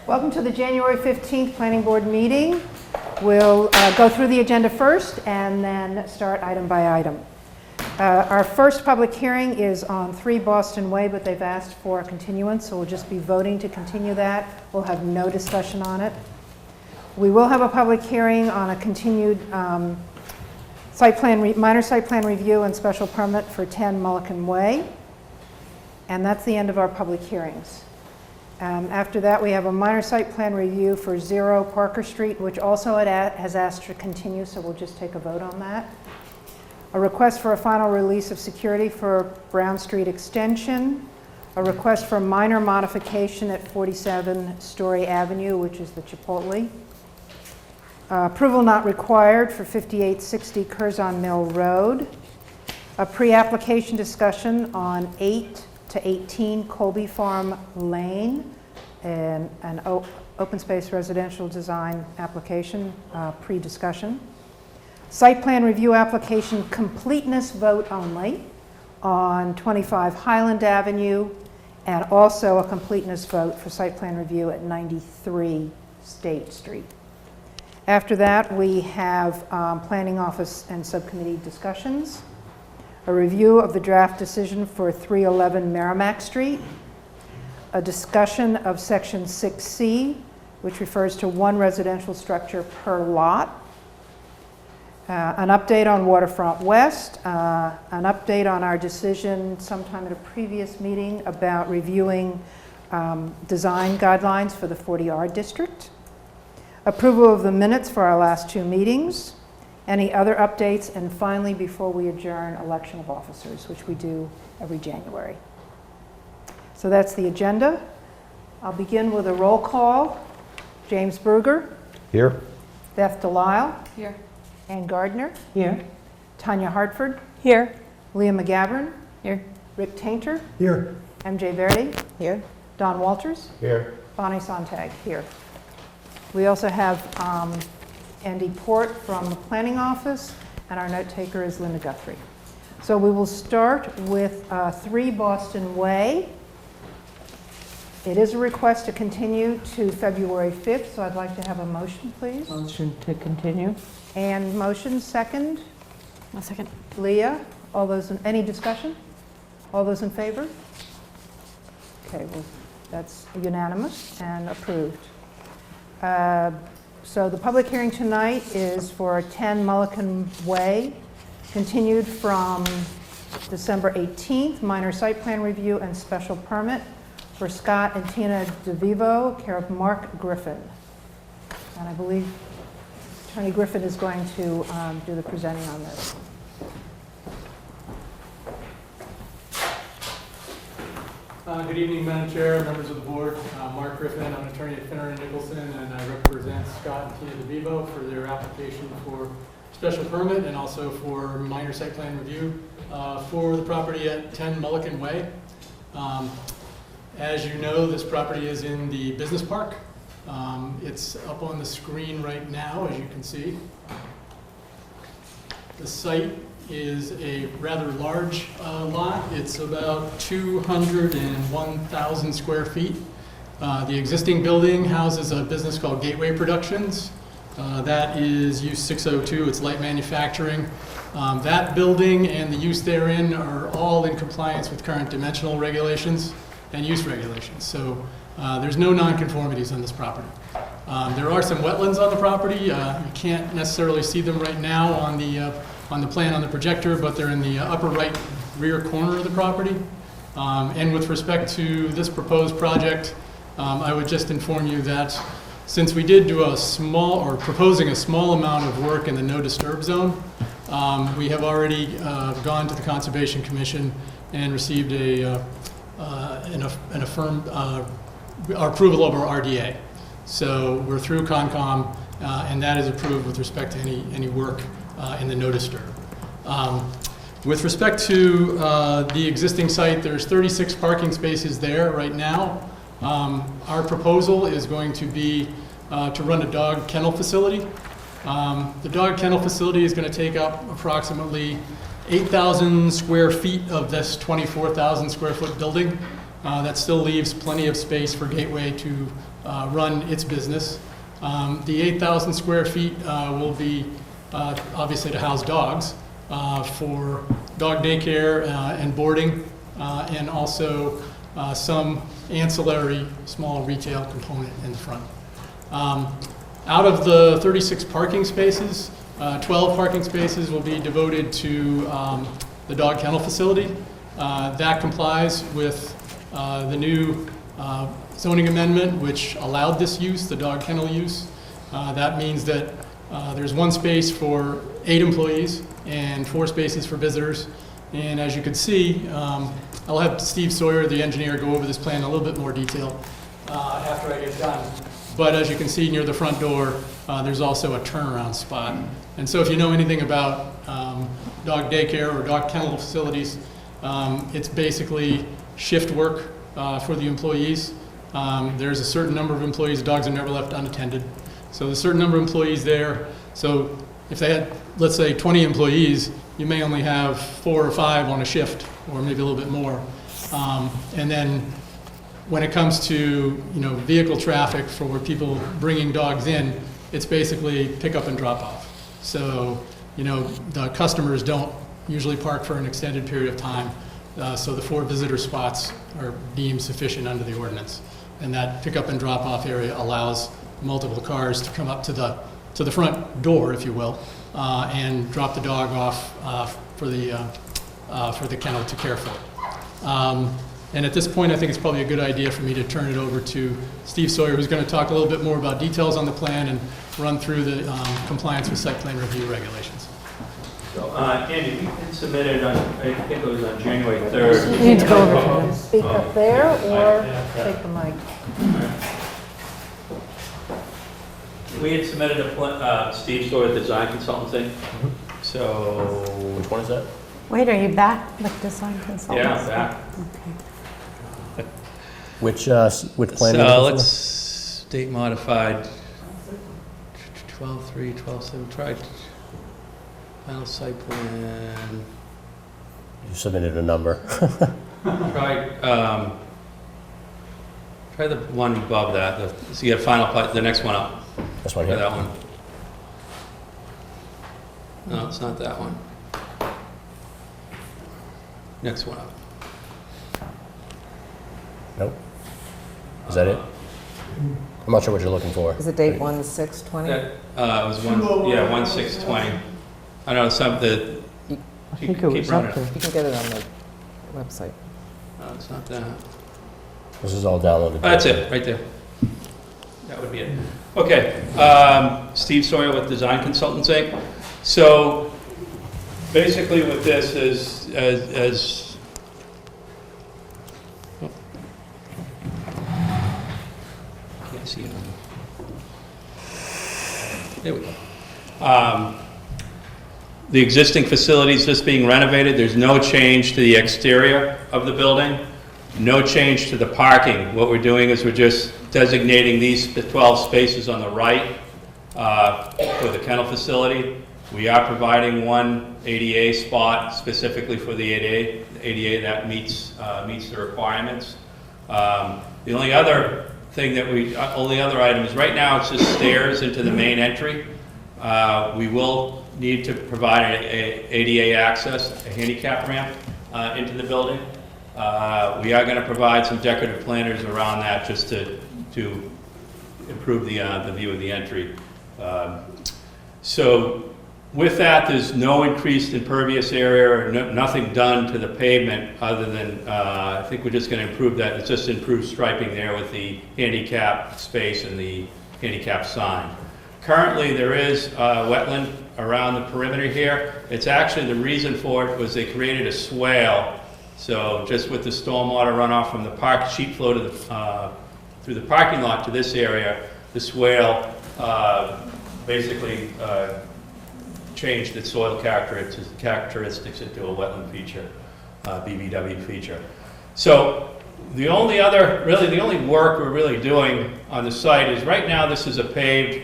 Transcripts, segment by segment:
Welcome to the January 15th Planning Board meeting. We'll go through the agenda first and then start item by item. Our first public hearing is on 3 Boston Way, but they've asked for a continuance, so we'll just be voting to continue that. We'll have no discussion on it. We will have a public hearing on a continued minor site plan review and special permit for 10 Mullican Way. And that's the end of our public hearings. After that, we have a minor site plan review for 0 Parker Street, which also has asked to continue, so we'll just take a vote on that. A request for a final release of security for Brown Street extension. A request for minor modification at 47 Story Avenue, which is the Chipotle. Approval not required for 5860 Curzon Mill Road. A pre-application discussion on 8 to 18 Colby Farm Lane, and an open space residential design application pre-discussion. Site plan review application completeness vote only on 25 Highland Avenue, and also a completeness vote for site plan review at 93 State Street. After that, we have planning office and subcommittee discussions. A review of the draft decision for 311 Merrimack Street, a discussion of section 6C, which refers to 1 residential structure per lot, an update on Waterfront West, an update on our decision sometime at a previous meeting about reviewing design guidelines for the 40R district, approval of the minutes for our last 2 meetings, any other updates, and finally, before we adjourn, election of officers, which we do every January. So that's the agenda. I'll begin with a roll call. James Berger. Here. Beth Delisle. Here. Ann Gardner. Here. Tanya Hartford. Here. Leah McGavran. Here. Rick Tainter. Here. MJ Verdi. Here. Don Walters. Here. Bonnie Sontag. Here. We also have Andy Port from the planning office, and our note taker is Linda Guthrie. So we will start with 3 Boston Way. It is a request to continue to February 5th, so I'd like to have a motion, please. Motion to continue. And motion, second. A second. Leah, all those, any discussion? All those in favor? Okay, well, that's unanimous and approved. So the public hearing tonight is for 10 Mullican Way, continued from December 18th, minor site plan review and special permit for Scott and Tina DeVivo, care of Mark Griffin. And I believe Attorney Griffin is going to do the presenting on this. Good evening, Madam Chair, members of the board. Mark Griffin, I'm an attorney at Finner & Nicholson, and I represent Scott and Tina DeVivo for their application for special permit and also for minor site plan review for the property at 10 Mullican Way. As you know, this property is in the business park. It's up on the screen right now, as you can see. The site is a rather large lot. It's about 201,000 square feet. The existing building houses a business called Gateway Productions. That is use 602, it's light manufacturing. That building and the use therein are all in compliance with current dimensional regulations and use regulations. So there's no nonconformities on this property. There are some wetlands on the property. You can't necessarily see them right now on the plan on the projector, but they're in the upper right rear corner of the property. And with respect to this proposed project, I would just inform you that since we did do proposing a small amount of work in the no disturb zone, we have already gone to the Conservation Commission and received an affirmed our approval of our RDA. So we're through Concom, and that is approved with respect to any work in the no disturb. With respect to the existing site, there's 36 parking spaces there right now. Our proposal is going to be to run a dog kennel facility. The dog kennel facility is going to take up approximately 8,000 square feet of this 24,000 square foot building. That still leaves plenty of space for Gateway to run its business. The 8,000 square feet will be obviously to house dogs for dog daycare and boarding, and also some ancillary small retail component in the front. Out of the 36 parking spaces, 12 parking spaces will be devoted to the dog kennel facility. That complies with the new zoning amendment, which allowed this use, the dog kennel use. That means that there's one space for 8 employees and 4 spaces for visitors. And as you can see, I'll have Steve Sawyer, the engineer, go over this plan in a little bit more detail after I get done. But as you can see near the front door, there's also a turnaround spot. And so if you know anything about dog daycare or dog kennel facilities, it's basically shift work for the employees. There's a certain number of employees, dogs are never left unattended. So there's a certain number of employees there. So if they had, let's say, 20 employees, you may only have 4 or 5 on a shift, or maybe a little bit more. And then when it comes to vehicle traffic for people bringing dogs in, it's basically pick up and drop off. So the customers don't usually park for an extended period of time. So the 4 visitor spots are deemed sufficient under the ordinance. And that pickup and drop off area allows multiple cars to come up to the front door, if you will, and drop the dog off for the kennel to care for. And at this point, I think it's probably a good idea for me to turn it over to Steve Sawyer, who's going to talk a little bit more about details on the plan and run through the compliance with site plan review regulations. So, Andy, you had submitted on, I think it was on January 3rd. You need to go over to them. Speak up there or take the mic. We had submitted a Steve Sawyer Design Consultancy. So, Which one is that? Wait, are you back with design consultants? yeah, back. Okay. Which plan? So are you looking let's date modified 12/3, 12/7. Tried final site plan. for? You submitted a number. Try the one above that. So you have final the next one up. This one Try here. that one. No, it's not that one. Next one up. Nope. Is that it? I'm not sure what you're looking for. Is it date 1/6/20? That, it was 1/6/20. I know some the. I think it was up there. You can get it on the website. No, it's not that. This is all downloaded. Oh, that's it, right there. That would be it. Okay, Steve Sawyer with Design Consultancy. So basically what this is, as oh. Can't see it. There we go. The existing facility is just being renovated. There's no change to the exterior of the building. No change to the parking. What we're doing is we're just designating these 12 spaces on the right for the kennel facility. We are providing one ADA spot specifically for the ADA that meets the requirements. The only other thing that only other item is right now it's just stairs into the main entry. We will need to provide a ADA access, a handicap ramp into the building. We are going to provide some decorative planters around that just to improve the view of the entry. So with that, there's no increased impervious area, or nothing done to the pavement other than, I think we're just going to improve that. It's just improved striping there with the handicap space and the handicap sign. Currently, there is wetland around the perimeter here. It's actually, the reason for it was they created a swale. So just with the stormwater runoff from the sheet flow to the, through the parking lot to this area, the swale basically changed its soil characteristics into a wetland feature, BVW feature. So the only work we're really doing on the site is right now this is a paved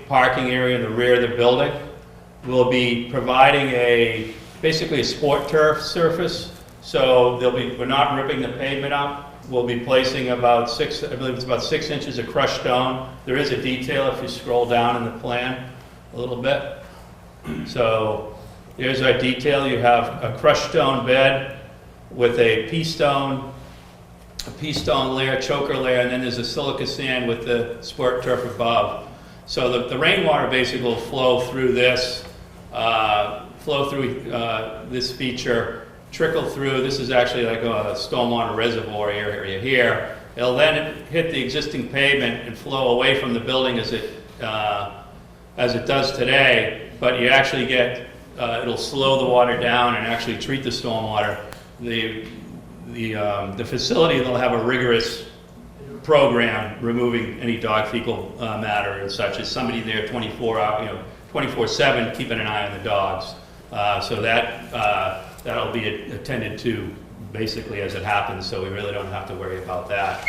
parking area in the rear of the building. We'll be providing basically a sport turf surface So we're not ripping the pavement up. We'll be placing about I believe it's about 6 inches of crushed stone. There is a detail if you scroll down in the plan a little bit. So here's our detail. You have a crushed stone bed with a pea stone layer, choker layer, and then there's a silica sand with the sport turf above. So the rainwater basically will flow through this, this feature, trickle through. This is actually like a stormwater reservoir area here. It'll then hit the existing pavement and flow away from the building as it does today, but you actually get, it'll slow the water down and actually treat the stormwater. The facility will have a rigorous program removing any dog fecal matter and such. As somebody there 24/7 keeping an eye on the dogs. So that'll be attended to basically as it happens, so we really don't have to worry about that.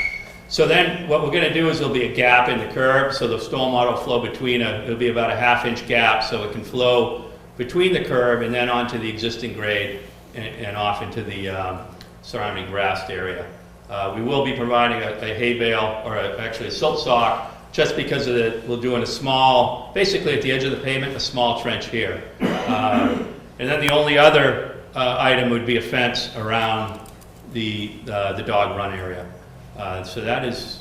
So then what we're going to do is there'll be a gap in the curb, so the stormwater will flow it'll be about a 1/2 inch gap, so it can flow between the curb and then onto the existing grade and off into the surrounding grassed area. We will be providing a hay bale, or actually a silt sock, just because we're doing basically at the edge of the pavement, a small trench here. And then the only other item would be a fence around the dog run area. So that is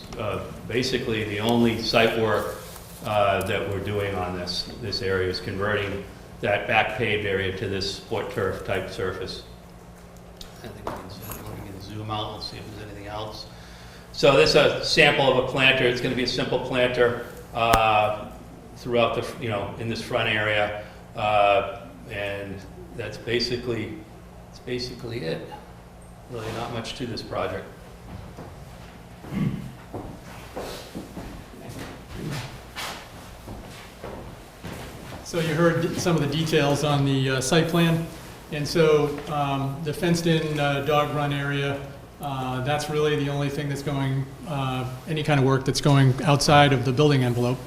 basically the only site work that we're doing on this area, is converting that back paved area to this sport turf type surface. I think we can zoom out and see if there's anything else. So this is a sample of a planter. It's going to be a simple planter throughout in this front area, and that's basically it. Really not much to this project. So you heard some of the details on the site plan. And so the fenced-in dog run area, that's really the only thing that's going, any kind of work that's going outside of the building envelope.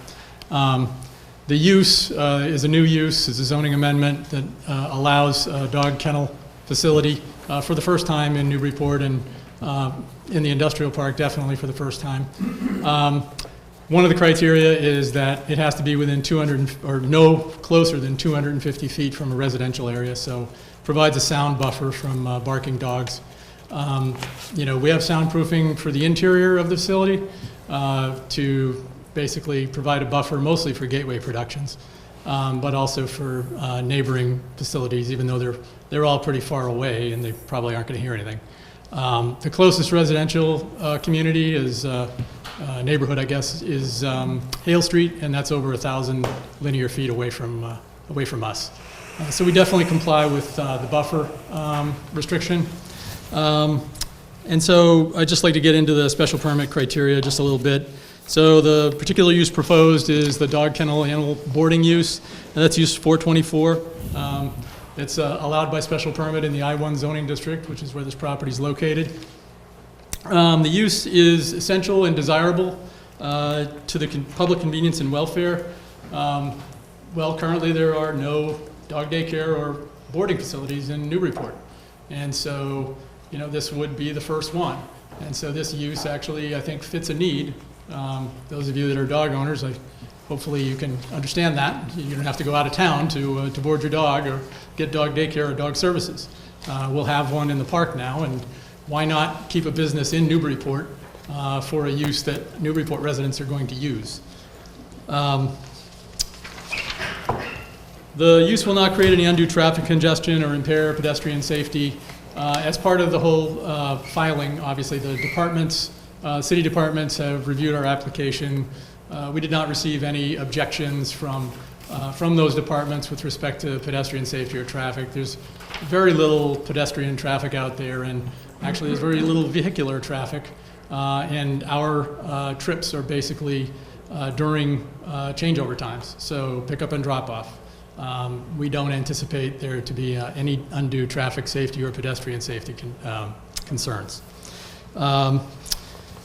The use is a new use. It's a zoning amendment that allows a dog kennel facility for the first time in Newburyport, and in the industrial park definitely for the first time. One of the criteria is that it has to be within 200 or no closer than 250 feet from a residential area, so provides a sound buffer from barking dogs. We have soundproofing for the interior of the facility to basically provide a buffer mostly for Gateway Productions, but also for neighboring facilities, even though they're all pretty far away and they probably aren't going to hear anything. The closest residential community is neighborhood, I guess, is Hale Street, and that's over 1,000 linear feet away from us. So we definitely comply with the buffer restriction. And so I'd just like to get into the special permit criteria just a little bit. So the particular use proposed is the dog kennel animal boarding use, and that's use 424. It's allowed by special permit in the I-1 zoning district, which is where this property is located. The use is essential and desirable to the public convenience and welfare. Currently there are no dog daycare or boarding facilities in Newburyport, and so this would be the first one. And so this use actually, I think, fits a need. Those of you that are dog owners, hopefully you can understand that. You don't have to go out of town to board your dog or get dog daycare or dog services. We'll have one in the park now, and why not keep a business in Newburyport for a use that Newburyport residents are going to use? The use will not create any undue traffic congestion or impair pedestrian safety. As part of the whole filing, obviously the departments, city departments have reviewed our application. We did not receive any objections from those departments with respect to pedestrian safety or traffic. There's very little pedestrian traffic out there, and actually there's very little vehicular traffic. And our trips are basically during changeover times, so pick up and drop off. We don't anticipate there to be any undue traffic safety or pedestrian safety concerns.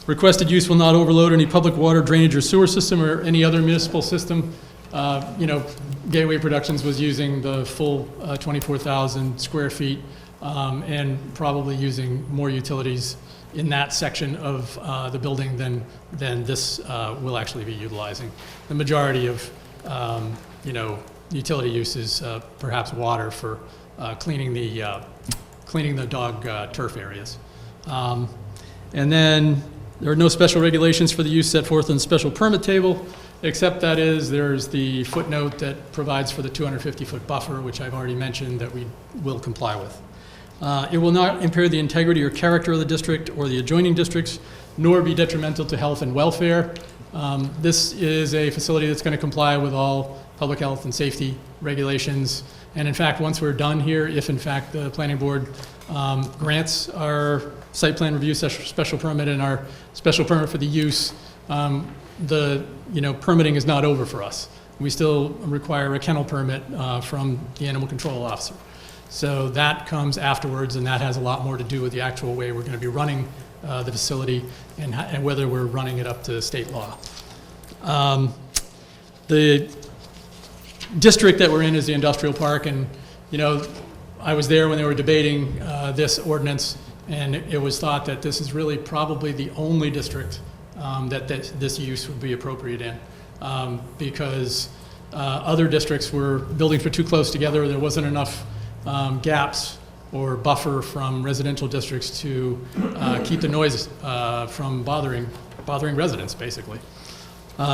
Requested use will not overload any public water, drainage, or sewer system or any other municipal system. Gateway Productions was using the full 24,000 square feet and probably using more utilities in that section of the building than this will actually be utilizing. The majority of, utility use is perhaps water for cleaning the dog turf areas. And then there are no special regulations for the use set forth in the special permit table, except there's the footnote that provides for the 250-foot buffer, which I've already mentioned that we will comply with. It will not impair the integrity or character of the district or the adjoining districts, nor be detrimental to health and welfare. This is a facility that's going to comply with all public health and safety regulations. And in fact, once we're done here, if in fact the planning board grants our site plan review special permit and our special permit for the use, the permitting is not over for us. We still require a kennel permit from the animal control officer. So that comes afterwards, and that has a lot more to do with the actual way we're going to be running the facility and whether we're running it up to state law. The district that we're in is the industrial park, and I was there when they were debating this ordinance, and it was thought that this is really probably the only district that this use would be appropriate in, because other districts were buildings were too close together. There wasn't enough gaps or buffer from residential districts to keep the noise from bothering residents, basically.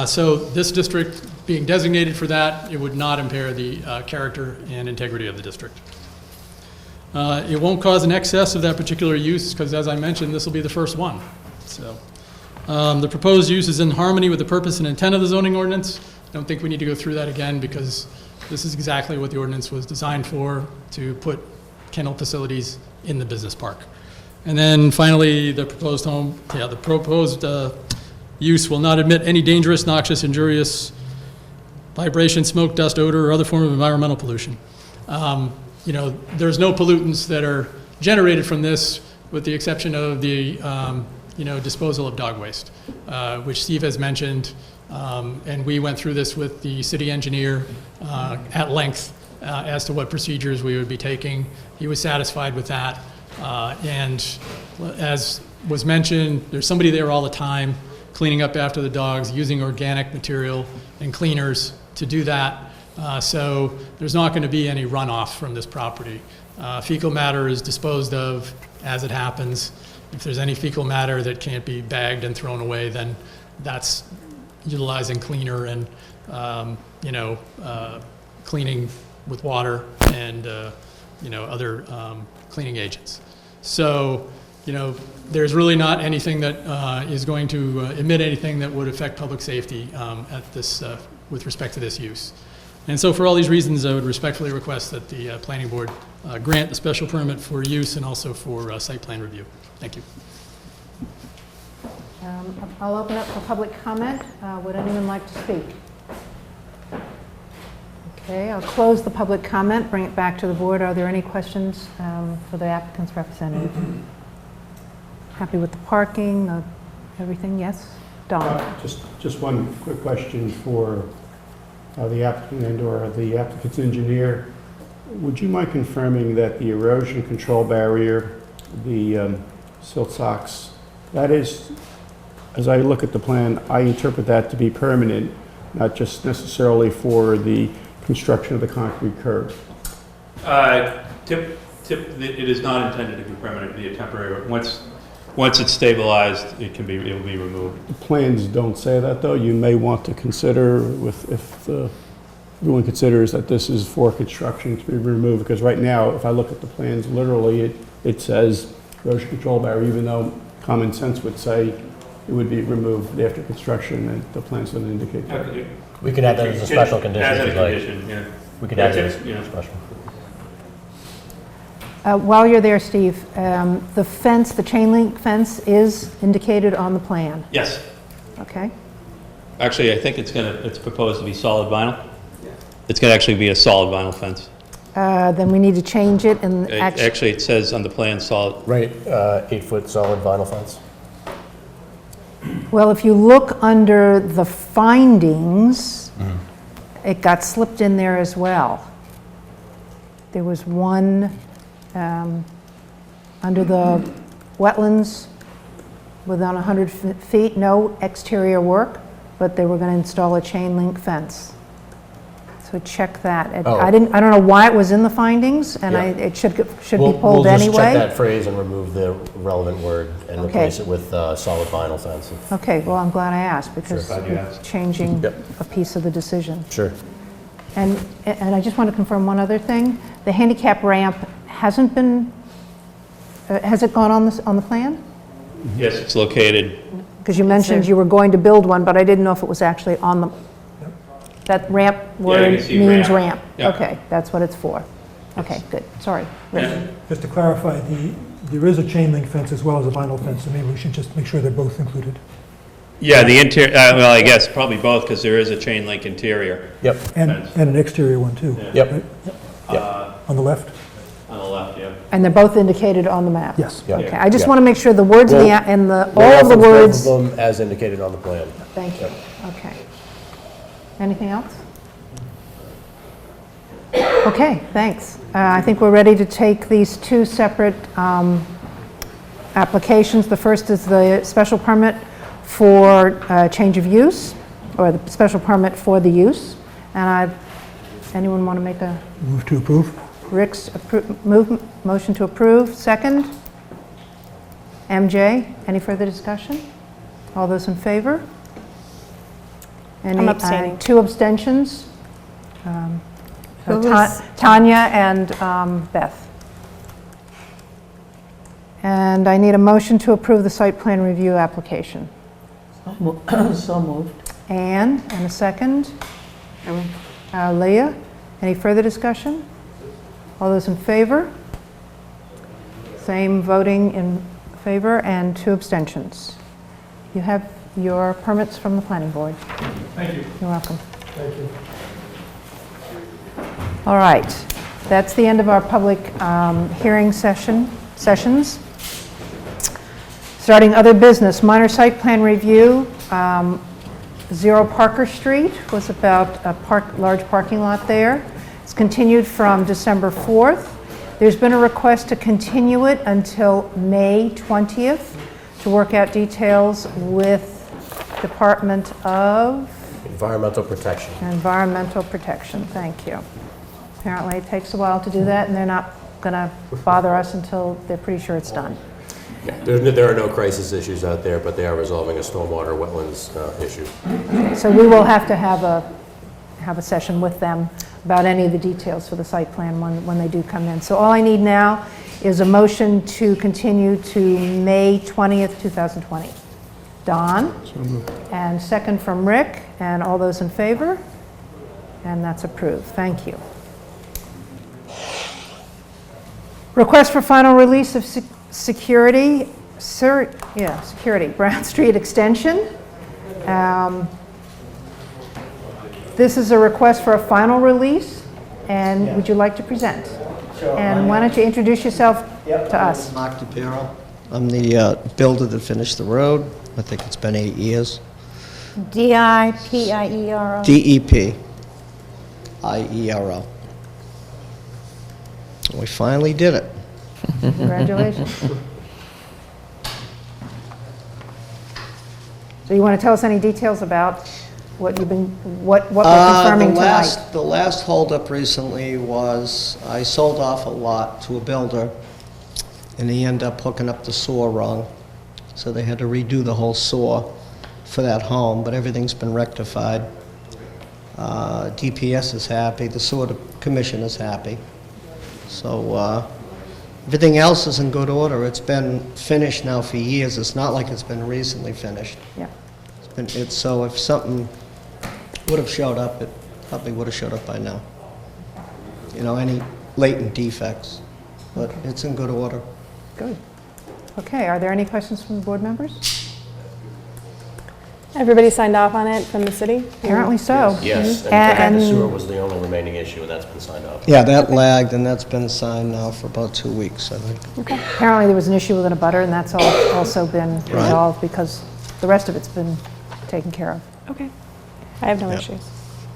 So this district being designated for that, it would not impair the character and integrity of the district. It won't cause an excess of that particular use because, as I mentioned, this will be the first one. So the proposed use is in harmony with the purpose and intent of the zoning ordinance. I don't think we need to go through that again because this is exactly what the ordinance was designed for, to put kennel facilities in the business park. And then finally, the proposed use will not emit any dangerous, noxious, injurious vibration, smoke, dust, odor, or other form of environmental pollution. There's no pollutants that are generated from this, with the exception of the disposal of dog waste, which Steve has mentioned, and we went through this with the city engineer at length as to what procedures we would be taking. He was satisfied with that, and as was mentioned, there's somebody there all the time cleaning up after the dogs, using organic material and cleaners to do that. So there's not going to be any runoff from this property. Fecal matter is disposed of as it happens. If there's any fecal matter that can't be bagged and thrown away, then that's utilizing cleaner and cleaning with water and other cleaning agents. So there's really not anything that is going to emit anything that would affect public safety at this with respect to this use. And so for all these reasons, I would respectfully request that the planning board grant the special permit for use and also for site plan review. Thank you. I'll open up for public comment. Would anyone like to speak? Okay, I'll close the public comment, bring it back to the board. Are there any questions for the applicant's representative? Happy with the parking, everything? Yes? Don? Just one quick question for the applicant and/or the applicant's engineer. Would you mind confirming that the erosion control barrier, the silt socks, that is, as I look at the plan, I interpret that to be permanent, not just necessarily for the construction of the concrete curb? It is not intended to be permanent, to be a temporary. Once it's stabilized, it will be removed. The plans don't say that, though. You may want to consider, if everyone considers that this is for construction to be removed, because right now, if I look at the plans, literally, it says erosion control barrier, even though common sense would say it would be removed after construction, and the plans don't indicate that. We could add that as a special condition. As a if you'd like. condition, yeah. We could add that as a special. While you're there, Steve, the fence, the chain link fence is indicated on the plan. Yes. Okay. Actually, I think it's proposed to be solid vinyl. It's going to actually be a solid vinyl fence. Then we need to change it and Actually, it says on the plan solid. Right, 8-foot solid vinyl fence. Well, if you look under the findings, it got slipped in there as well. There was one under the wetlands within 100 feet, no exterior work, but they were going to install a chain link fence. So check that. Oh. I don't know why it was in the findings, and Yeah. it should be We'll pulled just check anyway. that phrase and remove the relevant word and Okay. replace it with solid vinyl fence. Okay, well, I'm glad I asked, because Glad you it's asked. changing Yep. a piece of the decision. Sure. And I just want to confirm one other thing. The handicap ramp hasn't been, has it gone on the plan? Yes, it's located. Because you mentioned you were going to build one, but I didn't know if it was actually on the, that ramp you word can see means ramp. ramp. Yeah. Okay, that's what it's for. Okay, good, sorry. Rick. Yeah. Just to clarify, there is a chain link fence as well as a vinyl fence, so maybe we should just make sure they're both included. Yeah, the interior, well, I guess probably both, because there is a chain link interior. Yep. And Fence. an exterior one, too. Yep. Right? Uh, On the left? On the left, yeah. And they're both indicated on the map? Yes. Yeah. Okay, I just Yeah. want to make sure the words in Well, all of the words. Both of them as indicated on the plan. Thank you, okay. Anything else? Okay, thanks. I think we're ready to take these two separate applications. The first is the special permit for change of use, or the special permit for the use. And anyone want to make a, Move to approve? Rick's motion to approve, second? MJ, any further discussion? All those in favor? I'm abstaining. 2 abstentions. Who was- Tanya and Beth. And I need a motion to approve the site plan review application. So moved. Anne, and a second. Leah, any further discussion? All those in favor? Same voting in favor and 2 abstentions. You have your permits from the planning board. Thank you. You're welcome. Thank you. All right, that's the end of our public hearing sessions. Starting other business, minor site plan review. 0 Parker Street was about a large parking lot there. It's continued from December 4th. There's been a request to continue it until May 20th to work out details with Department of Environmental protection. Environmental Protection. Thank you. Apparently it takes a while to do that, and they're not going to bother us until they're pretty sure it's done. Yeah. There are no crisis issues out there, but they are resolving a stormwater wetlands issue. So we will have to have a session with them about any of the details for the site plan when they do come in. So all I need now is a motion to continue to May 20th, 2020. Don? And second from Rick, and all those in favor? And that's approved. Thank you. Request for final release of security, Brown Street Extension. This is a request for a final release, and would you like to present? Sure. And why don't you introduce yourself to us? Mark DePiero. I'm the builder that finished the road. I think it's been 8 years. D-I-P-I-E-R-O. DEP-IERO. We finally did it. Congratulations. So you want to tell us any details about what you've been, what we're confirming tonight? The last holdup recently was I sold off a lot to a builder, and he ended up hooking up the sewer wrong. So they had to redo the whole sewer for that home, but everything's been rectified. DPS is happy, the sewer commission is happy. So everything else is in good order. It's been finished now for years. It's not like it's been recently finished. Yeah. So if something would have showed up, it probably would have showed up by now. You know, any latent defects, but it's in good order. Good. Okay, are there any questions from the board members? Everybody signed off on it from the city? Apparently so. Yes, And- and the sewer was the only remaining issue, and that's been signed off. Yeah, that lagged, and that's been signed now for about 2 weeks, I think. Apparently there was an issue with a butter, and that's also been resolved because the rest of it's been taken care of. Okay. I have no Yeah. issues.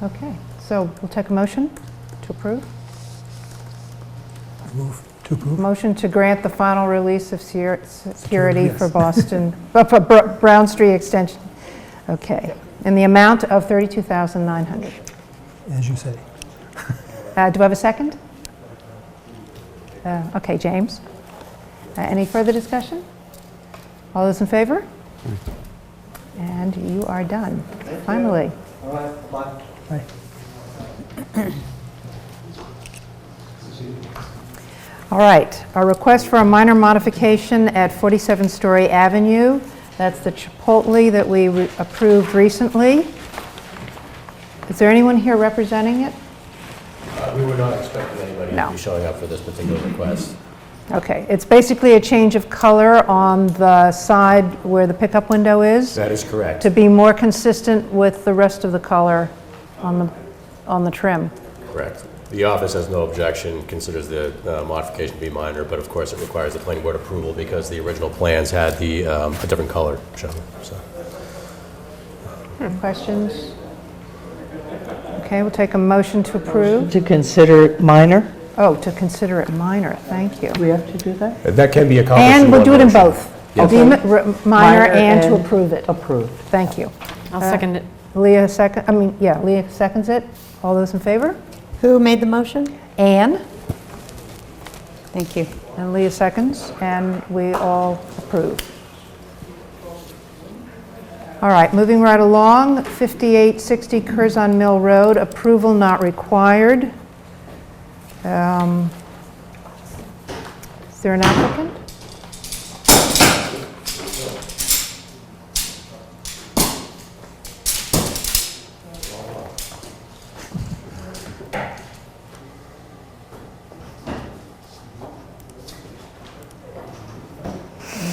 Okay, so we'll take a motion to approve. Move To approve? Motion to grant the final release of security yes. for Boston, for Brown Street Extension. Okay. In the amount of $32,900. As you say. Do I have a second? Okay, James. Any further discussion? All those in favor? And you are done, finally. All right, bye. Aye. All right, a request for a minor modification at 47 Story Avenue. That's the Chipotle that we approved recently. Is there anyone here representing it? We were not expecting anybody No. to be showing up for this particular request. Okay, it's basically a change of color on the side where the pickup window is, That is correct. to be more consistent with the rest of the color on the trim. Correct. The office has no objection, considers the modification to be minor, but of course it requires the planning board approval because the original plans had the, a different color shown, so. Questions? Okay, we'll take a motion to approve. To consider it minor? Oh, to consider it minor, thank you. We have to do that? That can be accomplished And in we'll one do it in motion. both. Yes. Deem it minor and to approve it. Approved. Thank you. I'll second it. Leah Leah seconds it. All those in favor? Who made the motion? Anne, Thank you. and Leah seconds, and we all approve. All right, moving right along, 5860 Curzon Mill Road, approval not required. Is there an applicant?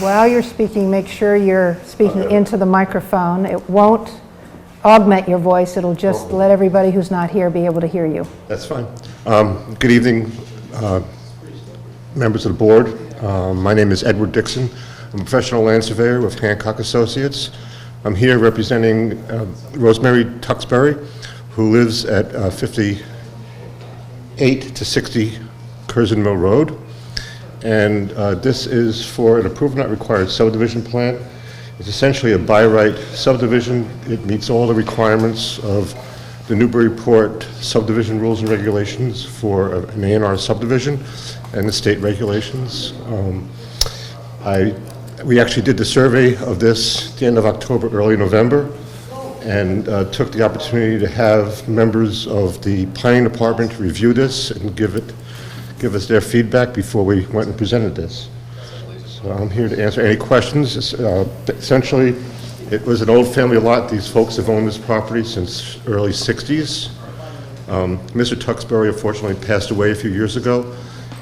While you're speaking, make sure you're speaking into the microphone. It won't augment your voice, it'll just let everybody who's not here be able to hear you. That's fine. Good evening, members of the board. My name is Edward Dixon. I'm a professional land surveyor with Hancock Associates. I'm here representing Rosemary Tuxbury, who lives at 58 to 60 Curzon Mill Road. And this is for an approval not required subdivision plan. It's essentially a by right subdivision. It meets all the requirements of the Newburyport subdivision rules and regulations for an A&R subdivision and the state regulations. We actually did the survey of this at the end of October, early November, and took the opportunity to have members of the planning department review this and give us their feedback before we went and presented this. So I'm here to answer any questions. Essentially, it was an old family lot. These folks have owned this property since early 60s. Mr. Tuxbury unfortunately passed away a few years ago,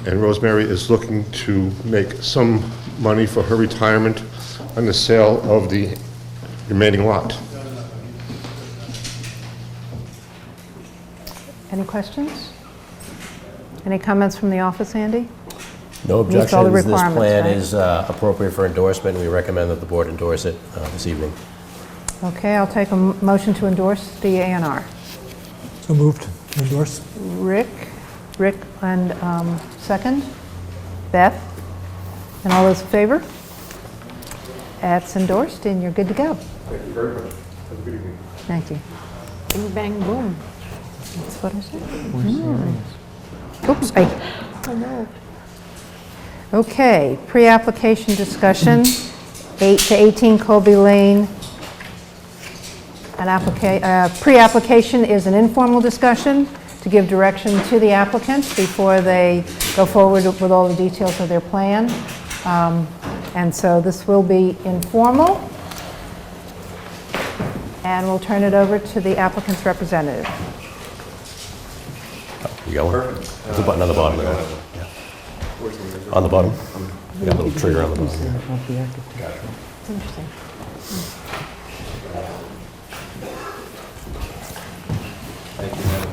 and Rosemary is looking to make some money for her retirement on the sale of the remaining lot. Any questions? Any comments from the office, Andy? No Meets all the objections. This requirements, plan right? is appropriate for endorsement, and we recommend that the board endorse it this evening. Okay, I'll take a motion to endorse the A&R. So moved. Endorse. Rick, and second? Beth? And all those in favor? That's endorsed, and you're good to go. Thank you very much. Have a good evening. Thank you. Bing, bang, boom. That's what I said. Oops, I know. Okay, pre-application discussion, 8 to 18 Colby Lane. Pre-application is an informal discussion to give direction to the applicants before they go forward with all the details of their plan. And so this will be informal. And we'll turn it over to the applicant's representative. You got one? There's a button on the bottom there. Yeah. On the bottom. You got a little trigger on the bottom. Interesting.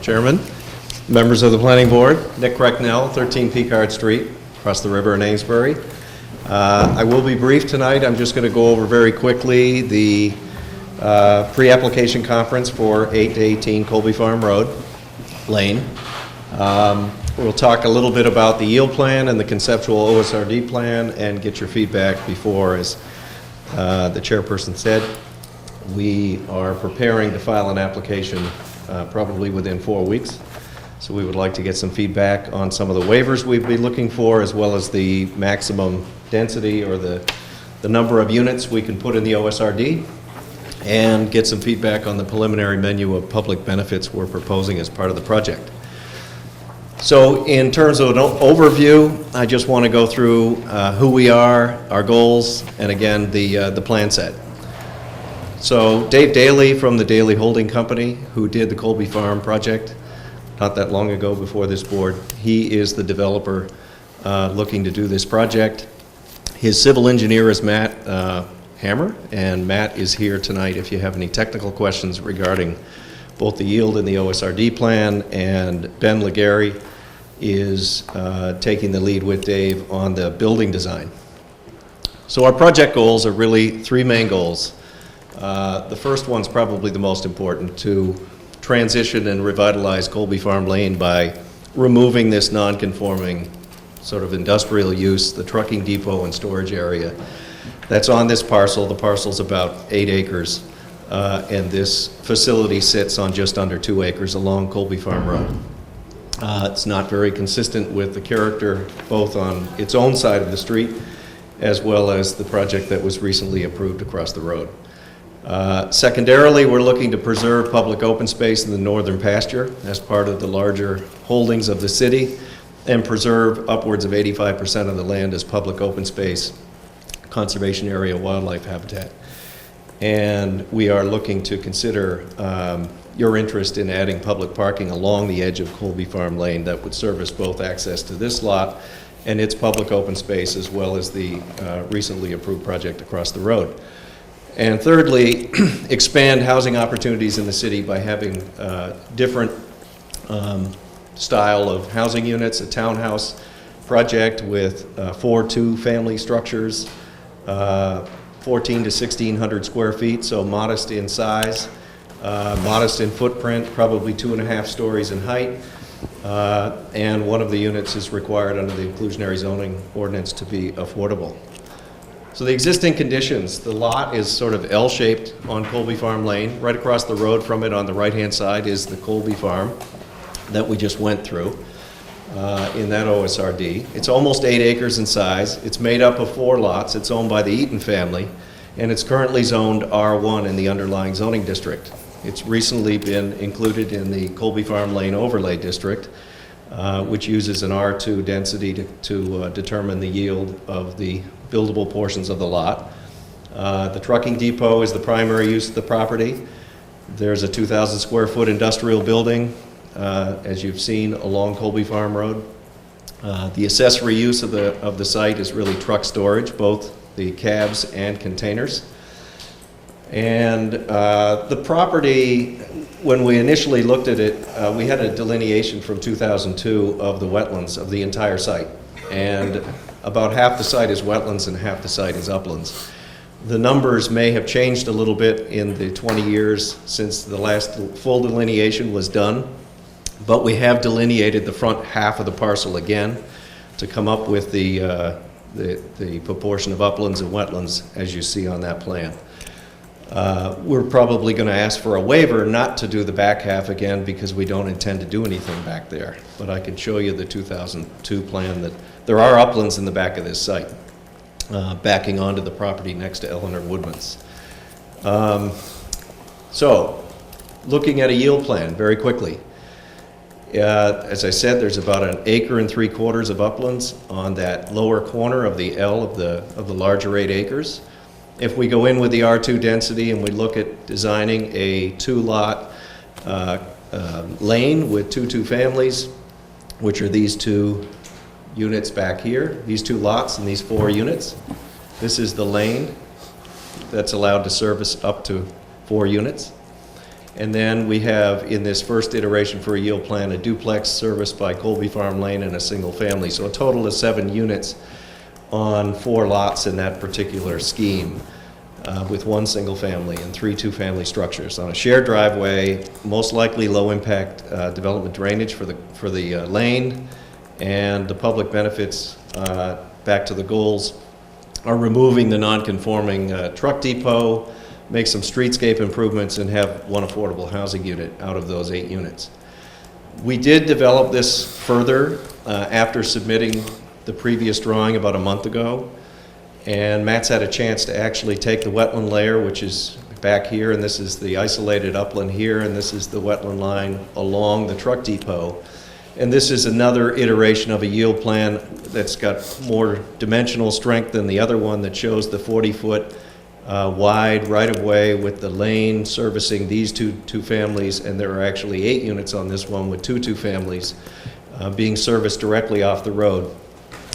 Chairman, members of the planning board, Nick Recknell, 13 Picard Street, across the river in Amesbury. I will be brief tonight. I'm just going to go over very quickly the pre-application conference for 8 to 18 Colby Farm Road Lane. We'll talk a little bit about the yield plan and the conceptual OSRD plan and get your feedback before, as the chairperson said. We are preparing to file an application probably within 4 weeks. So we would like to get some feedback on some of the waivers we'd be looking for, as well as the maximum density or the number of units we can put in the OSRD, and get some feedback on the preliminary menu of public benefits we're proposing as part of the project. So in terms of an overview, I just want to go through who we are, our goals, and again, the plan set. So Dave Daly from the Daly Holding Company, who did the Colby Farm project not that long ago before this board, he is the developer looking to do this project. His civil engineer is Matt Hammer, and Matt is here tonight if you have any technical questions regarding both the yield and the OSRD plan, and Ben Legary is taking the lead with Dave on the building design. So our project goals are really 3 main goals. The first one's probably the most important: to transition and revitalize Colby Farm Lane by removing this non-conforming sort of industrial use, the trucking depot and storage area that's on this parcel. The parcel's about 8 acres, and this facility sits on just under 2 acres along Colby Farm Road. It's not very consistent with the character both on its own side of the street as well as the project that was recently approved across the road. Secondarily, we're looking to preserve public open space in the northern pasture as part of the larger holdings of the city, and preserve upwards of 85% of the land as public open space, conservation area, wildlife habitat. And we are looking to consider your interest in adding public parking along the edge of Colby Farm Lane that would service both access to this lot and its public open space, as well as the recently approved project across the road. And thirdly, expand housing opportunities in the city by having different style of housing units, a townhouse project with 4 two-family structures, 14 to 1,600 square feet, so modest in size, modest in footprint, probably 2.5 stories in height, and one of the units is required under the inclusionary zoning ordinance to be affordable. So the existing conditions: the lot is sort of L-shaped on Colby Farm Lane. Right across the road from it on the right-hand side is the Colby Farm that we just went through in that OSRD. It's almost 8 acres in size. It's made up of 4 lots. It's owned by the Eaton family, and it's currently zoned R1 in the underlying zoning district. It's recently been included in the Colby Farm Lane Overlay District, which uses an R2 density to determine the yield of the buildable portions of the lot. The trucking depot is the primary use of the property. There's a 2,000 square foot industrial building, as you've seen, along Colby Farm Road. The accessory use of the site is really truck storage, both the cabs and containers. And the property, when we initially looked at it, we had a delineation from 2002 of the wetlands of the entire site. And about half the site is wetlands and half the site is uplands. The numbers may have changed a little bit in the 20 years since the last full delineation was done, but we have delineated the front half of the parcel again to come up with the proportion of uplands and wetlands as you see on that plan. We're probably going to ask for a waiver not to do the back half again because we don't intend to do anything back there. But I can show you the 2002 plan that there are uplands in the back of this site, backing onto the property next to Eleanor Woodman's. So, looking at a yield plan very quickly. As I said, there's about 1.75 acres of uplands on that lower corner of the L of the larger 8 acres. If we go in with the R2 density and we look at designing a 2-lot lane with 2 families, which are these 2 units back here, these 2 lots and these 4 units. This is the lane that's allowed to service up to 4 units. And then we have, in this first iteration for a yield plan, a duplex serviced by Colby Farm Lane and a single family. So a total of 7 units on 4 lots in that particular scheme, with 1 single family and 3 two-family structures on a shared driveway, most likely low-impact development drainage for the lane, and the public benefits, back to the goals, are removing the non-conforming truck depot, make some streetscape improvements, and have one affordable housing unit out of those 8 units. We did develop this further after submitting the previous drawing about a month ago, and Matt's had a chance to actually take the wetland layer, which is back here, and this is the isolated upland here, and this is the wetland line along the truck depot. And this is another iteration of a yield plan that's got more dimensional strength than the other one, that shows the 40-foot wide right-of-way with the lane servicing these two families, and there are actually 8 units on this one with two families being serviced directly off the road.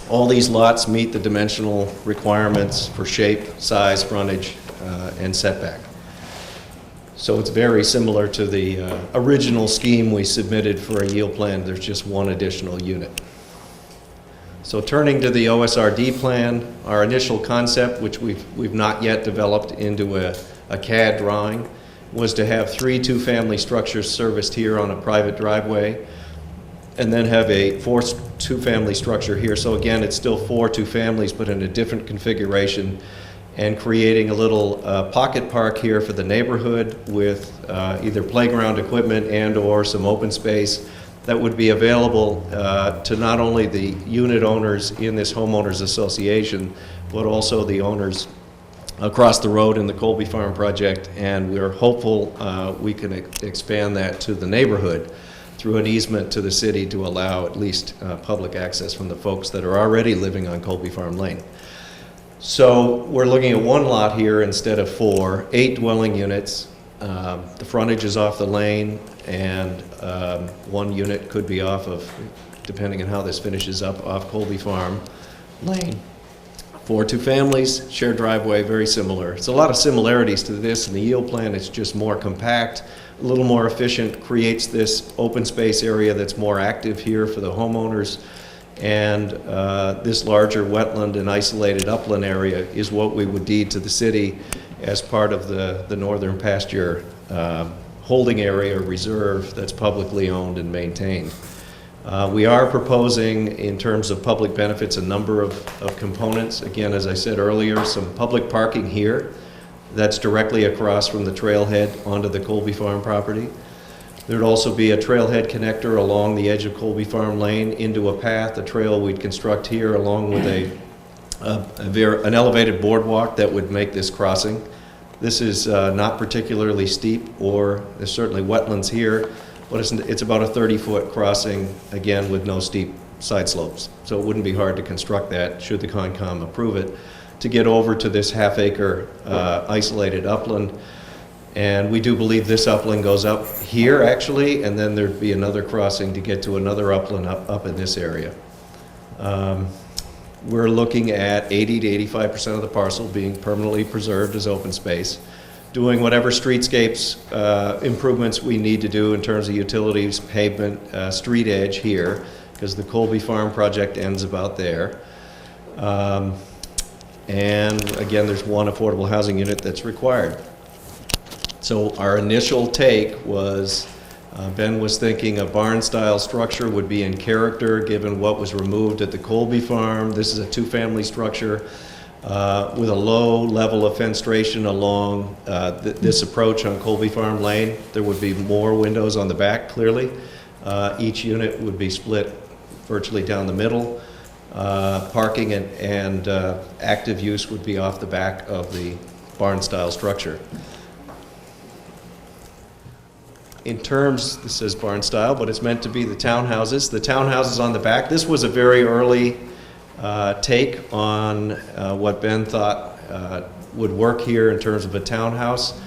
All these lots meet the dimensional requirements for shape, size, frontage, and setback. So it's very similar to the original scheme we submitted for a yield plan. There's just one additional unit. So turning to the OSRD plan, our initial concept, which we've not yet developed into a CAD drawing, was to have 3 two-family structures serviced here on a private driveway, and then have a 4 two-family structure here. So again, it's still 4 two-families, but in a different configuration, and creating a little pocket park here for the neighborhood with either playground equipment and or some open space that would be available to not only the unit owners in this homeowners association, but also the owners across the road in the Colby Farm project. And we're hopeful we can expand that to the neighborhood through an easement to the city to allow at least public access from the folks that are already living on Colby Farm Lane. So we're looking at 1 lot here instead of 4, 8 dwelling units. The frontage is off the lane, and 1 unit could be off of, depending on how this finishes up, off Colby Farm Lane. 4 two-families, shared driveway, very similar. It's a lot of similarities to this. In the yield plan, it's just more compact, a little more efficient, creates this open space area that's more active here for the homeowners. And this larger wetland and isolated upland area is what we would deed to the city as part of the northern pasture holding area reserve that's publicly owned and maintained. We are proposing, in terms of public benefits, a number of components. Again, as I said earlier, some public parking here that's directly across from the trailhead onto the Colby Farm property. There'd also be a trailhead connector along the edge of Colby Farm Lane into a path, a trail we'd construct here, along with an elevated boardwalk that would make this crossing. This is not particularly steep, or there's certainly wetlands here, but it's about a 30-foot crossing, again, with no steep side slopes. So it wouldn't be hard to construct that, should the Concom approve it, to get over to this half-acre isolated upland. And we do believe this upland goes up here, actually, and then there'd be another crossing to get to another upland up in this area. We're looking at 80 to 85% of the parcel being permanently preserved as open space, doing whatever streetscapes improvements we need to do in terms of utilities, pavement, street edge here, because the Colby Farm project ends about there. And again, there's 1 affordable housing unit that's required. So our initial take was, Ben was thinking a barn-style structure would be in character given what was removed at the Colby Farm. This is a 2-family structure with a low level of fenestration along this approach on Colby Farm Lane. There would be more windows on the back, clearly. Each unit would be split virtually down the middle. Parking and active use would be off the back of the barn-style structure. In terms, this says barn style, but it's meant to be the townhouses. The townhouses on the back. This was a very early take on what Ben thought would work here in terms of a townhouse.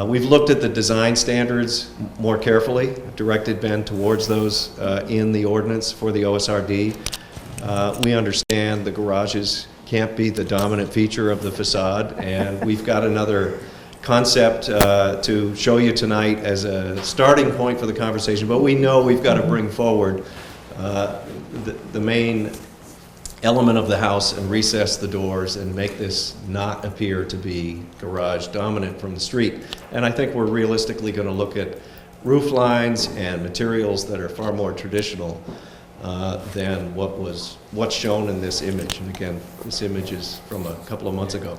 We've looked at the design standards more carefully, directed Ben towards those in the ordinance for the OSRD. We understand the garages can't be the dominant feature of the facade, and we've got another concept to show you tonight as a starting point for the conversation, but we know we've got to bring forward the main element of the house and recess the doors and make this not appear to be garage dominant from the street. And I think we're realistically going to look at roof lines and materials that are far more traditional than what's shown in this image. And again, this image is from a couple of months ago.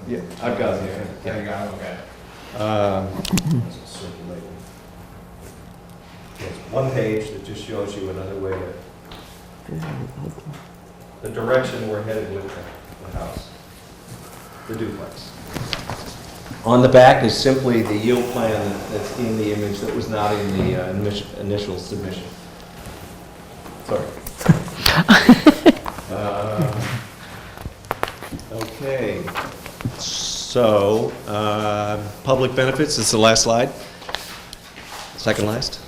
Yeah, I've got it here. There you go, okay. It's one page that just shows you another way to, the direction we're headed with the house, the duplex. On the back is simply the yield plan that's in the image that was not in the initial submission. Sorry. Okay. So, public benefits is the last slide. Second last.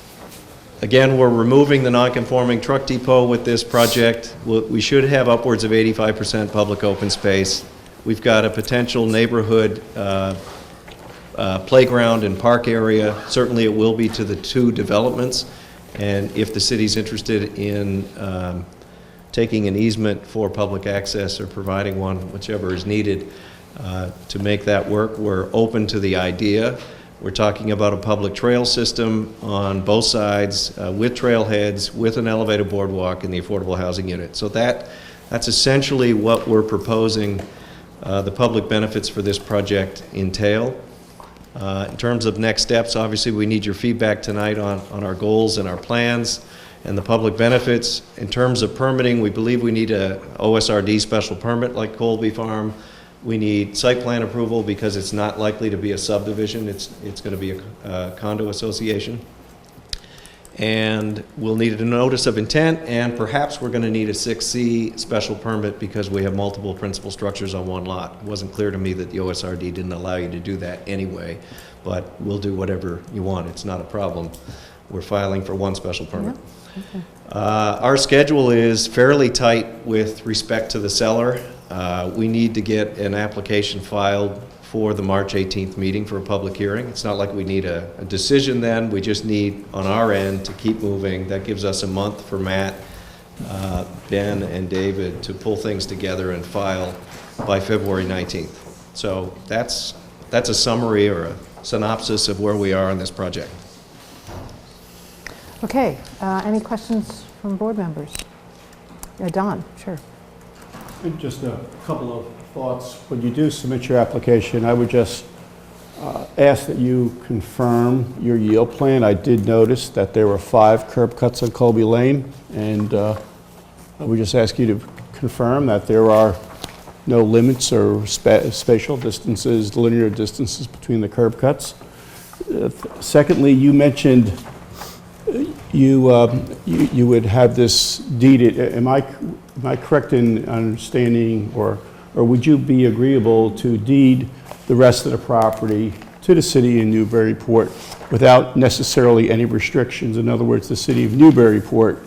Again, we're removing the non-conforming truck depot with this project. We should have upwards of 85% public open space. We've got a potential neighborhood playground and park area. Certainly it will be to the two developments. And if the city's interested in taking an easement for public access or providing one, whichever is needed, to make that work, we're open to the idea. We're talking about a public trail system on both sides with trailheads, with an elevated boardwalk in the affordable housing unit. So that's essentially what we're proposing the public benefits for this project entail. In terms of next steps, obviously we need your feedback tonight on our goals and our plans and the public benefits. In terms of permitting, we believe we need a OSRD special permit like Colby Farm. We need site plan approval because it's not likely to be a subdivision. It's going to be a condo association. And we'll need a notice of intent, and perhaps we're going to need a 6C special permit because we have multiple principal structures on one lot. It wasn't clear to me that the OSRD didn't allow you to do that anyway, but we'll do whatever you want. It's not a problem. We're filing for one special permit. Yeah. Okay. Our schedule is fairly tight with respect to the seller. We need to get an application filed for the March 18th meeting for a public hearing. It's not like we need a decision then. We just need, on our end, to keep moving. That gives us a month for Matt, Ben, and David to pull things together and file by February 19th. So that's a summary or a synopsis of where we are on this project. Okay, any questions from board members? Don, sure. Just a couple of thoughts. When you do submit your application, I would just ask that you confirm your yield plan. I did notice that there were 5 curb cuts on Colby Lane, and I would just ask you to confirm that there are no limits or spatial distances, linear distances between the curb cuts. Secondly, you mentioned you would have this deeded. Am I correct in understanding, or would you be agreeable to deed the rest of the property to the city in Newburyport without necessarily any restrictions? In other words, the city of Newburyport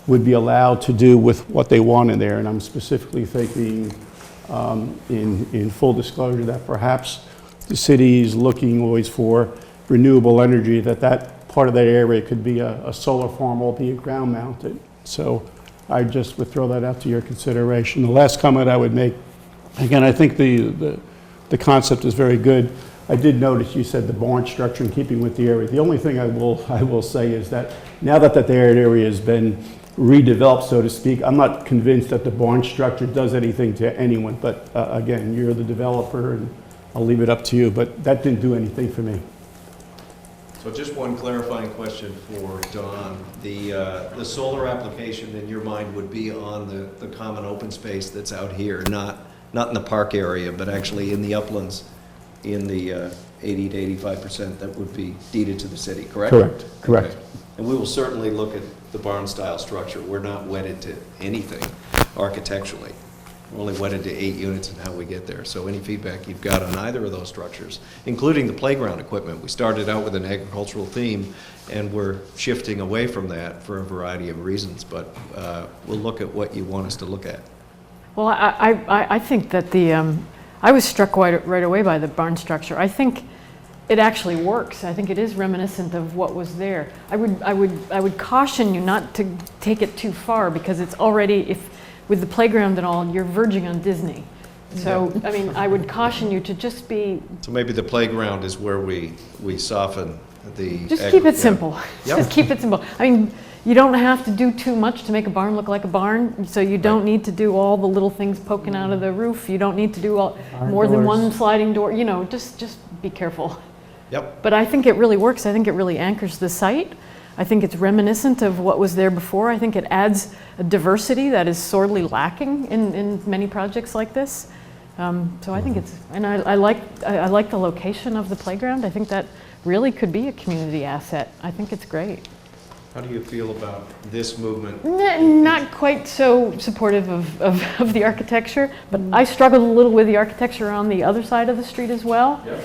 would be allowed to do with what they want in there, and I'm specifically thinking in full disclosure that perhaps the city is looking always for renewable energy, that part of that area could be a solar farm, albeit ground mounted. So I just would throw that out to your consideration. The last comment I would make, again, I think the concept is very good. I did notice you said the barn structure in keeping with the area. The only thing I will say is that now that that area has been redeveloped, so to speak, I'm not convinced that the barn structure does anything to anyone. But again, you're the developer, and I'll leave it up to you. But that didn't do anything for me. So just one clarifying question for Don. The solar application in your mind would be on the common open space that's out here, not in the park area, but actually in the uplands, in the 80 to 85% that would be deeded to the city, correct? Correct. Okay. And we will certainly look at the barn-style structure. We're not wedded to anything architecturally. We're only wedded to 8 units and how we get there. So any feedback you've got on either of those structures, including the playground equipment. We started out with an agricultural theme, and we're shifting away from that for a variety of reasons, but we'll look at what you want us to look at. Well, I think that I was struck right away by the barn structure. I think it actually works. I think it is reminiscent of what was there. I would caution you not to take it too far, because it's already, with the playground and all, you're verging on Disney. So, I mean, I would caution you to just be, So maybe the playground is where we soften the... just keep it yeah. simple. Yep. Just keep it simple. I mean, you don't have to do too much to make a barn look like a barn, so you don't need to do all the little things poking out of the roof. You don't need to do more than one sliding door, you know, just be careful. Yep. But I think it really works. I think it really anchors the site. I think it's reminiscent of what was there before. I think it adds a diversity that is sorely lacking in many projects like this. So I think it's, and I like the location of the playground. I think that really could be a community asset. I think it's great. How do you feel about this movement? Not quite so supportive of the architecture, but I struggled a little with the architecture on the other side of the street as well. Yep.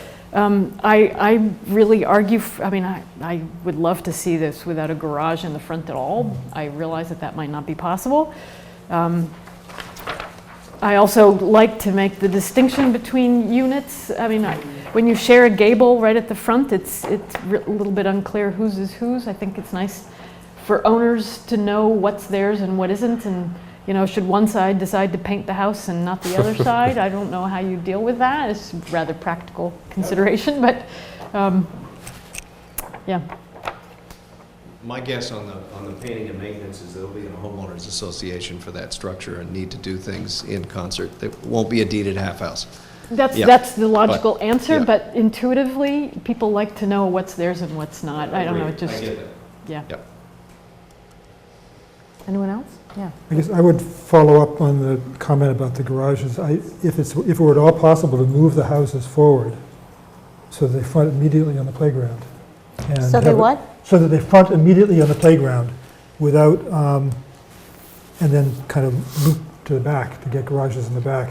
I really argue, I mean, I would love to see this without a garage in the front at all. I realize that might not be possible. I also like to make the distinction between units. I mean, when you share a gable right at the front, it's a little bit unclear whose is whose. I think it's nice for owners to know what's theirs and what isn't, and you know, should one side decide to paint the house and not the other side, I don't know how you deal with that. It's a rather practical consideration, but yeah. My guess on the painting and maintenance is there'll be a homeowners association for that structure and need to do things in concert. There won't be a deeded half house. That's the logical answer, yeah. but intuitively, people like to know what's theirs and what's not. I don't know, it just, I get that. yeah. Yep. Anyone else? Yeah. I guess I would follow up on the comment about the garages. If it were at all possible to move the houses forward so they front immediately on the playground. And So they what? So that they front immediately on the playground without, and then kind of loop to the back to get garages in the back.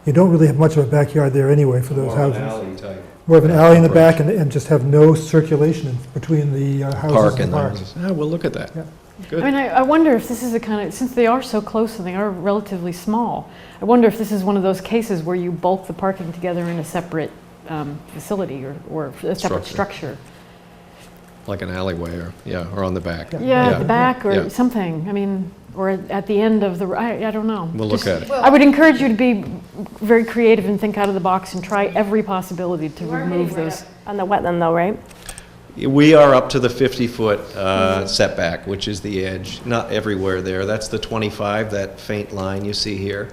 You don't really have much of a backyard there anyway for those More of houses. an alley type. More of an alley in the back and just have no circulation between the houses Park and and the the park. houses. Yeah, we'll look at that. Yeah. Good. I mean, I wonder if this is a kind of, since they are so close and they are relatively small, I wonder if this is one of those cases where you bulk the parking together in a separate facility or a separate structure. Like an alleyway or on the back. Yeah, at the back or Yeah. something. I mean, or at the end of the, I don't know. We'll look at it. I would encourage you to be very creative and think out of the box and try every possibility to remove those. On the wetland though, right? We are up to the 50-foot setback, which is the edge. Not everywhere there. That's the 25, that faint line you see here.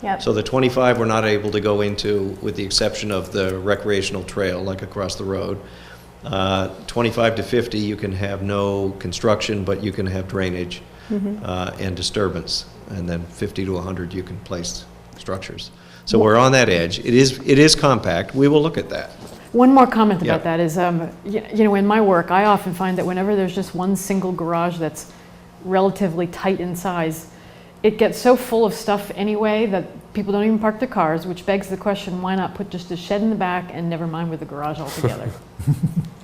Yep. So the 25 we're not able to go into with the exception of the recreational trail, like across the road. 25 to 50, you can have no construction, but you can have drainage and disturbance. And then 50 to 100, you can place structures. So we're on that edge. It is compact. We will look at that. One more comment about Yeah. that is, you know, in my work, I often find that whenever there's just one single garage that's relatively tight in size, it gets so full of stuff anyway that people don't even park their cars, which begs the question, why not put just a shed in the back and never mind with the garage altogether?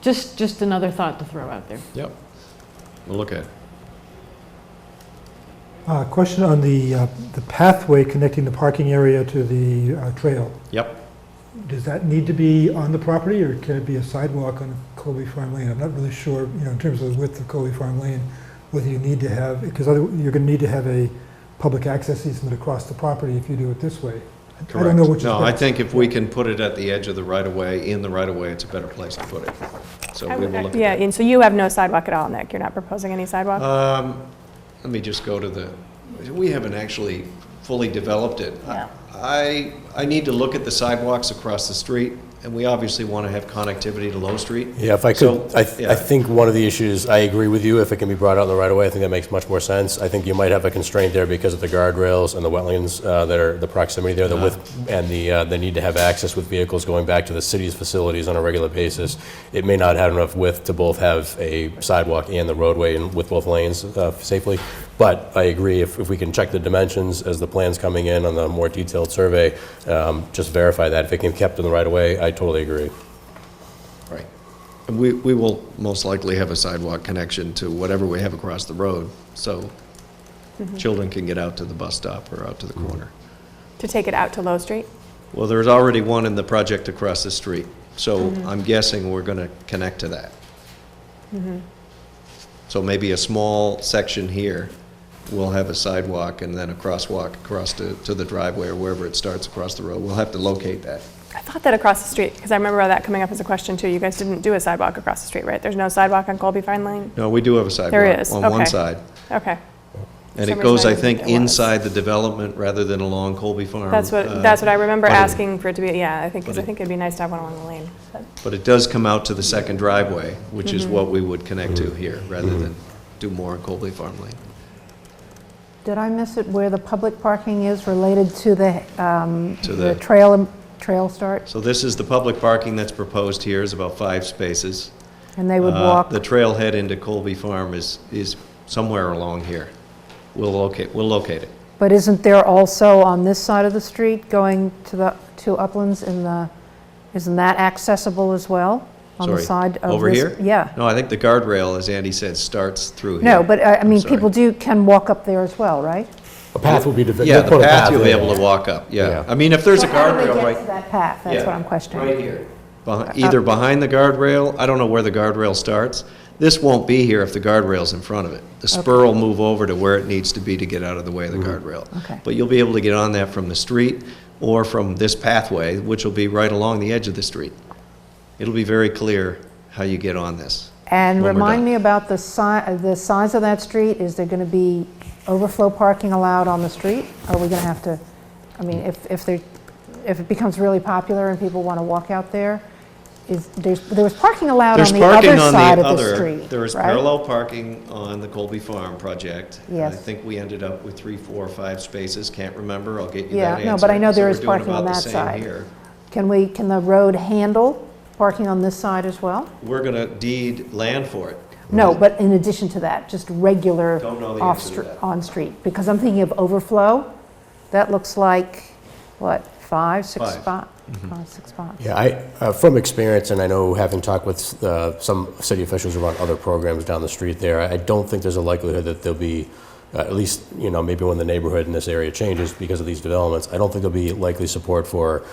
Just another thought to throw out there. Yep. We'll look at it. Question on the pathway connecting the parking area to the trail. Yep. Does that need to be on the property, or can it be a sidewalk on Colby Farm Lane? I'm not really sure, you know, in terms of the width of Colby Farm Lane, whether you need to have, because you're going to need to have a public access easement across the property if you do it this way. Correct. I don't know which is No, I best. think if we can put it at the edge of the right-of-way, in the right-of-way, it's a better place to put it. So we will look at Yeah, that. and so you have no sidewalk at all, Nick? You're not proposing any sidewalk? Let me just go to we haven't actually fully developed it. Yeah. I need to look at the sidewalks across the street, and we obviously want to have connectivity to Low Street. Yeah, if I So, could, I yeah. think one of the issues, I agree with you, if it can be brought out in the right of way, I think that makes much more sense. I think you might have a constraint there because of the guardrails and the wetlands that are, the proximity there, the width, and the need to have access with vehicles going back to the city's facilities on a regular basis. It may not have enough width to both have a sidewalk and the roadway and with both lanes safely. But I agree, if we can check the dimensions as the plan's coming in on the more detailed survey, just verify that. If it can be kept in the right of way, I totally agree. Right. And we will most likely have a sidewalk connection to whatever we have across the road, so children can get out to the bus stop or out to the corner. To take it out to Low Street? Well, there's already one in the project across the street, so I'm guessing we're going to connect to that. So maybe a small section here we'll have a sidewalk and then a crosswalk across to the driveway or wherever it starts across the road. We'll have to locate that. I thought that across the street, because I remember that coming up as a question too. You guys didn't do a sidewalk across the street, right? There's no sidewalk on Colby Farm Lane? No, we do have a sidewalk. There is, on one okay. side. Okay. And some it goes, reason I I didn't think, think there was. inside the development rather than along Colby Farm. That's what I remember but it- asking for it to be, yeah, I think, because I but it- think it'd be nice to have one along the lane. But But it does come out to the second driveway, which is Mm-hmm. what we would connect to here, rather than do more on Colby Farm Lane. Did I miss it where the public parking is related to the the- trail start? So this is the public parking that's proposed here, is about 5 spaces. And they would walk, The trailhead into Colby Farm is somewhere along here. We'll locate it. but isn't there also on this side of the street going to Uplands isn't that accessible as well? On the Sorry, side of this? over here? Yeah. No, I think the guardrail, as Andy said, starts through here. No, but I mean, sorry. people can walk up there as well, right? A path will be developed. Yeah, the path you'll be able to walk up, yeah. Yeah. I mean, if there's a So how do they guardrail get right... to that path? That's yeah, what I'm questioning. Right here. Either behind the guardrail, I don't know where the guardrail starts. This won't be here if the guardrail's in front of it. The spur will move over to where it needs to be to get out of the way of the guardrail. Okay. But you'll be able to get on that from the street or from this pathway, which will be right along the edge of the street. It'll be very clear how you get on this. And when we're remind done. me about the size of that street. Is there going to be overflow parking allowed on the street? Are we going to have to, I mean, if it becomes really popular and people want to walk out there, there was parking allowed There's on the parking other on side the of the other, street, there is right? parallel parking on the Colby Farm project. Yes. I think we ended up with 3, 4, or 5 spaces, can't remember, I'll get you Yeah, that answer. no, but I know there So is we're doing parking on about the that same side. here. Can the road handle parking on this side as well? We're gonna deed land for it. No, but in addition to that, just regular Don't know the answer to that. on-street, because I'm thinking of overflow. That looks like, what, 5, 6 5. spots? 5, 6 spots. Yeah, from experience, and I know having talked with some city officials around other programs down the street there, I don't think there's a likelihood that there'll be, at least, maybe when the neighborhood in this area changes because of these developments, I don't think there'll be likely support for,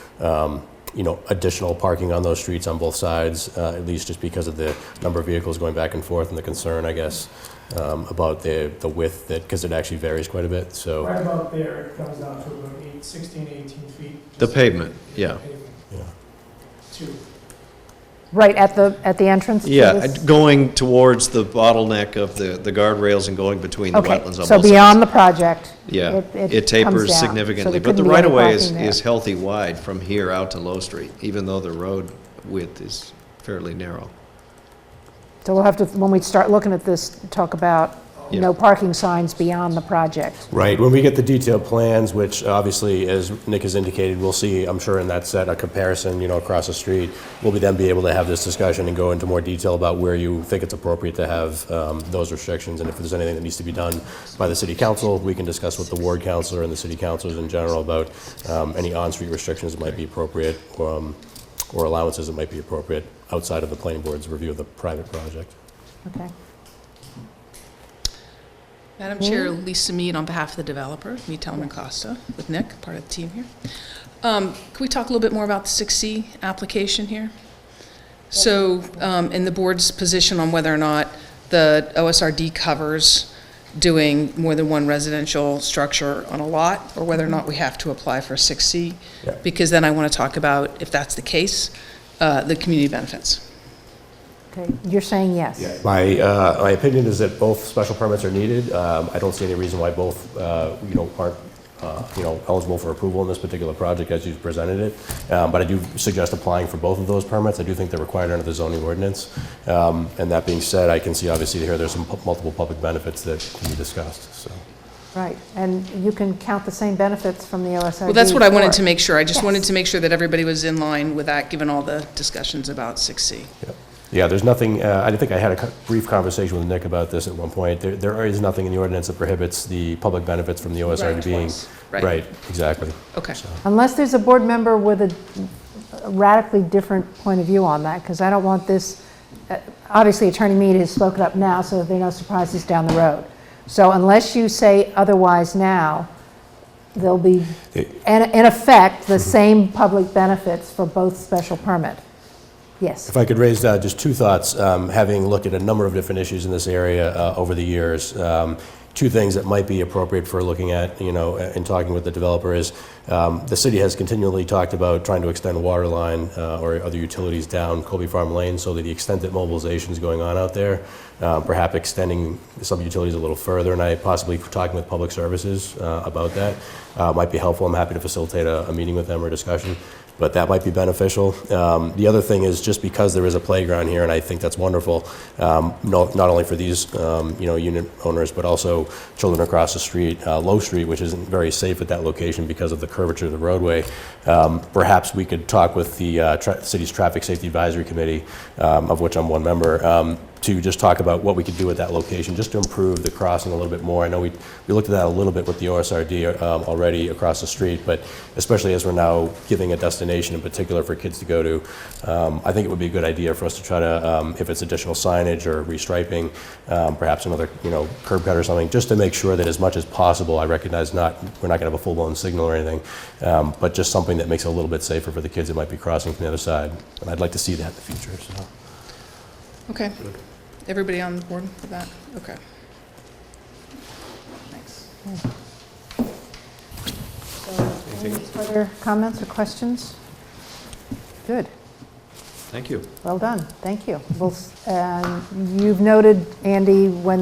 additional parking on those streets on both sides, at least just because of the number of vehicles going back and forth and the concern, I guess, about the width, because it actually varies quite a bit, so. Right about there, it comes down to about 16, 18 feet. The pavement, yeah. Yeah. Two. Right at the entrance to Yeah, this? going towards the bottleneck of the guardrails and going between the Okay, wetlands on both so sides. beyond the project? Yeah, it comes tapers down, so significantly, there but the couldn't be any right-of-way parking there. is healthy wide from here out to Low Street, even though the road width is fairly narrow. So we'll have to, when we start looking at this, talk about Yeah. no parking signs beyond the project. Right, when we get the detailed plans, which obviously, as Nick has indicated, we'll see, I'm sure in that set, a comparison, across the street, we'll then be able to have this discussion and go into more detail about where you think it's appropriate to have those restrictions, and if there's anything that needs to be done by the city council, we can discuss with the ward councilor and the city councilors in general about any on-street restrictions that might be appropriate, or allowances that might be appropriate outside of the planning board's review of the private project. Okay. Madam Chair, Lisa Mead on behalf of the developer, Mead Tellerman Costa, with Nick, part of the team here. Can we talk a little bit more about the 6C application here? So, in the board's position on whether or not the OSRD covers doing more than one residential structure on a lot, or whether or not we have to apply for 6C? Yeah. Because then I want to talk about, if that's the case, the community benefits. Okay, you're saying yes? My opinion is that both special permits are needed. I don't see any reason why both, aren't, eligible for approval in this particular project as you've presented it. But I do suggest applying for both of those permits. I do think they're required under the zoning ordinance. And that being said, I can see obviously here there's some multiple public benefits that can be discussed, so. Right, and you can count the same benefits from the OSRD. Well, that's what I wanted to for it. make sure. I just Yes. wanted to make sure that everybody was in line with that, given all the discussions about 6C. Yeah, there's nothing, I think I had a brief conversation with Nick about this at one point. There is nothing in the ordinance that prohibits the public benefits from the OSRD being. Twice. Right. Right, exactly. Okay. Unless there's a board member with a radically different point of view on that, because I don't want this, obviously Attorney Mead has spoken up now, so there are no surprises down the road. So unless you say otherwise now, there'll be, in effect, the same public benefits for both special permit. Yes. If I could raise just two thoughts, having looked at a number of different issues in this area over the years. two things that might be appropriate for looking at, in talking with the developer is, the city has continually talked about trying to extend water line or other utilities down Colby Farm Lane, so to the extent that mobilization is going on out there, perhaps extending some utilities a little further, and I possibly talking with Public Services about that might be helpful. I'm happy to facilitate a meeting with them or discussion, but that might be beneficial. The other thing is just because there is a playground here, and I think that's wonderful, not only for these unit owners, but also children across the street, Low Street, which isn't very safe at that location because of the curvature of the roadway. Perhaps we could talk with the city's Traffic Safety Advisory Committee, of which I'm one member, to just talk about what we could do at that location, just to improve the crossing a little bit more. I know we looked at that a little bit with the OSRD already across the street, but especially as we're now giving a destination in particular for kids to go to, I think it would be a good idea for us to try to, if it's additional signage or restriping, perhaps another curb cut or something, just to make sure that as much as possible, I recognize we're not going to have a full-blown signal or anything, but just something that makes it a little bit safer for the kids that might be crossing from the other side. And I'd like to see that in the future. So. Okay. Everybody on board with that? Okay. Thanks. Any further comments or questions? Good. Thank you. Well done. Thank you. You've noted, Andy, you'll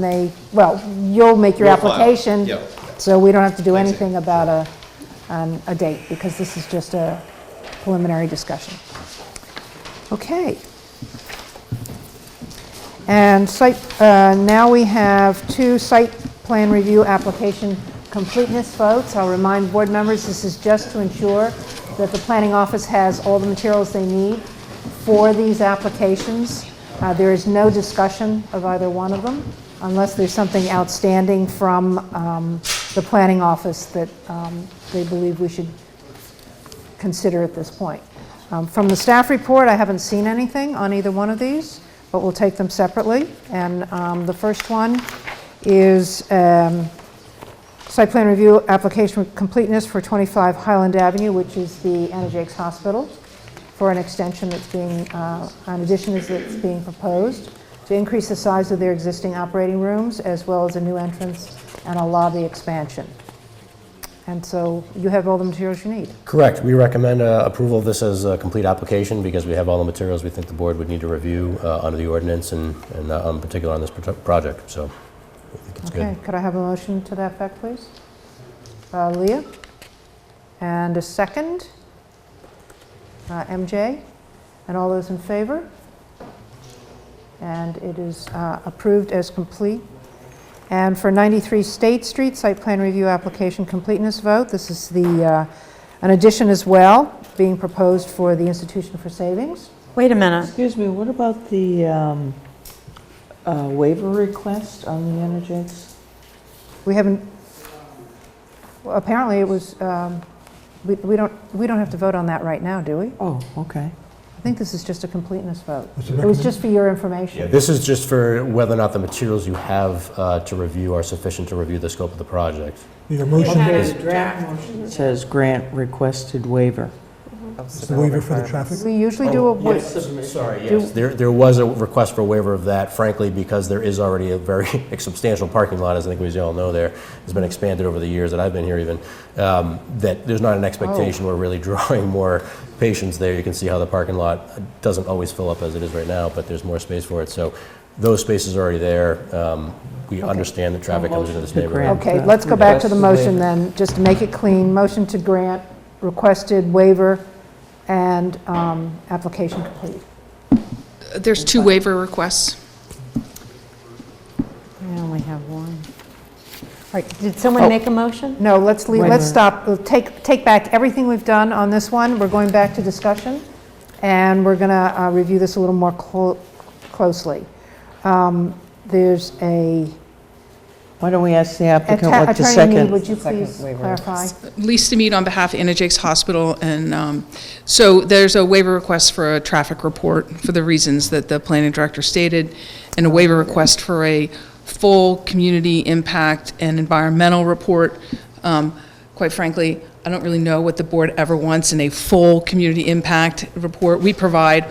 make your We'll file. application, Yep. so we don't have to do anything about a date, because this is just a preliminary discussion. Okay. And now we have 2 site plan review application completeness votes. I'll remind board members, this is just to ensure that the planning office has all the materials they need for these applications. There is no discussion of either one of them, unless there's something outstanding from the planning office that they believe we should consider at this point. From the staff report, I haven't seen anything on either one of these, but we'll take them separately. And the first one is site plan review application with completeness for 25 Highland Avenue, which is the Anna Jakes Hospital, for an extension that's being, an addition that's being proposed to increase the size of their existing operating rooms, as well as a new entrance and a lobby expansion. And so you have all the materials you need. Correct. We recommend approval of this as a complete application because we have all the materials we think the board would need to review under the ordinance and in particular on this project. So I think it's Okay, good. could I have a motion to that effect, please? Leah? And a second? MJ? And all those in favor? And it is approved as complete. And for 93 State Street, site plan review application completeness vote. This is an addition as well, being proposed for the Institution for Savings. Wait a minute. Excuse me, what about the waiver request on the Anna Jakes? We haven't, well, apparently it was, we don't have to vote on that right now, do we? Oh, okay. I think this is just a completeness vote. What's the It was just for your information. Yeah, this is just for whether or not the materials you have to review are sufficient to review the scope of the project. Your motion Okay, is the draft motion. It says grant requested waiver. the waiver for the traffic? We usually do a, Yes, sorry, yes. There was a request for waiver of that, frankly, because there is already a very substantial parking lot, as I think we all know there. It's been expanded over the years that I've been here even, that there's not an expectation we're really drawing more patients there. You can see how the parking lot doesn't always fill up as it is right now, but there's more space for it. So those spaces are already there. We understand that traffic comes into this neighborhood. okay, let's go back to the motion then, just to make it clean. Motion to grant requested waiver and application complete. There's 2 waiver requests. I only have one. All right, did someone make a motion? No, let's leave, Wait a let's minute. stop. We'll take back everything we've done on this one. We're going back to discussion, and we're going to review this a little more closely. There's a... Why don't we ask the applicant what the Attorney Mead, second? would you please clarify? Lisa Mead on behalf of Anna Jakes Hospital, and so there's a waiver request for a traffic report for the reasons that the planning director stated, and a waiver request for a full community impact and environmental report. Quite frankly, I don't really know what the board ever wants in a full community impact report. We provide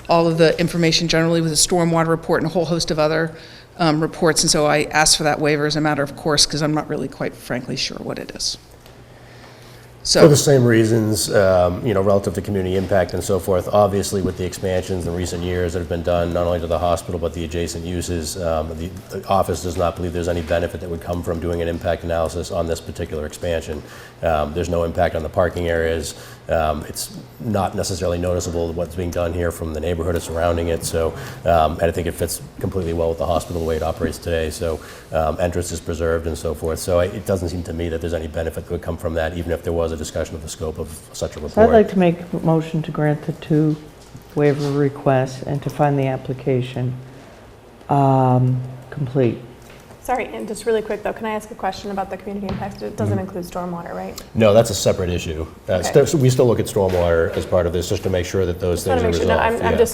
all of the information generally with a stormwater report and a whole host of other reports, and so I asked for that waiver as a matter of course, because I'm not really quite frankly sure what it is. For the same reasons, relative to community impact and so forth, obviously with the expansions in recent years that have been done, not only to the hospital, but the adjacent uses, the office does not believe there's any benefit that would come from doing an impact analysis on this particular expansion. There's no impact on the parking areas. It's not necessarily noticeable what's being done here from the neighborhood surrounding it, so I think it fits completely well with the hospital the way it operates today, so entrance is preserved and so forth. So it doesn't seem to me that there's any benefit that would come from that, even if there was a discussion of the scope of such a report. So I'd like to make a motion to grant the 2 waiver requests and to find the application complete. Sorry, and just really quick though, can I ask a question about the community impact? It doesn't include stormwater, right? No, that's a separate issue. Okay. We still look at stormwater as part of this, just to make sure that those things are resolved.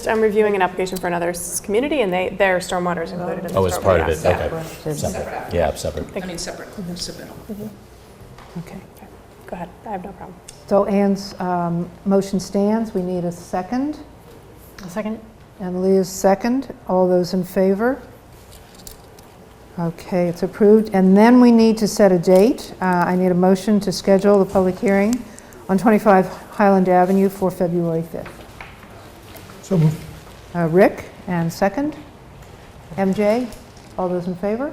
No, I'm reviewing an application for another community, and their stormwater is included in the stormwater. Oh, it's part of it, yeah. okay. Separate. Yeah, separate. I mean, separate submittal. Okay. Go ahead, I have no problem. So Ann's motion stands. We need a second. A second? And Leah's second. All those in favor? Okay, it's approved. And then we need to set a date. I need a motion to schedule the public hearing on 25 Highland Avenue for February 5th. So moved. Rick, and second. MJ, all those in favor?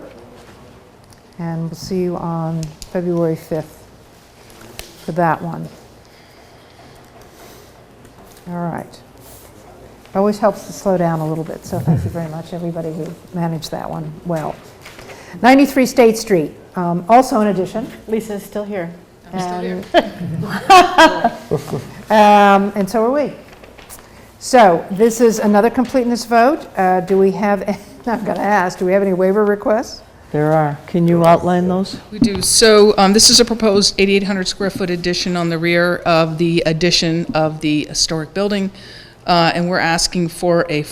And we'll see you on February 5th for that one. All right. It always helps to slow down a little bit, so thank you very much, everybody who managed that one well. 93 State Street, also an addition. Lisa is still here. And so are we. So this is another completeness vote. Do we have, I'm going to ask, do we have any waiver requests? There are. Can you outline those? We do. So this is a proposed 8,800 square foot addition on the rear of the addition of the historic building. And we're asking for a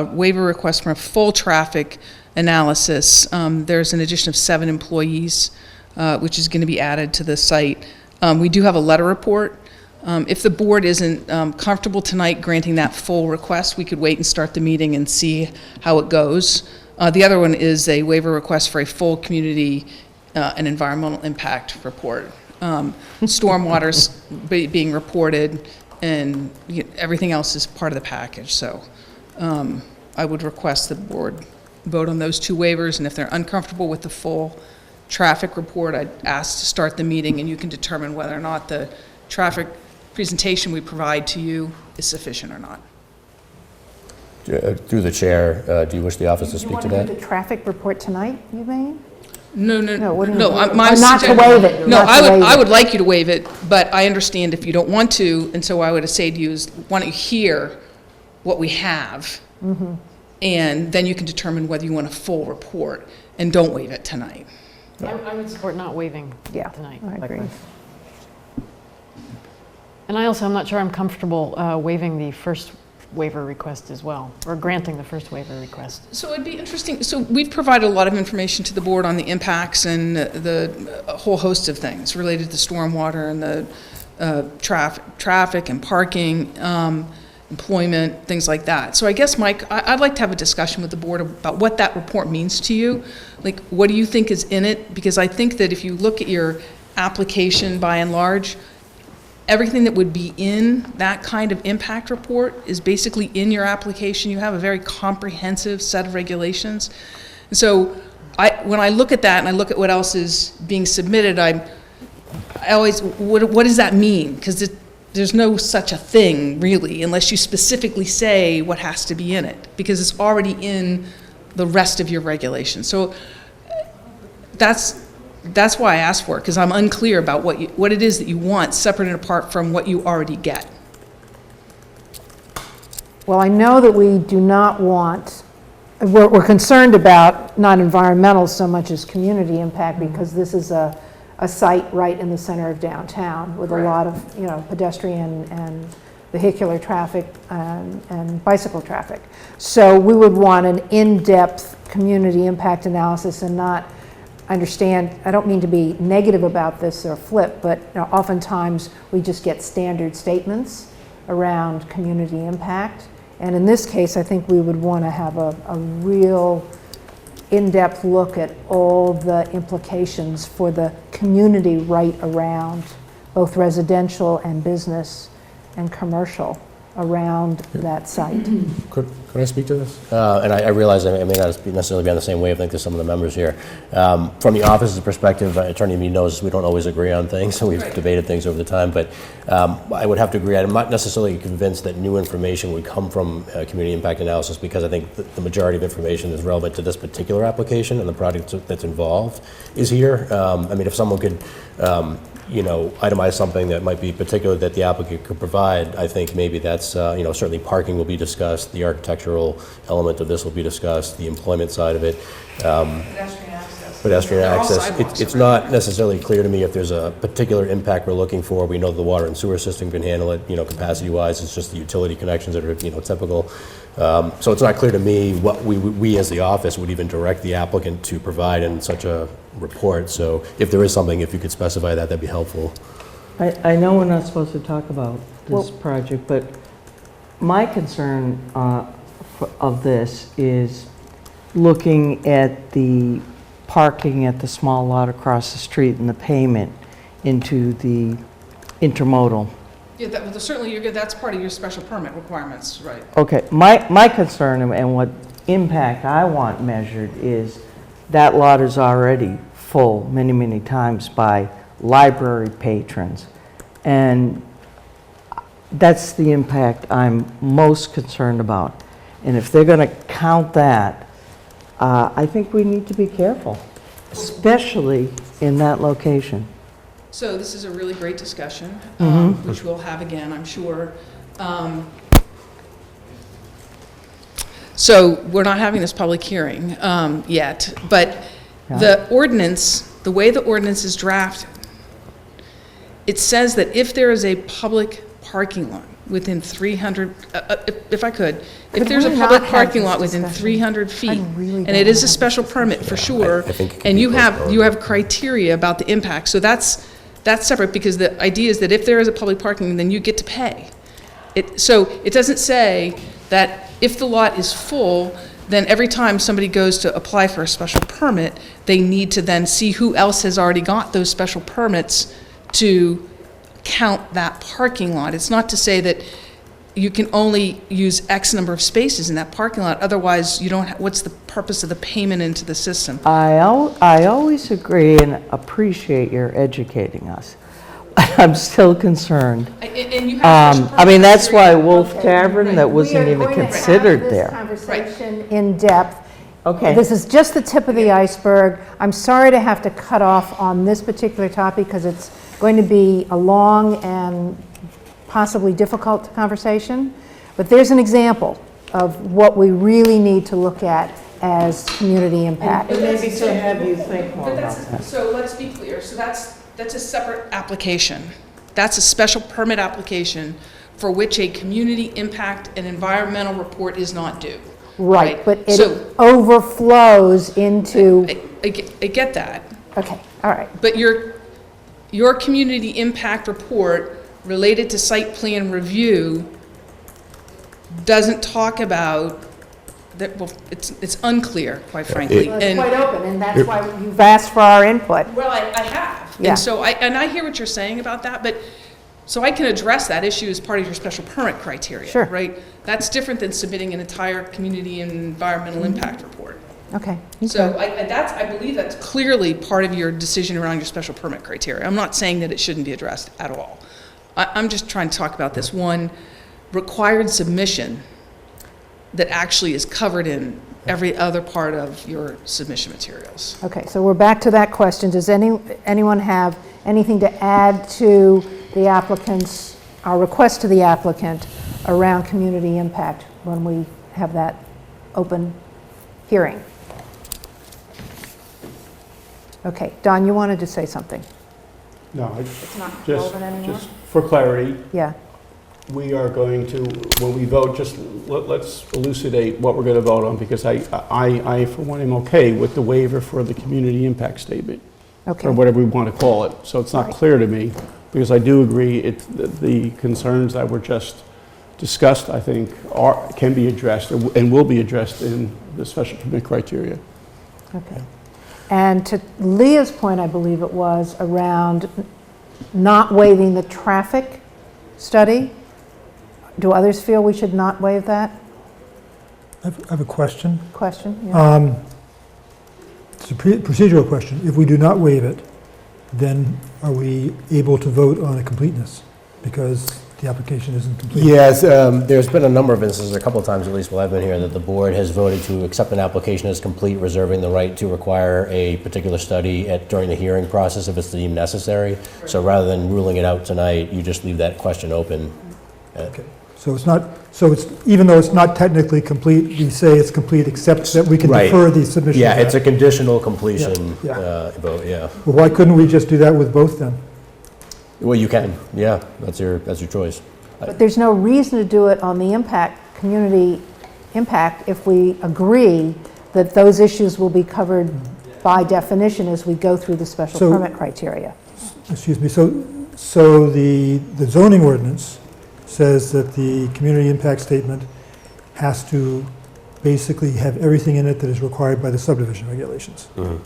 waiver request for a full traffic analysis. There's an addition of 7 employees, which is going to be added to the site. We do have a letter report. If the board isn't comfortable tonight granting that full request, we could wait and start the meeting and see how it goes. The other one is a waiver request for a full community and environmental impact report. Stormwater's being reported, and everything else is part of the package. So I would request the board vote on those 2 waivers, and if they're uncomfortable with the full traffic report, I'd ask to start the meeting, and you can determine whether or not the traffic presentation we provide to you is sufficient or not. Through the chair, do you wish the office to speak to You want to that? do the traffic report tonight, you mean? No, what do you no. mean? My Or not to suggestion- waive it. No, not to waive I it. would like you to waive it, but I understand if you don't want to, and so I would say to you is, why don't you hear what we have, and then you can determine whether you want a full report, and don't waive it tonight. I would support not waiving Yeah, tonight. I agree. And I also, I'm not sure I'm comfortable waiving the first waiver request as well, or granting the first waiver request. So it'd be interesting, so we've provided a lot of information to the board on the impacts and the whole host of things related to stormwater and the traffic and parking, employment, things like that. So I guess, Mike, I'd like to have a discussion with the board about what that report means to you. Like, what do you think is in it? Because I think that if you look at your application by and large, everything that would be in that kind of impact report is basically in your application. You have a very comprehensive set of regulations. And so when I look at that and I look at what else is being submitted, I always, what does that mean? Because there's no such a thing, really, unless you specifically say what has to be in it, because it's already in the rest of your regulations. So that's why I asked for it, because I'm unclear about what it is that you want, separate and apart from what you already get. Well, I know that we do not want, we're concerned about not environmental so much as community impact, because this is a site right in the center of downtown with a lot of, pedestrian and vehicular traffic and bicycle traffic. So we would want an in-depth community impact analysis, and not understand, I don't mean to be negative about this or flip, but oftentimes we just get standard statements around community impact. And in this case, I think we would want to have a real in-depth look at all the implications for the community right around, both residential and business and commercial around that site. Could I speak to this? And I realize I may not necessarily be on the same wavelength as some of the members here. From the office's perspective, Attorney Mead knows we don't always agree on things, so we've debated things over the time, but I would have to agree. I'm not necessarily convinced that new information would come from community impact analysis, because I think the majority of information is relevant to this particular application and the project that's involved is here. I mean, if someone could itemize something that might be particular that the applicant could provide, I think maybe that's, certainly parking will be discussed, the architectural element of this will be discussed, the employment side of it. Pedestrian access. It's not necessarily clear to me if there's a particular impact we're looking for. We know the water and sewer system can handle it, capacity-wise. It's just the utility connections that are, typical. So it's not clear to me what we as the office would even direct the applicant to provide in such a report. So if there is something, if you could specify that, that'd be helpful. I know we're not supposed to talk about this project, but my concern of this is looking at the parking at the small lot across the street and the payment into the intermodal. Yeah, certainly that's part of your special permit requirements, right? Okay, my concern and what impact I want measured is that lot is already full many, many times by library patrons. And that's the impact I'm most concerned about. And if they're going to count that, I think we need to be careful, especially in that location. So this is a really great discussion, which we'll have again, I'm sure. So we're not having this public hearing yet, but the ordinance, the way the ordinance is drafted, it says that if there is a public parking lot within 300, if I could, if there's a public parking lot within 300 feet, and it is a special permit for sure, and you have criteria about the impact, so that's separate, because the idea is that if there is a public parking, then you get to pay. So it doesn't say that if the lot is full, then every time somebody goes to apply for a special permit, they need to then see who else has already got those special permits to count that parking lot. It's not to say that you can only use X number of spaces in that parking lot, otherwise you don't what's the purpose of the payment into the system? I always agree and appreciate your educating us. I'm still concerned. And you have I mean, that's why Wolf Tavern, that wasn't even considered there. We are going to have this conversation in depth. Okay. This is just the tip of the iceberg. I'm sorry to have to cut off on this particular topic because it's going to be a long and possibly difficult conversation. But there's an example of what we really need to look at as community impact. And maybe to have you think more But about that. so let's be clear. So that's a separate application. That's a special permit application for which a community impact and environmental report is not due. Right, but it overflows into... I get that. Okay, all right. But your community impact report related to site plan review doesn't talk about that. Well, it's unclear, quite frankly. Well, it's quite open, and that's why you've asked for our input. Well, I have. Yeah. And so I hear what you're saying about that, but so I can address that issue as part of your special permit criteria, Sure. right? That's different than submitting an entire community and environmental impact report. Okay. So I believe that's clearly part of your decision around your special permit criteria. I'm not saying that it shouldn't be addressed at all. I'm just trying to talk about this one required submission that actually is covered in every other part of your submission materials. Okay, so we're back to that question. Does anyone have anything to add to the applicant's, our request to the applicant around community impact when we have that open hearing? Okay, Don, you wanted to say something? No, It's not just relevant anymore? just for clarity, Yeah, we are going to, when we vote, just let's elucidate what we're going to vote on, because I for one, am okay with the waiver for the community impact statement, okay. or whatever we want to call it. So it's not Right. clear to me, because I do agree the concerns that were just discussed, I think, can be addressed and will be addressed in the special permit criteria. Okay. And to Leah's point, I believe it was, around not waiving the traffic study, do others feel we should not waive that? I have a question. Question? Yeah. It's a procedural question. If we do not waive it, then are we able to vote on a completeness? Because the application isn't complete. Yes, there's been a number of instances, a couple of times at least while I've been here, that the board has voted to accept an application as complete, reserving the right to require a particular study during the hearing process if it's deemed necessary. So rather than ruling it out tonight, you just leave that question open. Okay. So it's not, so it's, even though it's not technically complete, we say it's complete except that we can Right. defer the submission. Yeah, back. it's a conditional completion Yeah. vote, yeah. Well, why couldn't we just do that with both then? Well, you can, yeah, that's your choice. But there's no reason to do it on the community impact, if we agree that those issues will be covered by definition as we go through the special So- permit criteria. Excuse me, so the zoning ordinance says that the community impact statement has to basically have everything in it that is required by the subdivision regulations. Mhm.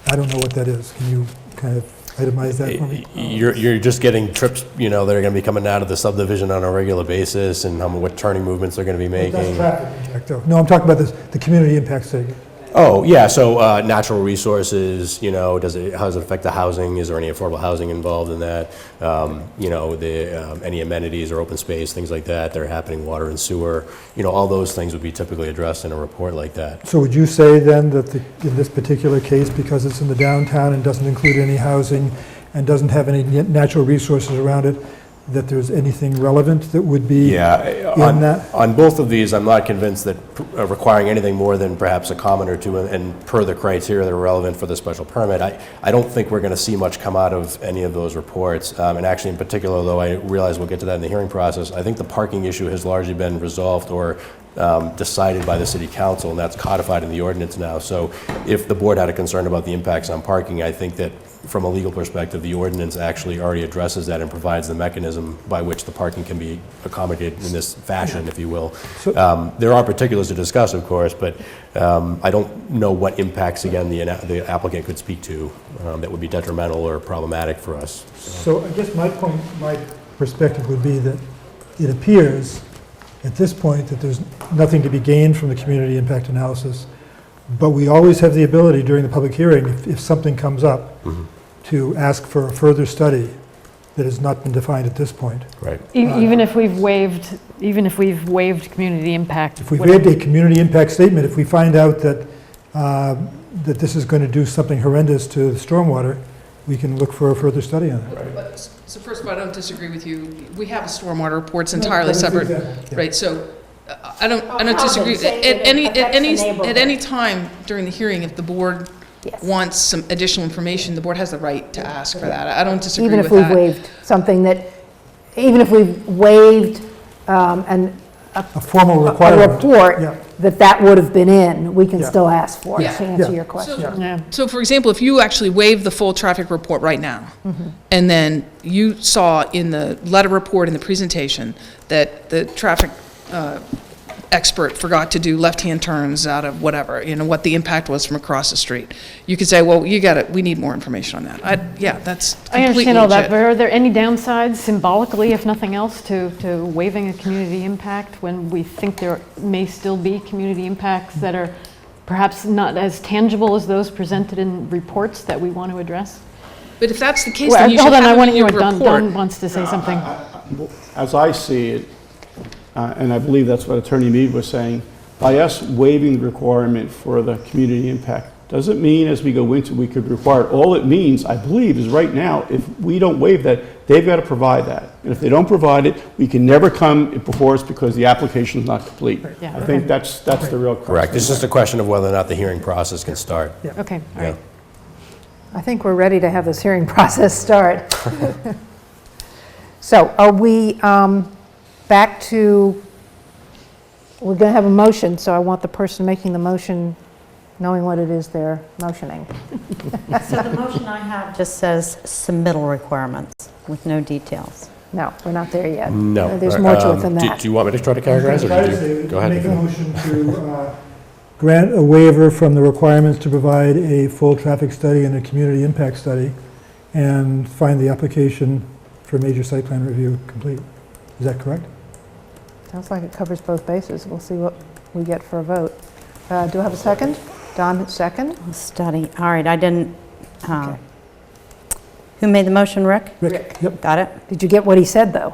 I don't know what that is. Can you kind of itemize that for me? You're just getting trips, that are going to be coming out of the subdivision on a regular basis, and what turning movements they're going to be That's making. traffic impact, though. No, I'm talking about the community impact statement. Oh, yeah, so natural resources, how does it affect the housing? Is there any affordable housing involved in that? Any amenities or open space, things like that are happening, water and sewer, all those things would be typically addressed in a report like that. So would you say then that in this particular case, because it's in the downtown and doesn't include any housing and doesn't have any natural resources around it, that there's anything relevant that would be in that? On both of these, I'm not convinced that requiring anything more than perhaps a comment or two and per the criteria that are relevant for the special permit, I don't think we're going to see much come out of any of those reports. And actually, in particular, though, I realize we'll get to that in the hearing process, I think the parking issue has largely been resolved or decided by the city council, and that's codified in the ordinance now. So if the board had a concern about the impacts on parking, I think that from a legal perspective, the ordinance actually already addresses that and provides the mechanism by which the parking can be accommodated in this fashion, if you will. There are particulars to discuss, of course, but I don't know what impacts, again, the applicant could speak to that would be detrimental or problematic for us. So I guess my perspective would be that it appears at this point that there's nothing to be gained from the community impact analysis, but we always have the ability during the public hearing, if something comes up, to ask for a further study that has not been defined at this point. Right. Even if we've waived community impact. If we've waived a community impact statement, if we find out that this is going to do something horrendous to the stormwater, we can look for a further study on it. So first of all, I don't disagree with you. We have a stormwater report, it's entirely separate, right? So I don't disagree. At any time during the hearing, if the board wants some additional information, the board has the right to ask for that. I don't disagree with that. Even if we've waived something that, even if we've waived a formal requirement. report Yeah. that would have been in, we can Yeah. still ask for it, Yeah. to answer Yeah. your question. Yeah. So for example, if you actually waive the full traffic report right now, and then you saw in the letter report in the presentation that the traffic expert forgot to do left-hand turns out of whatever, what the impact was from across the street, you could say, well, we need more information on that. That's I completely understand all that, legit. but are there any downsides symbolically, if nothing else, to waiving a community impact when we think there may still be community impacts that are perhaps not as tangible as those presented in reports that we want to address? But if that's the case, Well, then you should hold on, I have want it to in hear your what report. Don wants to say something. As I see it, and I believe that's what Attorney Mead was saying, by us waiving the requirement for the community impact, doesn't mean as we go into we could require it. All it means, I believe, is right now, if we don't waive that, they've got to provide that. And if they don't provide it, we can never come before us because the application is not complete. Yeah. I think that's the real question. Correct. It's just a question of whether or not the hearing process can start. Okay, all Yeah. right. I think we're ready to have this hearing process start. So are we back to, we're going to have a motion, so I want the person making the motion knowing what it is they're motioning. So the motion I have just says submittal requirements with no details. No, we're not there yet. No. There's more to it than Do that. you want me to try to characterize it? Or do you? Go ahead. Make a motion to grant a waiver from the requirements to provide a full traffic study and a community impact study, and find the application for major site plan review complete. Is that correct? Sounds like it covers both bases. We'll see what we get for a vote. Do I have a second? Don, second? Study, all right, I didn't, Okay. who made the motion, Rick? Rick? Yep. Got it? Did you get what he said, though?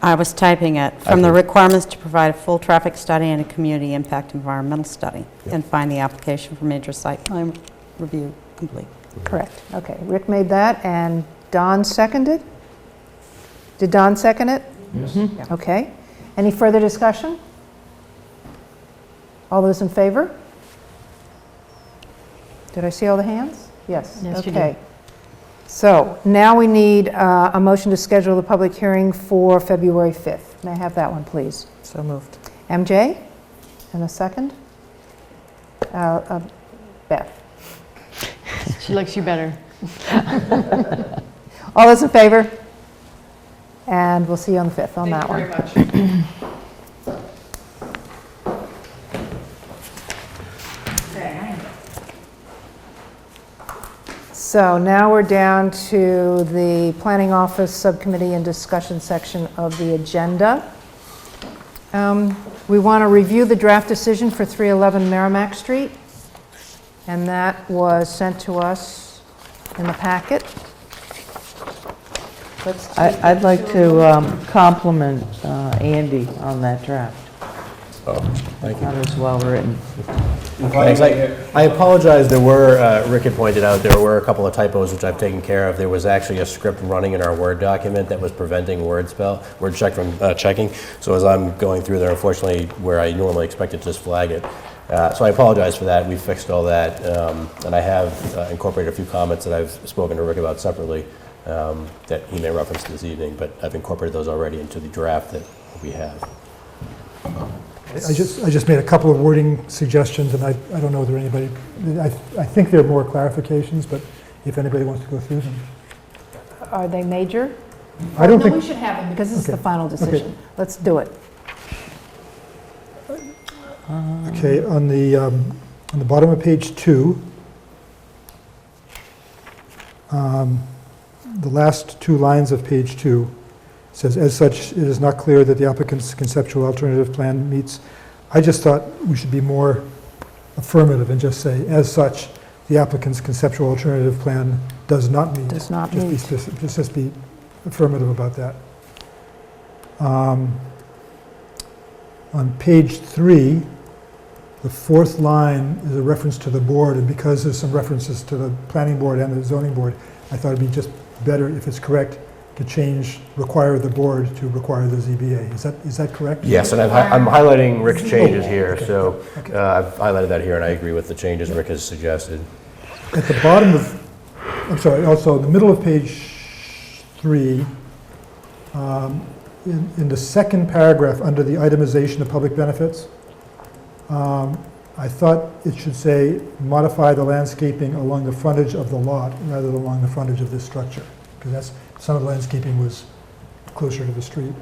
I was typing it. From the requirements to provide a full traffic study and a community impact environmental study, and find the application for major site plan review complete. Correct. Okay, Rick made that, and Don seconded? Did Don second it? Yes. Yeah. Okay. Any further discussion? All those in favor? Did I see all the hands? Yes. Yes, you Okay. So now we need a motion to schedule the public hearing for February 5th. May I have that one, please? So moved. MJ? And a second? Beth? She likes you better. All those in favor? And we'll see you on the 5th on that one. Thank you very much. So now we're down to the Planning Office Subcommittee and Discussion section of the agenda. We want to review the draft decision for 311 Merrimack Street, and that was sent to us in the packet. I'd like to compliment Andy on that draft. Oh, thank you. That was well written. Thanks. I apologize, there were, Rick had pointed out, there were a couple of typos which I've taken care of. There was actually a script running in our Word document that was preventing word check from checking. So as I'm going through there, unfortunately, where I normally expect it to just flag it. So I apologize for that. We fixed all that. And I have incorporated a few comments that I've spoken to Rick about separately that he may reference this evening, but I've incorporated those already into the draft that we have. I just made a couple of wording suggestions, and I don't know whether anybody, I think there are more clarifications, but if anybody wants to go through them. Are they major? I don't No, think. we should have them because this is Okay. the final decision. Let's do it. Okay, on the bottom of page 2, the last two lines of page 2 says, as such, it is not clear that the applicant's conceptual alternative plan meets. I just thought we should be more affirmative and just say, as such, the applicant's conceptual alternative plan does not meet. Does not Just be meet. specific, just be affirmative about that. On page 3, the fourth line is a reference to the board, and because there's some references to the planning board and the zoning board, I thought it'd be just better, if it's correct, to change require the board to require the ZBA. Is that correct? Yes, and I'm highlighting Rick's changes here, okay, so okay. I've highlighted that here, and I agree with the changes Rick has suggested. At the bottom of, I'm sorry, also in the middle of page 3, in the second paragraph under the itemization of public benefits, I thought it should say modify the landscaping along the frontage of the lot rather than along the frontage of this structure, because some of the landscaping was closer to the street.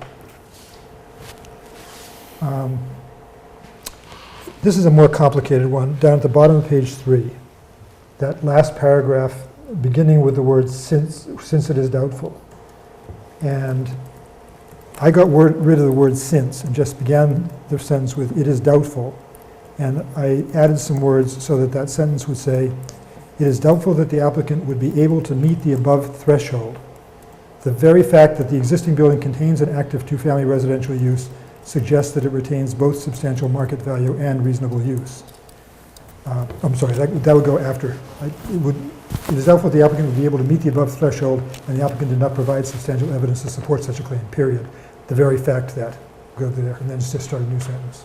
This is a more complicated one. Down at the bottom of page 3, that last paragraph beginning with the word since it is doubtful. And I got rid of the word since and just began the sentence with it is doubtful. And I added some words so that that sentence would say, it is doubtful that the applicant would be able to meet the above threshold. The very fact that the existing building contains an active two-family residential use suggests that it retains both substantial market value and reasonable use. I'm sorry, that would go after. It is doubtful that the applicant would be able to meet the above threshold, and the applicant did not provide substantial evidence to support such a claim, period. The very fact that, go there, and then just start a new sentence.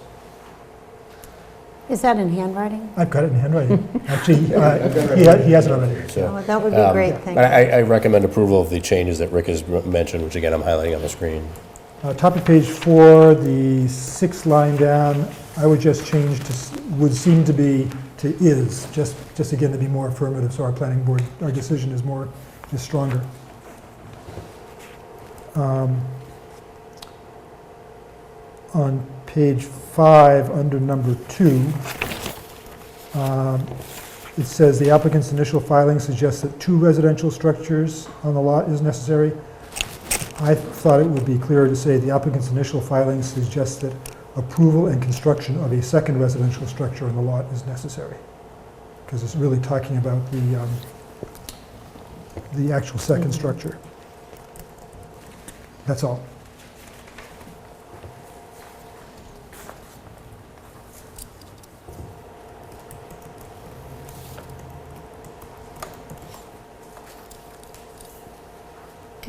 Is that in handwriting? I've got it in handwriting. Actually, he has it already. So, Oh, that would be great, thank you. I recommend approval of the changes that Rick has mentioned, which again, I'm highlighting on the screen. Top of page 4, the 6th line down, I would just change to, would seem to be to is, just again to be more affirmative, so our planning board, our decision is stronger. On page 5, under number 2, It says the applicant's initial filing suggests that 2 residential structures on the lot is necessary. I thought it would be clearer to say the applicant's initial filing suggests that approval and construction of a second residential structure on the lot is necessary. Because it's really talking about the actual second structure. That's all.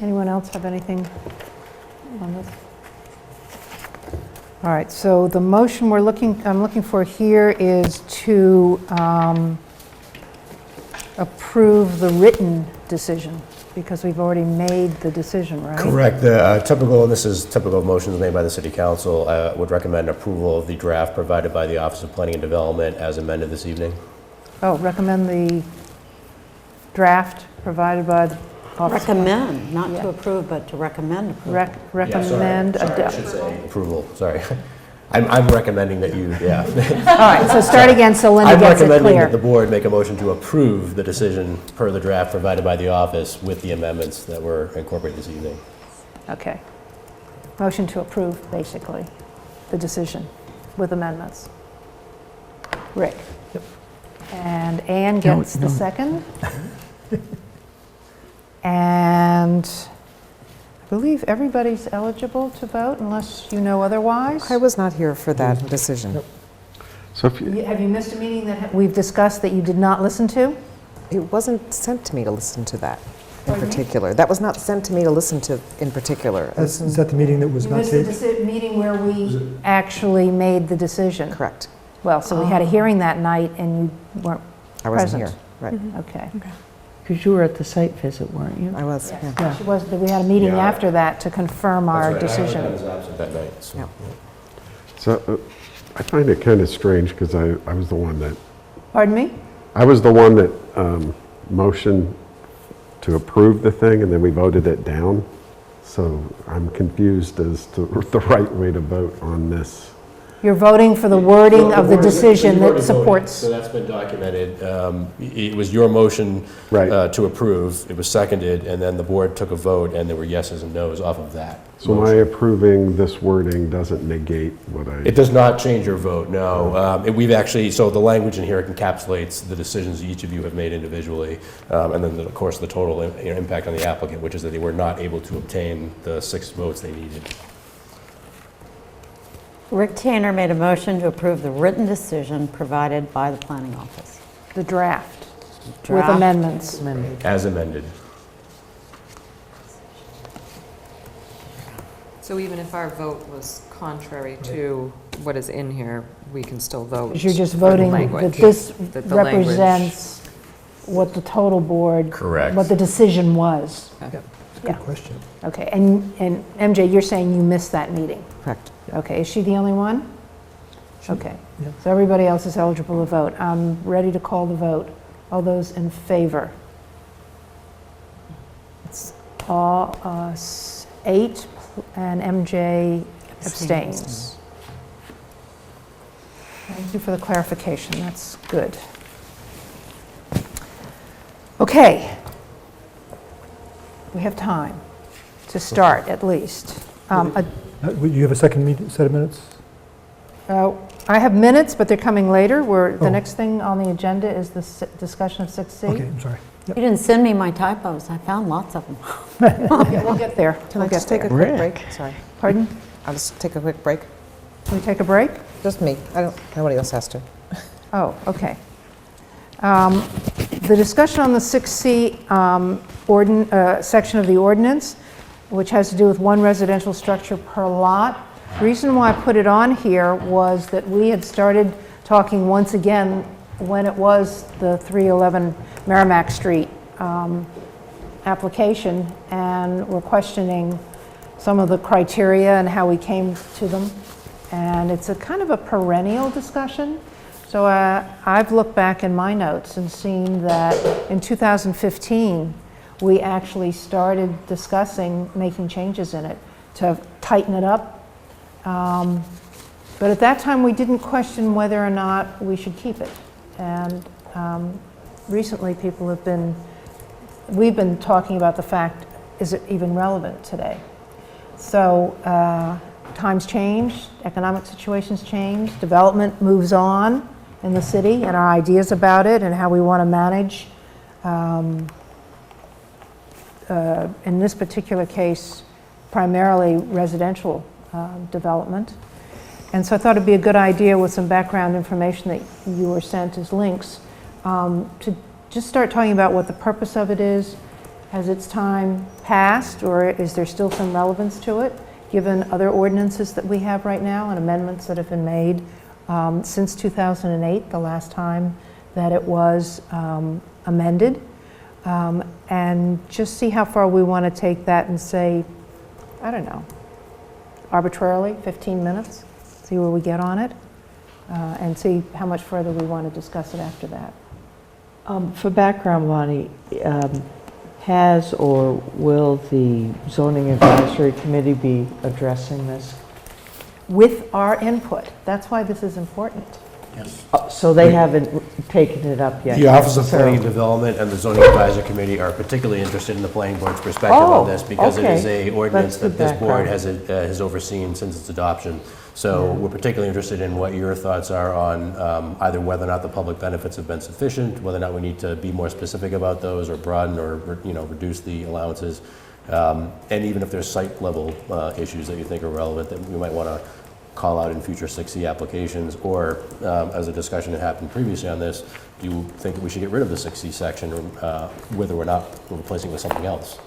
Anyone else have anything on this? All right, so the motion I'm looking for here is to approve the written decision, because we've already made the decision, right? Correct. The typical, and this is typical motions made by the City Council, would recommend approval of the draft provided by the Office of Planning and Development as amended this evening. Oh, recommend the draft provided by the Office. Recommend, not Yeah. to approve, but to recommend approval. Recommend. I should say approval, sorry. I'm recommending that you, yeah. All right, so start again so Linda I'm gets it recommending clear. that the board make a motion to approve the decision per the draft provided by the office with the amendments that were incorporated this evening. Okay. Motion to approve, basically, the decision with amendments. Rick? Yep. And Ann gets the second. And I believe everybody's eligible to vote unless you know otherwise. I was not here for that decision. So if you, Have you missed a meeting that we've discussed that you did not listen to? It wasn't sent to me to listen to that in Pardon me? particular. That was not sent to me to listen to in particular. Is that the meeting that was You not missed the taped? meeting where we actually made the decision. Correct. Well, so we had a hearing that night and you weren't I wasn't present. here. Right. Okay. Because you were at the site visit, weren't you? I was, yeah. Yeah, she was, we had a meeting Yeah. after that to confirm our That's right. I decision. was absent that night, so. Yeah. so I find it kind of strange because I was the one that, Pardon me? I was the one that motioned to approve the thing and then we voted it down. So I'm confused as to the right way to vote on this. You're voting for the wording of the decision You've that already voted, supports. So that's been documented. It was your motion Right. to approve, it was seconded, and then the board took a vote, and there were yeses and nos off of that. So my approving this wording doesn't negate what I... It does not change your vote, no. We've actually, so the language in here encapsulates the decisions each of you have made individually, and then, of course, the total impact on the applicant, which is that they were not able to obtain the 6 votes they needed. Rick Tanner made a motion to approve the written decision provided by the planning office. The draft with Draft. amendments. As amended. So even if our vote was contrary to what is in here, we can still vote? Because you're just for the voting that language. this That the language- represents what the total board. Correct. What the decision was. Okay. Yeah. Good question. Okay, and MJ, you're saying you missed that meeting? Correct. Okay, is she the only one? Okay, yeah. so everybody else is eligible to vote. I'm ready to call the vote. All those in favor? It's all 8, and MJ abstains. Thank you for the clarification, that's good. Okay. We have time to start, at least. You have a second set of minutes? I have minutes, but they're coming later. The Oh. next thing on the agenda is the discussion of 6C. Okay, I'm sorry. You didn't send me my typos. I found lots of them. We'll get there. Can We'll I just get take a there. quick break? Sorry. Pardon? I'll just take a quick break. Can we take a break? Just me. Nobody else has to. Oh, okay. The discussion on the 6C section of the ordinance, which has to do with 1 residential structure per lot. The reason why I put it on here was that we had started talking once again when it was the 311 Merrimack Street application, and we're questioning some of the criteria and how we came to them. And it's a kind of a perennial discussion. So I've looked back in my notes and seen that in 2015, we actually started discussing making changes in it to tighten it up. But at that time, we didn't question whether or not we should keep it. and recently we've been talking about the fact, is it even relevant today? So times change, economic situations change, development moves on in the city, and our ideas about it and how we want to manage, in this particular case, primarily residential development. And so I thought it'd be a good idea with some background information that you were sent as links to just start talking about what the purpose of it is. Has its time passed, or is there still some relevance to it, given other ordinances that we have right now and amendments that have been made since 2008, the last time that it was amended, and just see how far we want to take that and say, I don't know, arbitrarily, 15 minutes, see where we get on it, and see how much further we want to discuss it after that. For background, Bonnie, has or will the Zoning Advisory Committee be addressing this? With our input. That's why this is important. Yes. So they haven't taken it up yet? The Office of Planning and necessarily. Development and the Zoning Advisory Committee are particularly interested in the planning board's perspective on this because it is okay. a ordinance That's that good this board background. has overseen since its adoption. So we're particularly interested in what your thoughts are on either whether or not the public benefits have been sufficient, whether or not we need to be more specific about those or broaden or reduce the allowances, and even if there's site level issues that you think are relevant that we might want to call out in future 6C applications, or as a discussion that happened previously on this, do you think that we should get rid of the 6C section, whether we're not replacing it with something else?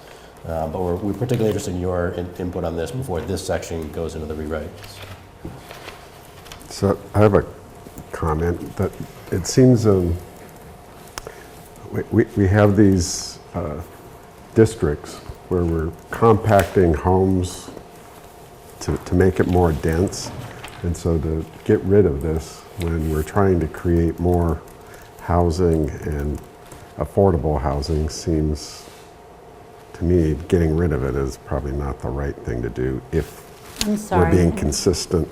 But we're particularly interested in your input on this before this section goes into the rewrite. So I have a comment that it seems we have these districts where we're compacting homes to make it more dense. And so to get rid of this when we're trying to create more housing and affordable housing seems, to me, getting rid of it is probably not the right thing to do if I'm we're sorry. being consistent.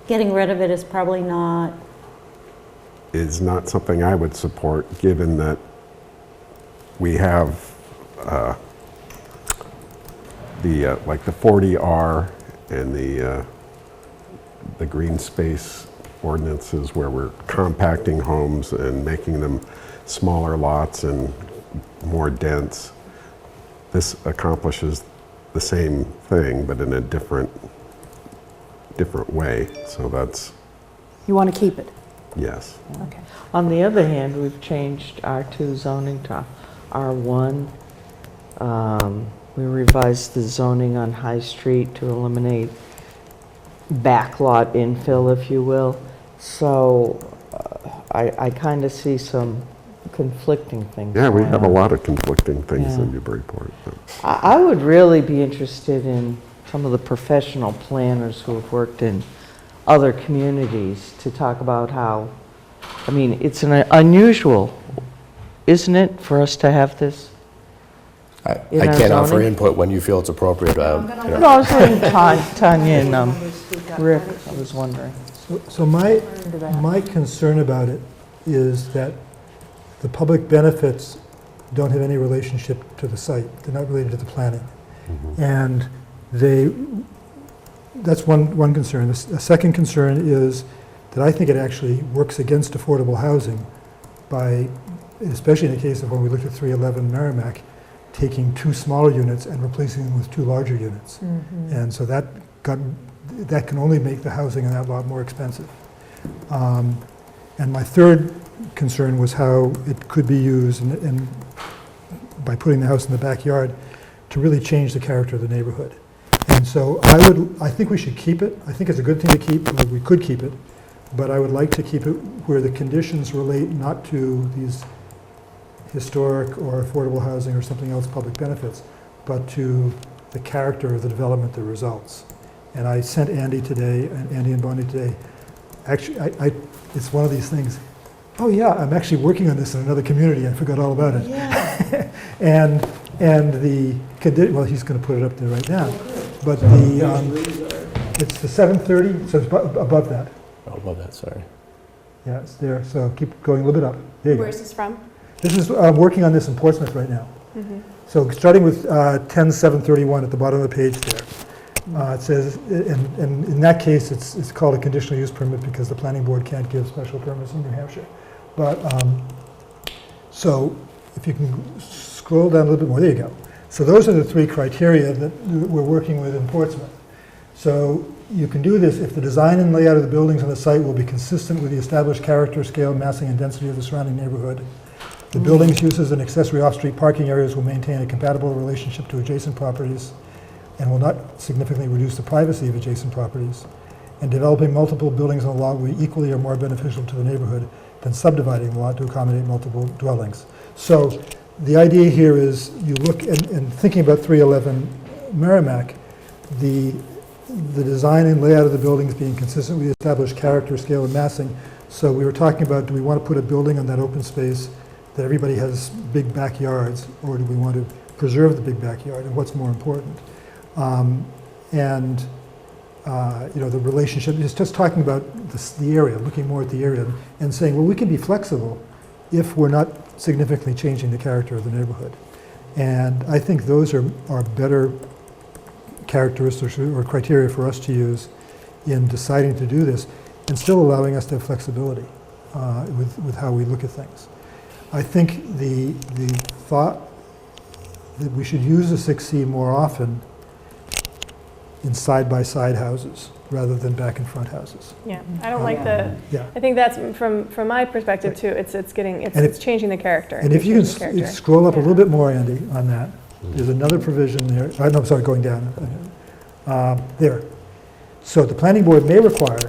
Getting rid of it is probably not, Is not something I would support, given that we have like the 40R and the green space ordinances where we're compacting homes and making them smaller lots and more dense. This accomplishes the same thing, but in a different way. So that's, You want to keep it? yes. Okay. On the other hand, we've changed R2 zoning to R1. We revised the zoning on High Street to eliminate backlot infill, if you will. So I kind of see some conflicting things. Yeah, we going have a on. lot of conflicting things Yeah. in Newburyport. I would really be interested in some of the professional planners who have worked in other communities to talk about how, I mean, it's an unusual, isn't it, for us to have this? I In our can't offer zoning? input when you feel it's appropriate. No, I was wondering, Tanya and Rick, I was wondering. So my concern about it is that the public benefits don't have any relationship to the site. They're not related to the planning. And that's one concern. The second concern is that I think it actually works against affordable housing by, especially in the case of when we looked at 311 Merrimack, taking two smaller units and replacing them with two larger units. And so that can only make the housing in that lot more expensive. And my third concern was how it could be used and by putting the house in the backyard to really change the character of the neighborhood. And so I think we should keep it. I think it's a good thing to keep. We could keep it, but I would like to keep it where the conditions relate not to these historic or affordable housing or something else public benefits, but to the character of the development that results. And I sent Andy today, and Andy and Bonnie today, actually, it's one of these things, oh yeah, I'm actually working on this in another community, I forgot all about it. Yeah. and well, he's going to put it up there right now. But it's the 730, so it's above that. Oh, above that, sorry. Yeah, it's there, so keep going a little bit up. There you go. Where's this from? This is, I'm working on this in Portsmouth right now. So starting with 10.731 at the bottom of the page there. It says, and in that case, it's called a conditional use permit because the planning board can't give special permits in New Hampshire. But, so if you can scroll down a little bit more, there you go. So those are the three criteria that we're working with in Portsmouth. So you can do this if the design and layout of the buildings on the site will be consistent with the established character, scale, massing, and density of the surrounding neighborhood. The building's uses and accessory off-street parking areas will maintain a compatible relationship to adjacent properties and will not significantly reduce the privacy of adjacent properties. And developing multiple buildings on a lot will be equally or more beneficial to the neighborhood than subdividing the lot to accommodate multiple dwellings. So the idea here is you look, and thinking about 311 Merrimack, the design and layout of the buildings being consistent with the established character, scale, and massing. So we were talking about, do we want to put a building on that open space that everybody has big backyards, or do we want to preserve the big backyard, and what's more important? You know, the relationship is just talking about the area, looking more at the area, and saying, well, we can be flexible if we're not significantly changing the character of the neighborhood. And I think those are better characteristics or criteria for us to use in deciding to do this, and still allowing us to have flexibility with how we look at things. I think the thought that we should use the 6C more often in side-by-side houses rather than back and front houses. Yeah, I don't like the, Yeah. I think that's, from my perspective too, it's changing the character. And if you It's changing the can character. scroll up a little bit more, Andy, on that, there's another provision there. No, I'm sorry, going down. There. So the planning board may require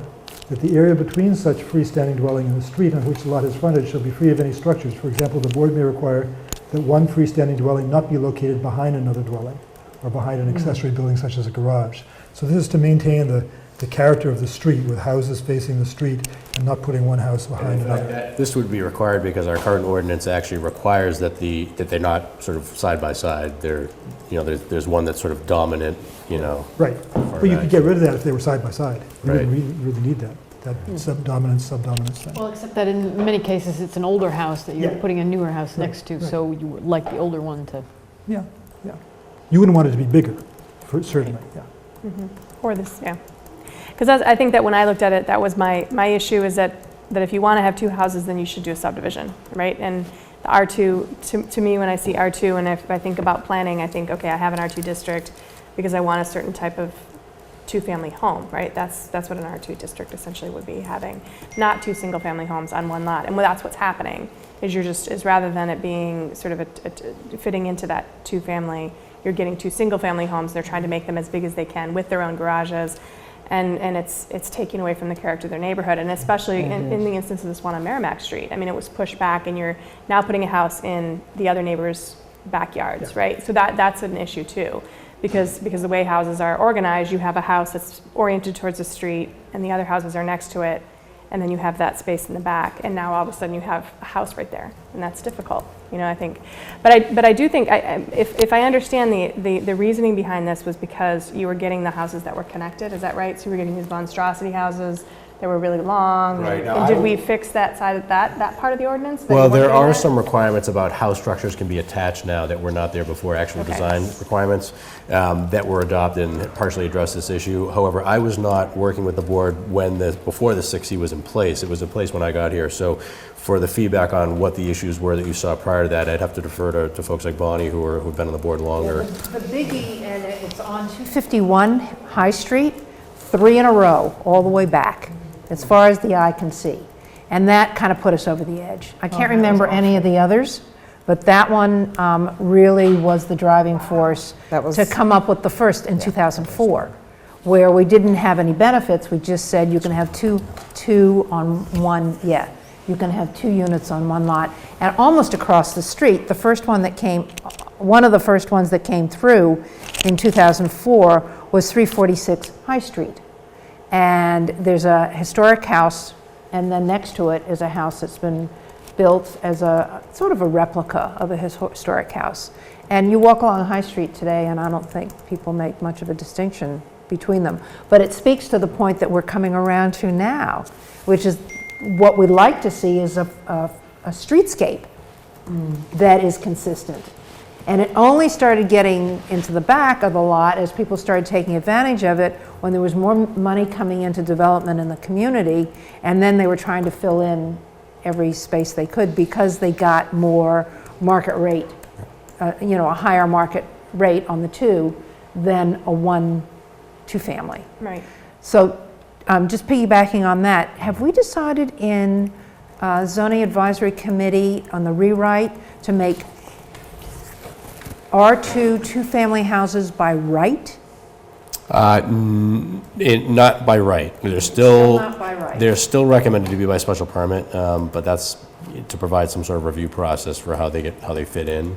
that the area between such freestanding dwelling and the street on which the lot is frontage shall be free of any structures. For example, the board may require that one freestanding dwelling not be located behind another dwelling or behind an accessory building such as a garage. So this is to maintain the character of the street with houses facing the street and not putting one house behind another. This would be required because our current ordinance actually requires that they're not sort of side by side. They're, you know, there's one that's sort of dominant, you know. Right. But you could get rid of that if they were side by side. You Right. wouldn't really need that subdominance thing. Well, except that in many cases, it's an older house that you're Yeah. putting a newer house next to, right. so you would like the older one to. Yeah. You wouldn't want it to be bigger, certainly, yeah. Or this, yeah. Because I think that when I looked at it, that was my issue, is that if you want to have two houses, then you should do a subdivision, right? And the R2, to me, when I see R2, and if I think about planning, I think, okay, I have an R2 district because I want a certain type of two-family home, right? That's what an R2 district essentially would be having, not two single-family homes on one lot. And that's what's happening, is rather than it being sort of fitting into that two-family, you're getting two single-family homes. They're trying to make them as big as they can with their own garages, and it's taking away from the character of their neighborhood. And especially in the instance of this one on Merrimack Street, I mean, it was pushed back, and you're now putting a house in the other neighbors' backyards, right? So that's an issue too. Because the way houses are organized, you have a house that's oriented towards the street and the other houses are next to it, and then you have that space in the back, and now all of a sudden you have a house right there, and that's difficult, you know, I think. But I do think, if I understand the reasoning behind this was because you were getting the houses that were connected, is that right? So you were getting these monstrosity houses that were really long, Right. and did we fix that side of that part of the ordinance? that you Well, weren't there doing are that? some requirements about how structures can be attached now that were not there before, actual Okay. design requirements that were adopted and partially address this issue. However, I was not working with the board before the 6C was in place. It was in place when I got here. So for the feedback on what the issues were that you saw prior to that, I'd have to defer to folks like Bonnie who've been on the board longer. The biggie, and it's on 251 High Street, 3 in a row, all the way back, as far as the eye can see. And that kind of put us over the edge. I can't remember any of the others, but that one really was the driving force to come up with the first in 2004, where we didn't have any benefits. We just said you can have two on one, you can have 2 units on one lot. And almost across the street, one of the first ones that came through in 2004 was 346 High Street. And there's a historic house, and then next to it is a house that's been built as a sort of a replica of a historic house. And you walk along High Street today, and I don't think people make much of a distinction between them. But it speaks to the point that we're coming around to now, which is what we'd like to see is a streetscape that is consistent. And it only started getting into the back of the lot as people started taking advantage of it when there was more money coming into development in the community, and then they were trying to fill in every space they could because they got more market rate, a higher market rate on the two than a two-family. Right. So just piggybacking on that, have we decided in Zoning Advisory Committee on the rewrite to make R2 two-family houses by right? Not by right. They're still not by right. They're still recommended to be by special permit, but that's to provide some sort of review process for how they fit in.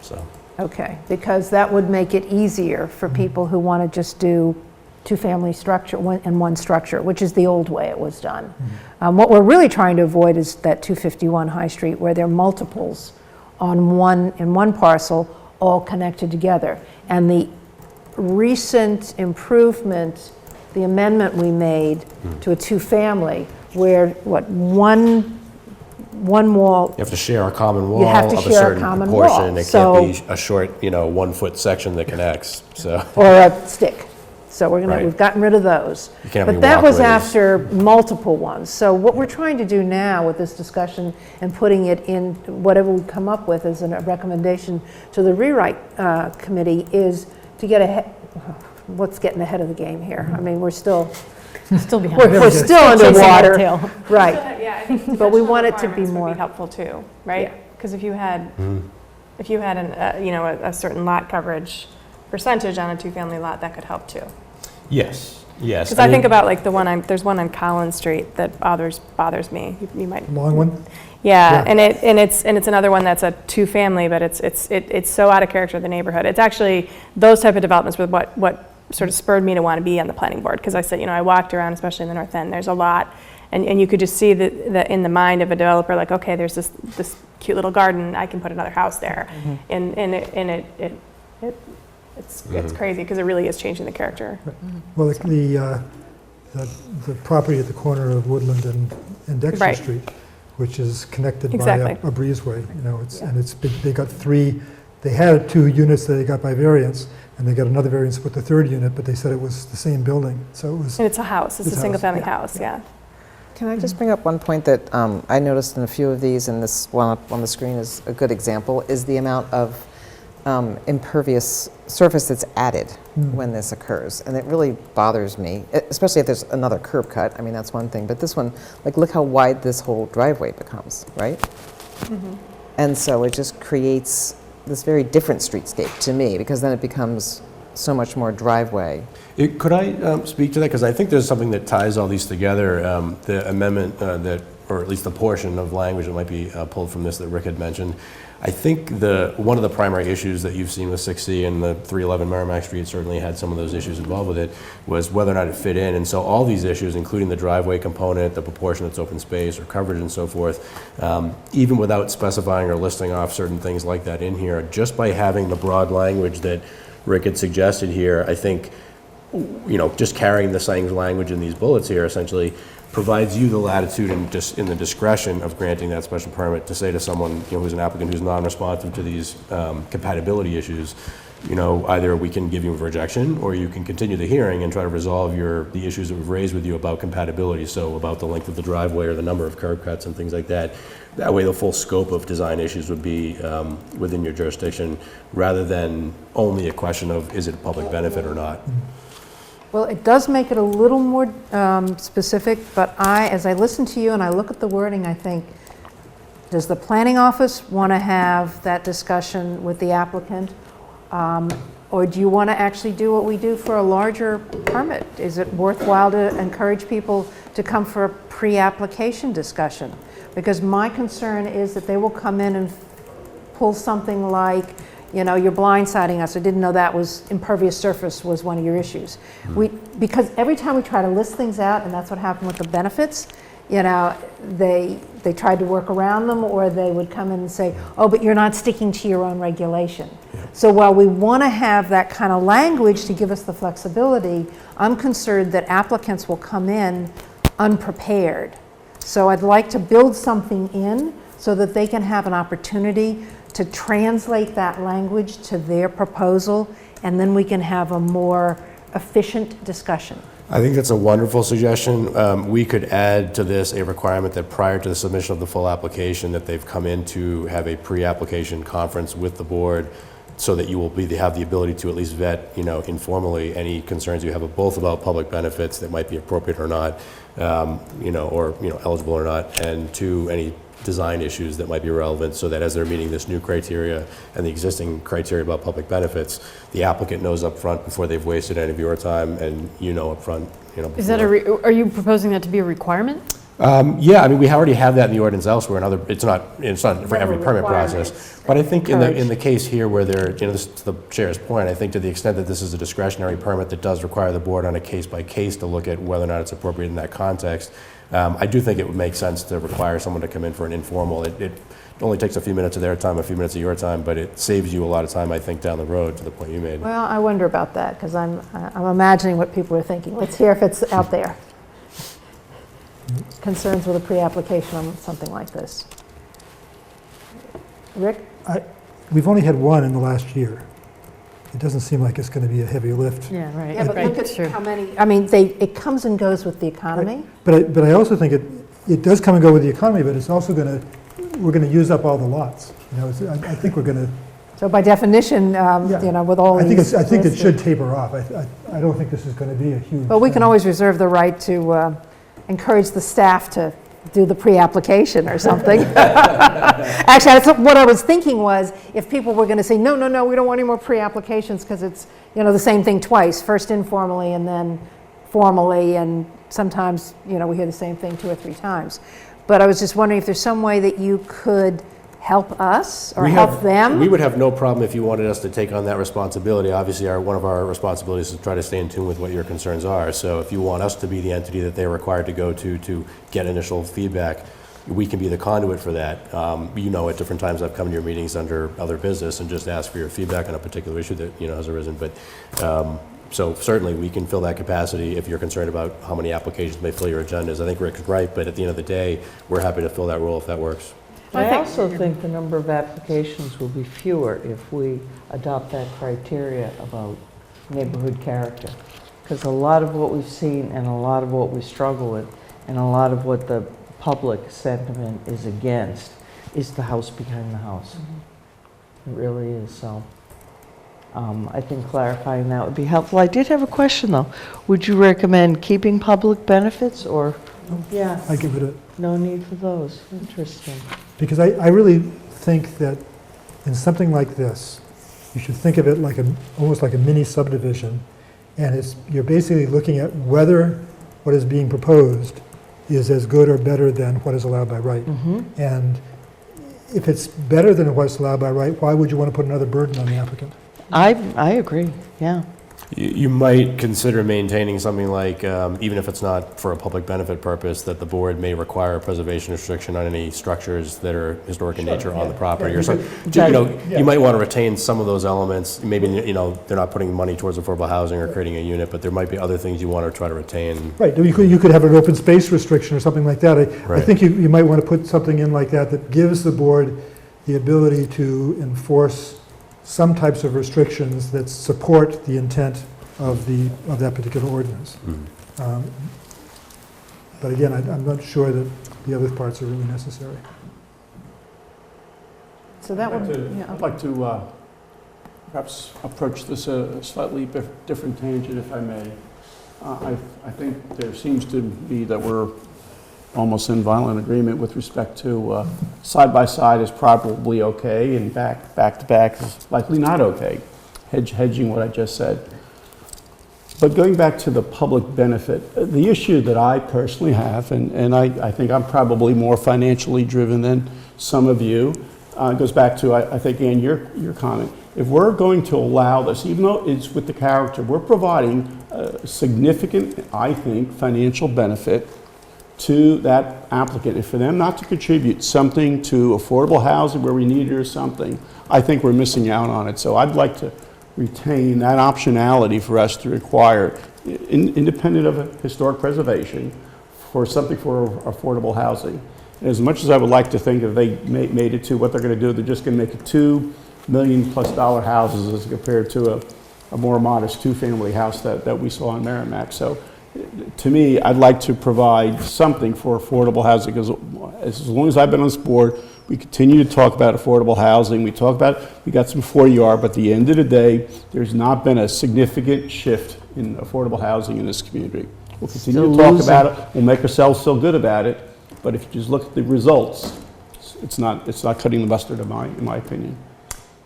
So. Okay, because that would make it easier for people who want to just do two-family structure and one structure, which is the old way it was done. What we're really trying to avoid is that 251 High Street where there are multiples in one parcel all connected together. And the recent improvement, the amendment we made to a two-family where one wall. You have to share a common wall You have to of a share a certain common proportion. wall. It So- can't be a short, 1 foot section that connects. So. Or a stick. So Right. we've gotten rid of those. You can't have But any that was walkways. after multiple ones. So what we're trying to do now with this discussion and putting it in whatever we come up with as a recommendation to the rewrite committee is to get ahead. What's getting ahead of the game here? I mean, we're still behind. we're still Chasing that underwater, tail. right? Yeah, I think But we want it to be requirements would more helpful too, right? Yeah. Because if you had a certain lot coverage percentage on a two-family lot, that could help too. Yes. Because I think about like there's one on Collins Street that bothers me. You might. Long one? Yeah, Yeah. and it's another one that's a two-family, but it's so out of character of the neighborhood. It's actually those type of developments with what sort of spurred me to want to be on the planning board, because I said, I walked around, especially in the North End, there's a lot, and you could just see that in the mind of a developer, like, okay, there's this cute little garden, I can put another house there, and it's crazy because it really is changing the character. Well, the property at the corner of Woodland and Dexter Right. Street, which is connected by Exactly. a breezeway, and it's big. They got they had 2 units that they got by variance, and they got another variance with the 3rd unit, but they said it was the same building, so it was. And it's a house, it's a single-family house, yeah. Can I just bring up one point that I noticed in a few of these, and this one up on the screen is a good example, is the amount of impervious surface that's added when this occurs. And it really bothers me, especially if there's another curb cut. I mean, that's one thing. But this one, like, look how wide this whole driveway becomes, right? And so it just creates this very different streetscape to me, because then it becomes so much more driveway. Could I speak to that? Because I think there's something that ties all these together. The amendment or at least the portion of language that might be pulled from this that Rick had mentioned. I think one of the primary issues that you've seen with 6C and the 311 Merrimack Street certainly had some of those issues involved with it, was whether or not it fit in. And so all these issues, including the driveway component, the proportion that's open space or coverage and so forth, even without specifying or listing off certain things like that in here, just by having the broad language that Rick had suggested here, I think, just carrying the same language in these bullets here essentially provides you the latitude and just in the discretion of granting that special permit to say to someone, who's an applicant who's non-responsive to these compatibility issues, either we can give you a rejection or you can continue the hearing and try to resolve the issues that we've raised with you about compatibility, so about the length of the driveway or the number of curb cuts and things like that. That way the full scope of design issues would be within your jurisdiction, rather than only a question of is it a public benefit or not. Well, it does make it a little more specific, but as I listen to you and I look at the wording, I think, does the planning office want to have that discussion with the applicant? Or do you want to actually do what we do for a larger permit? Is it worthwhile to encourage people to come for a pre-application discussion? Because my concern is that they will come in and pull something like, you're blindsiding us. I didn't know that was impervious surface was one of your issues. Because every time we try to list things out, and that's what happened with the benefits, they tried to work around them, or they would come in and say, oh, but you're not sticking to your own regulation. So while we want to have that kind of language to give us the flexibility, I'm concerned that applicants will come in unprepared. So I'd like to build something in so that they can have an opportunity to translate that language to their proposal, and then we can have a more efficient discussion. I think that's a wonderful suggestion. We could add to this a requirement that prior to the submission of the full application, that they've come in to have a pre-application conference with the board, so that you will have the ability to at least vet, informally, any concerns you have both about public benefits that might be appropriate or not, or eligible or not, and two, any design issues that might be relevant, so that as they're meeting this new criteria and the existing criteria about public benefits, the applicant knows up front before they've wasted any of your time, and up front, Is that are you proposing that to be a requirement? Yeah, I mean, we already have that in the ordinance elsewhere. It's not for every permit process. But I think in the case here where this to the chair's point, I think to the extent that this is a discretionary permit that does require the board on a case by case to look at whether or not it's appropriate in that context, I do think it would make sense to require someone to come in for an informal. It only takes a few minutes of their time, a few minutes of your time, but it saves you a lot of time, I think, down the road, to the point you made. Well, I wonder about that, because I'm imagining what people are thinking. Let's hear if it's out there. Concerns with a pre-application on something like this. Rick? We've only had one in the last year. It doesn't seem like it's going to be a heavy lift. Yeah, right. Yeah, but look at how many, I mean, it comes and goes with the economy. But I also think it does come and go with the economy, but it's also we're going to use up all the lots. I think we're going to. So by definition, with all these. I think it should taper off. I don't think this is going to be a huge. But we can always reserve the right to encourage the staff to do the pre-application or something. Actually, that's what I was thinking was, if people were going to say, no, we don't want any more pre-applications, because it's, the same thing twice, first informally and then formally, and sometimes, we hear the same thing 2 or 3 times. But I was just wondering if there's some way that you could help us or help them? We would have no problem if you wanted us to take on that responsibility. Obviously, one of our responsibilities is to try to stay in tune with what your concerns are. So if you want us to be the entity that they're required to go to get initial feedback, we can be the conduit for that. At different times I've come to your meetings under other business and just asked for your feedback on a particular issue that has arisen. But so certainly we can fill that capacity if you're concerned about how many applications may fill your agendas. I think Rick's right, but at the end of the day, we're happy to fill that role if that works. I also think the number of applications will be fewer if we adopt that criteria about neighborhood character. Because a lot of what we've seen and a lot of what we struggle with and a lot of what the public sentiment is against is the house behind the house. It really is. So I think clarifying that would be helpful. I did have a question though. Would you recommend keeping public benefits or? Yeah. I give it no need for those. Interesting. Because I really think that in something like this, you should think of it like almost like a mini subdivision, and you're basically looking at whether what is being proposed is as good or better than what is allowed by right. And if it's better than what's allowed by right, why would you want to put another burden on the applicant? I agree. Yeah. You might consider maintaining something like, even if it's not for a public benefit purpose, that the board may require a preservation restriction on any structures that are historic in nature on the property or something. You might want to retain some of those elements. Maybe, they're not putting money towards affordable housing or creating a unit, but there might be other things you want to try to retain. Right, you could have an open space restriction or something like that. I think you might want to put something in like that gives the board the ability to enforce some types of restrictions that support the intent of that particular ordinance. But again, I'm not sure that the other parts are really necessary. So that would, I'd like to perhaps approach this a slightly different tangent, if I may. I think there seems to be that we're almost in violent agreement with respect to side-by-side is probably okay and back-to-back is likely not okay, hedging what I just said. But going back to the public benefit, the issue that I personally have, and I think I'm probably more financially driven than some of you, goes back to, I think, Ann, your comment. If we're going to allow this, even though it's with the character, we're providing a significant, I think, financial benefit to that applicant. And for them not to contribute something to affordable housing where we need it or something, I think we're missing out on it. So I'd like to retain that optionality for us to require, independent of historic preservation, for something for affordable housing. And as much as I would like to think if they made it to what they're going to do, they're just going to make it $2 million+ houses as compared to a more modest two-family house that we saw in Merrimack. So to me, I'd like to provide something for affordable housing, because as long as I've been on this board, we continue to talk about affordable housing. We got some 40R, but at the end of the day, there's not been a significant shift in affordable housing in this community. We'll continue to talk about it. We'll make ourselves feel good about it. But if you just look at the results, it's not cutting the mustard, in my opinion.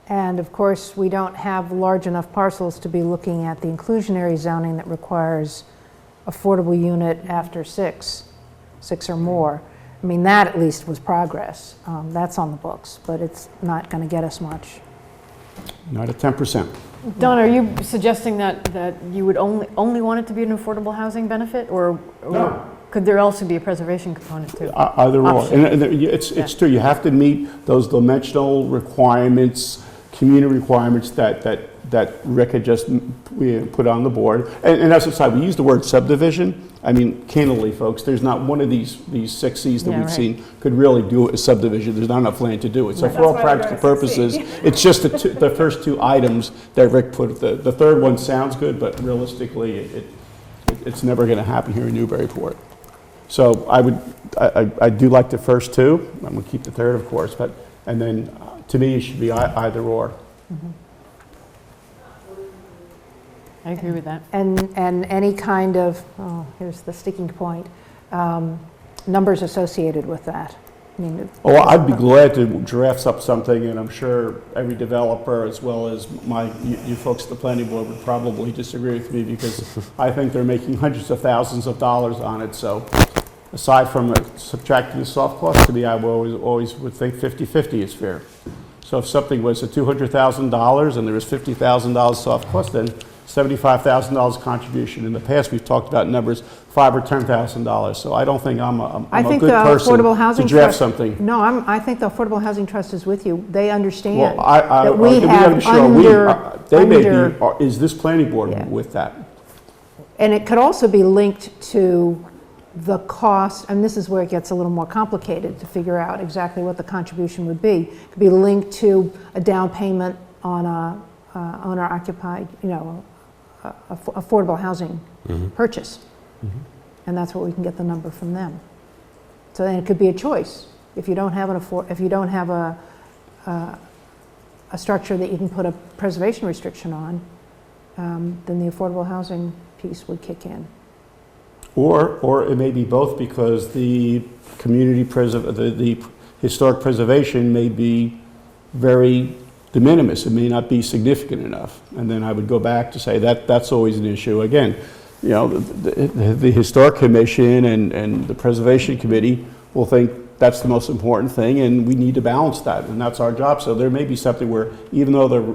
And of course, we don't have large enough parcels to be looking at the inclusionary zoning that requires affordable unit after six or more. I mean, that at least was progress. That's on the books, but it's not going to get us much. Not at 10%. Don, are you suggesting that you would only want it to be an affordable housing benefit, or No. could there also be a preservation component too? Either or. And it's true, you have to meet those dimensional requirements, community requirements that Rick had just put on the board. And as aside, we use the word subdivision. I mean, candidly, folks, there's not one of these 6Cs that we've seen could really do a subdivision. There's not enough land to do it. So for all practical purposes, it's just the first two items that Rick put. The third one sounds good, but realistically, it's never going to happen here in Newburyport. So I do like the first two. I'm going to keep the third, of course, and then to me, it should be either or. Mm-hmm. I agree with that. And any kind of, here's the sticking point, numbers associated with that. I mean, I'd be glad to draft up something, and I'm sure every developer, as well as you folks at the planning board, would probably disagree with me, because I think they're making hundreds of thousands of dollars on it. So aside from subtracting the soft cost, to me, I always would think 50-50 is fair. So if something was at $200,000 and there was $50,000 soft cost, then $75,000 contribution. In the past, we've talked about numbers $5,000 or $10,000. So I don't think I'm a good person to draft something. No, I think the Affordable Housing Trust is with you. They understand Well, that we have is this planning board with that? And it could also be linked to the cost, and this is where it gets a little more complicated to figure out exactly what the contribution would be. It could be linked to a down payment on a owner-occupied, affordable housing purchase. Mm-hmm. And that's what we can get the number from them. So then it could be a choice. If you don't have a structure that you can put a preservation restriction on, then the affordable housing piece would kick in. Or it may be both, because the the historic preservation may be very de minimis. It may not be significant enough. And then I would go back to say that's always an issue. Again, the Historic Commission and the Preservation Committee will think that's the most important thing, and we need to balance that, and that's our job. So there may be something where, even though they're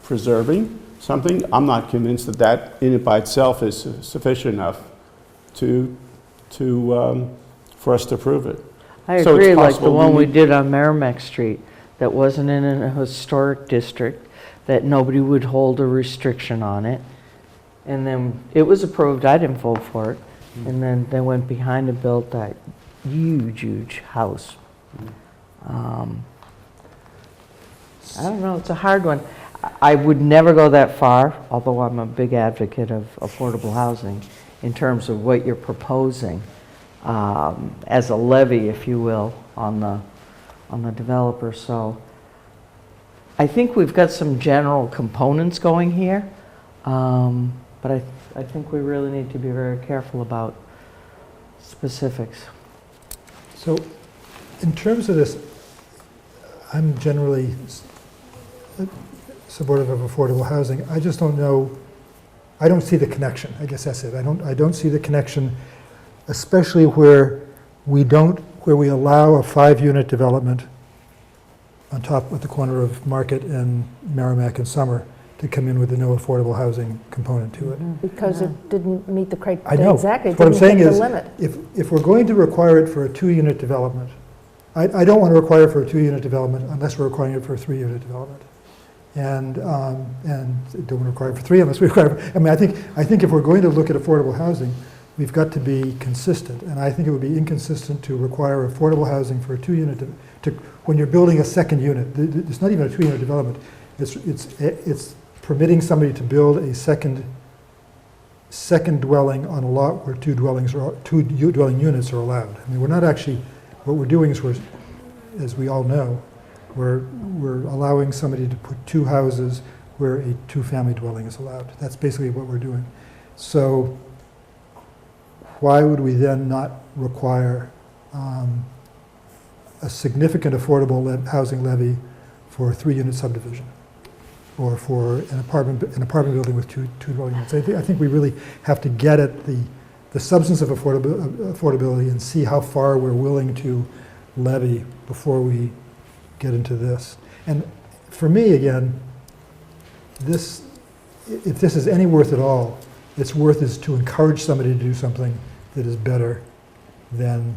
preserving something, I'm not convinced that in it by itself is sufficient enough for us to prove it. I agree, like the one we did on Merrimack Street, that wasn't in a historic district, that nobody would hold a restriction on it. And then it was approved, I didn't vote for it. And then they went behind and built that huge house. I don't know, it's a hard one. I would never go that far, although I'm a big advocate of affordable housing, in terms of what you're proposing as a levy, if you will, on the developer. So I think we've got some general components going here, but I think we really need to be very careful about specifics. So in terms of this, I'm generally supportive of affordable housing. I just don't know, I don't see the connection. I guess that's it. I don't see the connection, especially where we allow a 5-unit development on top at the corner of Market and Merrimack and Summer to come in with a no affordable housing component to it. Because it didn't meet the criteria. I know. Exactly. What I'm saying is, limit. if we're going to require it for a 2-unit development, I don't want to require it for a 2-unit development unless we're requiring it for a 3-unit development. And don't require it for 3 unless we require it. I mean, I think if we're going to look at affordable housing, we've got to be consistent. And I think it would be inconsistent to require affordable housing for a 2-unit, when you're building a second unit. It's not even a 2-unit development. It's permitting somebody to build a second dwelling on a lot where two dwelling units are allowed. I mean, we're not actually, what we're doing is as we all know, we're allowing somebody to put 2 houses where a 2-family dwelling is allowed. That's basically what we're doing. So why would we then not require a significant affordable housing levy for a 3-unit subdivision, or for an apartment building with two dwelling units? I think we really have to get at the substance of affordability and see how far we're willing to levy before we get into this. And for me, again, if this is any worth at all, its worth is to encourage somebody to do something that is better than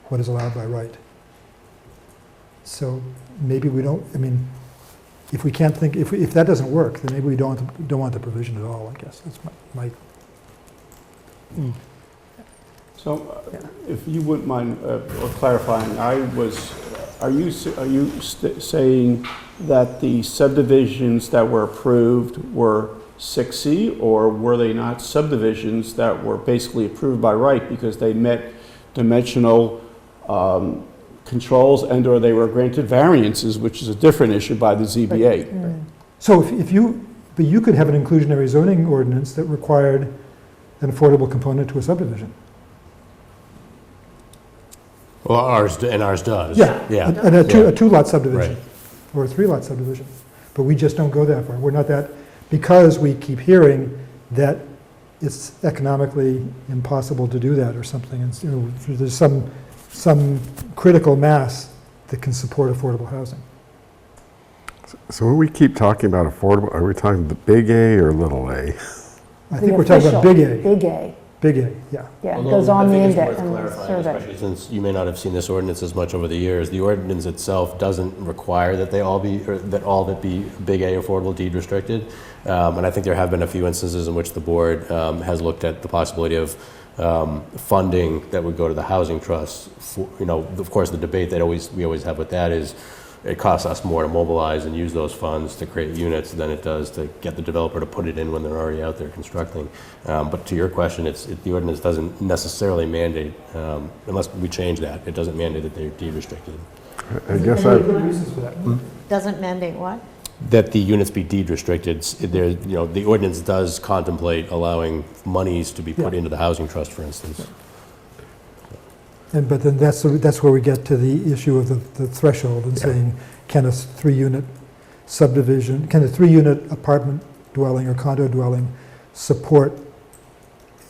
what is allowed by right. So maybe we don't, I mean, if we can't think, if that doesn't work, then maybe we don't want the provision at all, I guess. That's my So, if you wouldn't mind clarifying, are you saying that the subdivisions that were approved were 6C, or were they not subdivisions that were basically approved by right because they met dimensional controls and/or they were granted variances, which is a different issue by the ZBA? Right. So but you could have an inclusionary zoning ordinance that required an affordable component to a subdivision. Well, ours does. Yeah. And a 2-lot subdivision, Right. or a 3-lot subdivision. But we just don't go that far. We're not that, because we keep hearing that it's economically impossible to do that or something. And there's some critical mass that can support affordable housing. So when we keep talking about affordable, are we talking the big A or little A? I think we're talking about big A. Big A. Big A, yeah. Yeah, it goes on the index and the Clarifying, survey. especially since you may not have seen this ordinance as much over the years. The ordinance itself doesn't require that all of it be big A affordable deed restricted. And I think there have been a few instances in which the board has looked at the possibility of funding that would go to the housing trust. Of course, the debate that we always have with that is it costs us more to mobilize and use those funds to create units than it does to get the developer to put it in when they're already out there constructing. But to your question, the ordinance doesn't necessarily mandate, unless we change that, it doesn't mandate that they're deed restricted. I guess Doesn't mandate what? That the units be deed restricted. The ordinance does contemplate allowing monies to be put into the housing trust, for instance. But then that's where we get to the issue of the threshold and saying, can a 3-unit subdivision, can a 3-unit apartment dwelling or condo dwelling support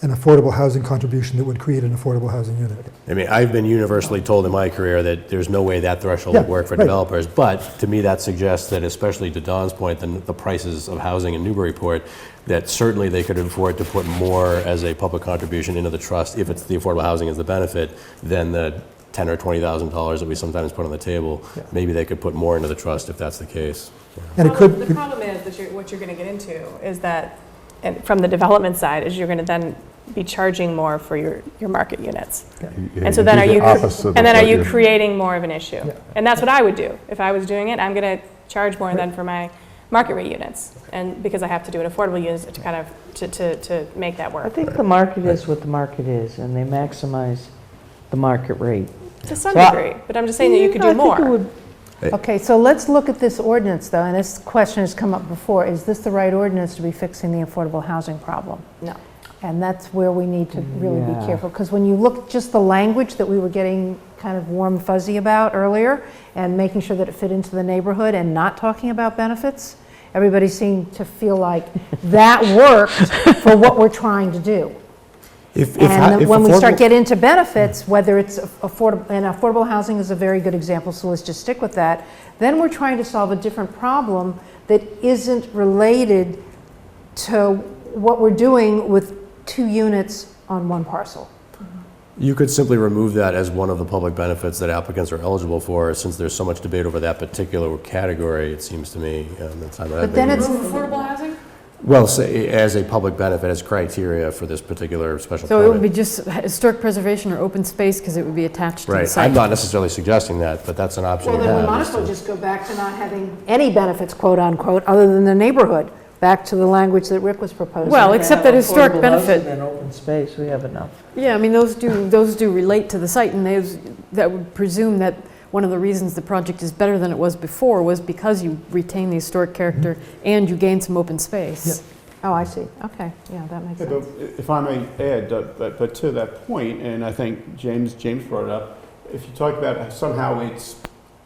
an affordable housing contribution that would create an affordable housing unit? I mean, I've been universally told in my career that there's no way that threshold would work for developers, but to me that suggests that, especially to Don's point, the prices of housing in Newburyport, that certainly they could afford to put more as a public contribution into the trust if it's the affordable housing is the benefit than the $10,000 or $20,000 that we sometimes put on the table. Maybe they could put more into the trust if that's the case. And it could. The problem is that what you're going to get into is that, and from the development side, is you're going to then be charging more for your market units. And so then are you creating more of an issue? And that's what I would do. If I was doing it, I'm going to charge more than for my market rate units, and because I have to do an affordable unit to kind of to make that work. I think the market is what the market is, and they maximize the market rate. To some degree, but I'm just saying that you could do more. Okay, so let's look at this ordinance, though, and this question has come up before. Is this the right ordinance to be fixing the affordable housing problem? No. And that's where we need to really be careful, because when you look just the language that we were getting kind of warm fuzzy about earlier, and making sure that it fit into the neighborhood and not talking about benefits, everybody seemed to feel like that worked for what we're trying to do. And when we start getting into benefits, whether it's affordable, and affordable housing is a very good example, so let's just stick with that, then we're trying to solve a different problem that isn't related to what we're doing with 2 units on 1 parcel. You could simply remove that as one of the public benefits that applicants are eligible for, since there's so much debate over that particular category, it seems to me. But then it's affordable housing? Well, say, as a public benefit, as criteria for this particular special So permit. it would be just historic preservation or open space because it would be attached to the Right, site. I'm not necessarily suggesting that, but that's an option Well, you then we have. might is as well to- just go back to not having any benefits, quote unquote, other than the neighborhood, back to the language that Rick was proposing. Well, except that historic Affordable housing benefit, and open space, we have enough. yeah, I mean, those do relate to the site, and that would presume that one of the reasons the project is better than it was before was because you retain the historic character and you gain some open space. Oh, I see. Okay, yeah, that makes Yeah, sense. but if I may add, but to that point, and I think James brought it up, if you talk about somehow it's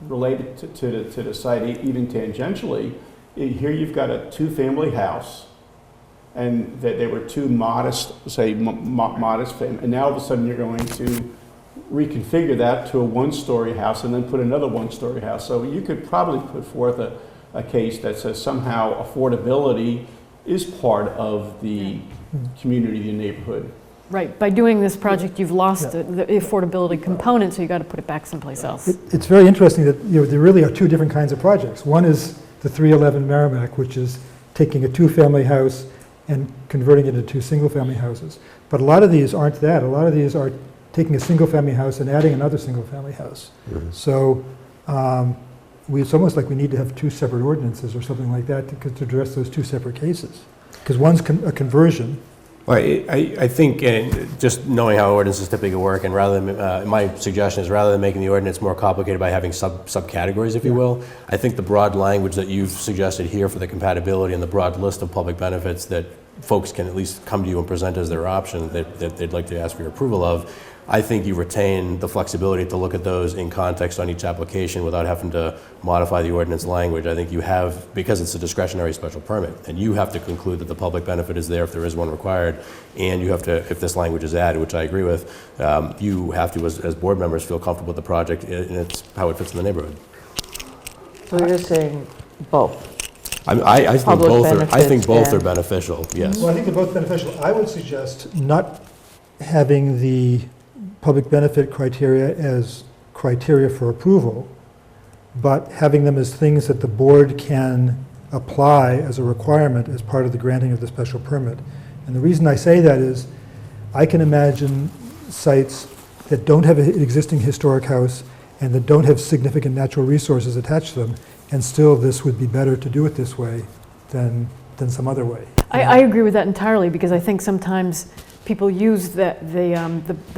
related to the site, even tangentially, here you've got a two-family house, and that they were two modest, say, modest family, and now all of a sudden you're going to reconfigure that to a one-story house and then put another one-story house. So you could probably put forth a case that says somehow affordability is part of the community, the neighborhood. Right, by doing this project, you've lost the affordability component, so you got to put it back someplace else. It's very interesting that, you know, there really are two different kinds of projects. One is the 311 Merrimack, which is taking a two-family house and converting it into two single-family houses. But a lot of these aren't that. A lot of these are taking a single-family house and adding another single-family house. So it's almost like we need to have two separate ordinances or something like that to address those two separate cases. Because one's a conversion. Well, I think, and just knowing how ordinances typically work, and rather than, my suggestion is rather than making the ordinance more complicated by having subcategories, if you will, I think the broad language that you've suggested here for the compatibility and the broad list of public benefits that folks can at least come to you and present as their option that they'd like to ask for your approval of, I think you retain the flexibility to look at those in context on each application without having to modify the ordinance language. I think you have, because it's a discretionary special permit, and you have to conclude that the public benefit is there if there is one required, and you have to, if this language is added, which I agree with, you have to, as board members, feel comfortable with the project and it's how it fits in the neighborhood. So you're saying both? I think Public both are, I think benefits both are and- beneficial, yes. Well, I think they're both beneficial. I would suggest not having the public benefit criteria as criteria for approval, but having them as things that the board can apply as a requirement as part of the granting of the special permit. And the reason I say that is I can imagine sites that don't have an existing historic house and that don't have significant natural resources attached to them, and still this would be better to do it this way than some other way. I agree with that entirely, because I think sometimes people use the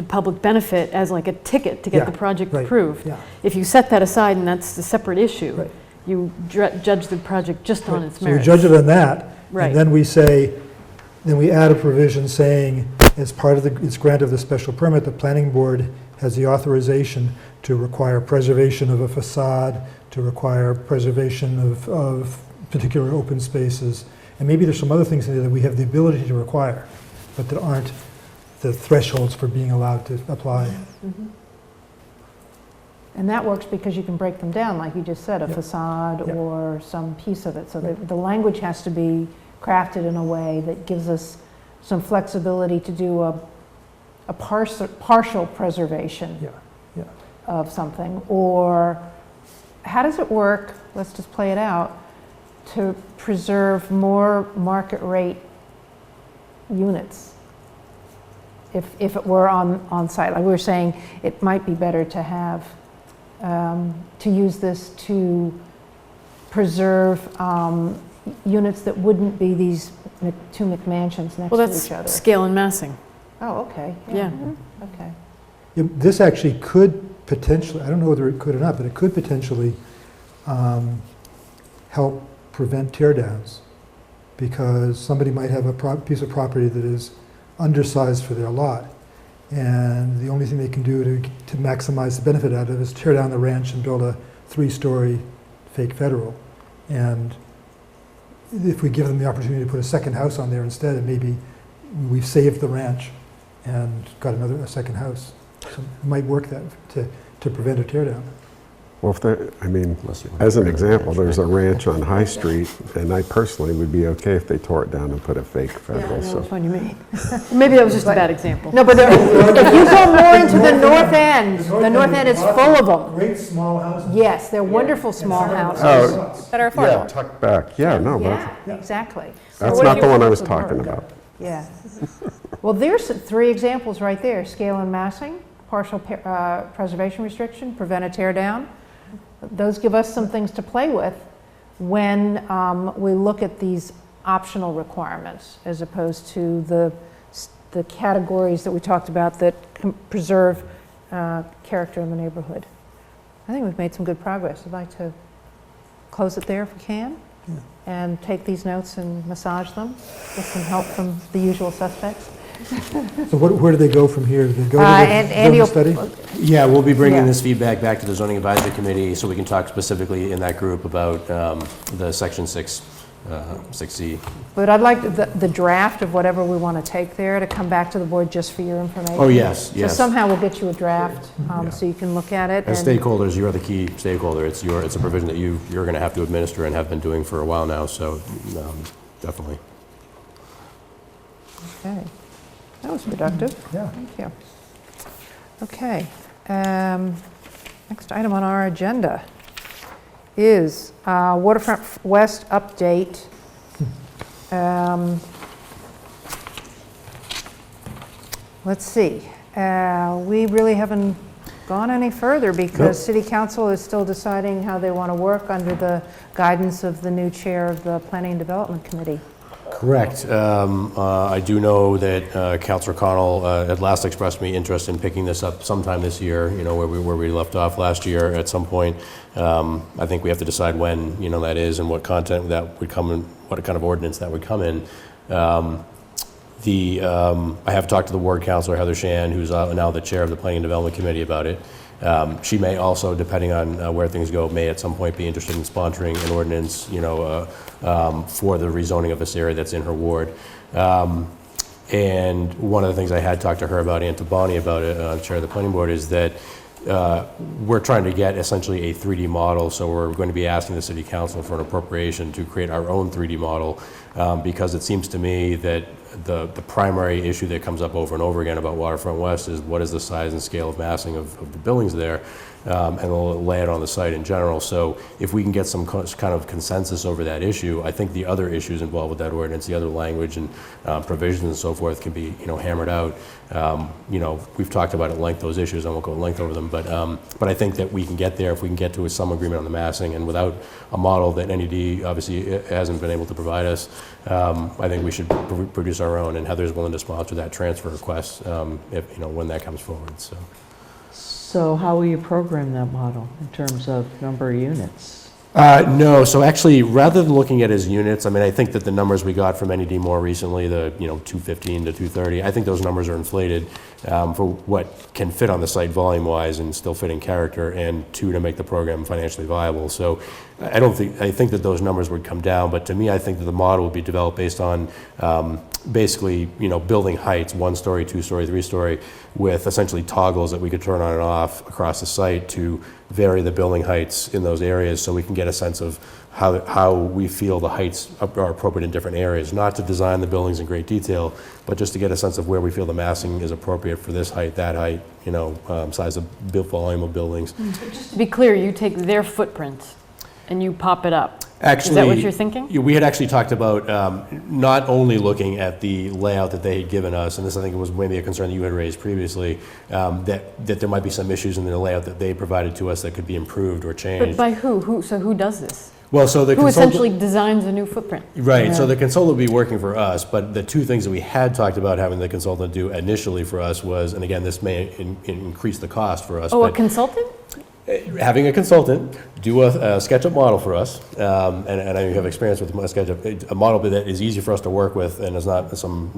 public benefit as like a ticket to get the project approved. Yeah. If you set that aside and that's a separate issue, Right. you judge the project just on its So we merits. judge it on that, Right. and then we say, then we add a provision saying, as part of its grant of the special permit, the planning board has the authorization to require preservation of a facade, to require preservation of particular open spaces, and maybe there's some other things in there that we have the ability to require, but that aren't the thresholds for being allowed to apply. And that works because you can break them down, like you just said, a facade Yep. or some piece of it. So the language has to be crafted in a way that gives us some flexibility to do a partial preservation Yeah. of something. Or how does it work, let's just play it out, to preserve more market rate units? If it were on site, like we were saying, it might be better to have, to use this to preserve units that wouldn't be these two McMansions next Well, to that's each other. scale and massing. Oh, okay. Yeah. Okay. Yeah, this actually could potentially, I don't know whether it could or not, but it could potentially help prevent tear downs, because somebody might have a piece of property that is undersized for their lot, and the only thing they can do to maximize the benefit out of it is tear down the ranch and build a 3-story fake federal. And if we give them the opportunity to put a second house on there instead, and maybe we've saved the ranch and got a second house. So it might work that to prevent a tear down. Well, if there, I mean, as an example, there's a ranch on High Street, and I personally would be okay if they tore it down and put a fake federal. I know So which one you mean. Maybe that was just a bad example. No, but if you go more into the north end is full of them. Great small houses. Yes, they're wonderful small houses. Oh, That are yeah, affordable. tucked back. Yeah, no, Yeah, exactly. that's what not if the you- one I was talking about. Yeah. Well, there's 3 examples right there: scale and massing, partial preservation restriction, prevent a tear down. Those give us some things to play with when we look at these optional requirements, as opposed to the categories that we talked about that preserve character in the neighborhood. I think we've made some good progress. I'd like to close it there if we can, and take these notes and massage them with some help from the usual suspects. So where do they go from here? Do they go to And Andy the will- study? Yeah, we'll be bringing Yeah. this feedback back to the zoning advisory committee so we can talk specifically in that group about the section 6C. But I'd like the draft of whatever we want to take there to come back to the board just for your information. Oh, yes, yes. So somehow we'll get you a draft so you can look at it. As stakeholders, you're the key stakeholder. It's a provision that you're going to have to administer and have been doing for a while now, so definitely. Okay. That was productive. Yeah. Thank you. Okay. Next item on our agenda is Waterfront West update. Let's see. We really haven't gone any further because City Council is still deciding how they want to work under the guidance of the new chair of the Planning and Development Committee. Correct. I do know that Councilor Connell had last expressed me interest in picking this up sometime this year, where we left off last year at some point. I think we have to decide when, that is and what content that would come in, what kind of ordinance that would come in. I have talked to the ward councilor, Heather Shan, who's now the chair of the Planning and Development Committee about it. She may also, depending on where things go, may at some point be interested in sponsoring an ordinance, for the rezoning of this area that's in her ward. And one of the things I had talked to her about, and to Bonnie about it, chair of the planning board, is that we're trying to get essentially a 3D model. So we're going to be asking the city council for an appropriation to create our own 3D model, because it seems to me that the primary issue that comes up over and over again about Waterfront West is what is the size and scale of massing of the buildings there, and the layout on the site in general. So if we can get some kind of consensus over that issue, I think the other issues involved with that ordinance, the other language and provisions and so forth can be hammered out. We've talked about at length those issues. I won't go at length over them, but I think that we can get there if we can get to some agreement on the massing, and without a model that NED obviously hasn't been able to provide us, I think we should produce our own, and Heather's willing to sponsor that transfer request when that comes forward. So how will you program that model in terms of number of units? No, so actually, rather than looking at it as units, I think that the numbers we got from NED more recently, the 215 to 230, I think those numbers are inflated for what can fit on the site volume-wise and still fit in character, and to make the program financially viable. So I think that those numbers would come down, but to me, I think that the model would be developed based on basically, building heights, 1-story, 2-story, 3-story, with essentially toggles that we could turn on and off across the site to vary the building heights in those areas, so we can get a sense of how we feel the heights are appropriate in different areas. Not to design the buildings in great detail, but just to get a sense of where we feel the massing is appropriate for this height, that height, size of built volume of buildings. Just to be clear, you take their footprint and you pop it up. Actually, is that what you're thinking? We had actually talked about not only looking at the layout that they had given us, and this I think was maybe a concern that you had raised previously, that there might be some issues in the layout that they provided to us that could be improved or changed. But by who? So who does this? Well, so the who consultant, essentially designs a new footprint? Right, Yeah. so the consultant would be working for us, but the two things that we had talked about having the consultant do initially for us was, and again, this may increase the cost for us. Oh, a but consultant? having a consultant do a SketchUp model for us, and I have experience with SketchUp, a model that is easy for us to work with and is not some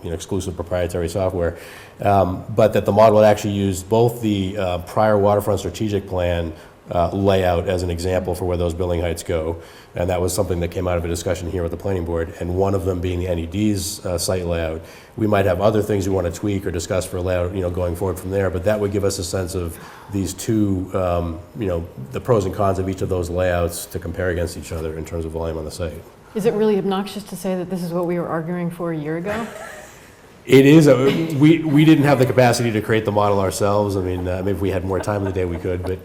exclusive proprietary software, but that the model would actually use both the prior waterfront strategic plan layout as an example for where those building heights go. And that was something that came out of a discussion here with the planning board, and one of them being the NED's site layout. We might have other things we want to tweak or discuss for layout, going forward from there, but that would give us a sense of these two, the pros and cons of each of those layouts to compare against each other in terms of volume on the site. Is it really obnoxious to say that this is what we were arguing for a year ago? It is. We didn't have the capacity to create the model ourselves. I mean, maybe if we had more time in the day, we could. But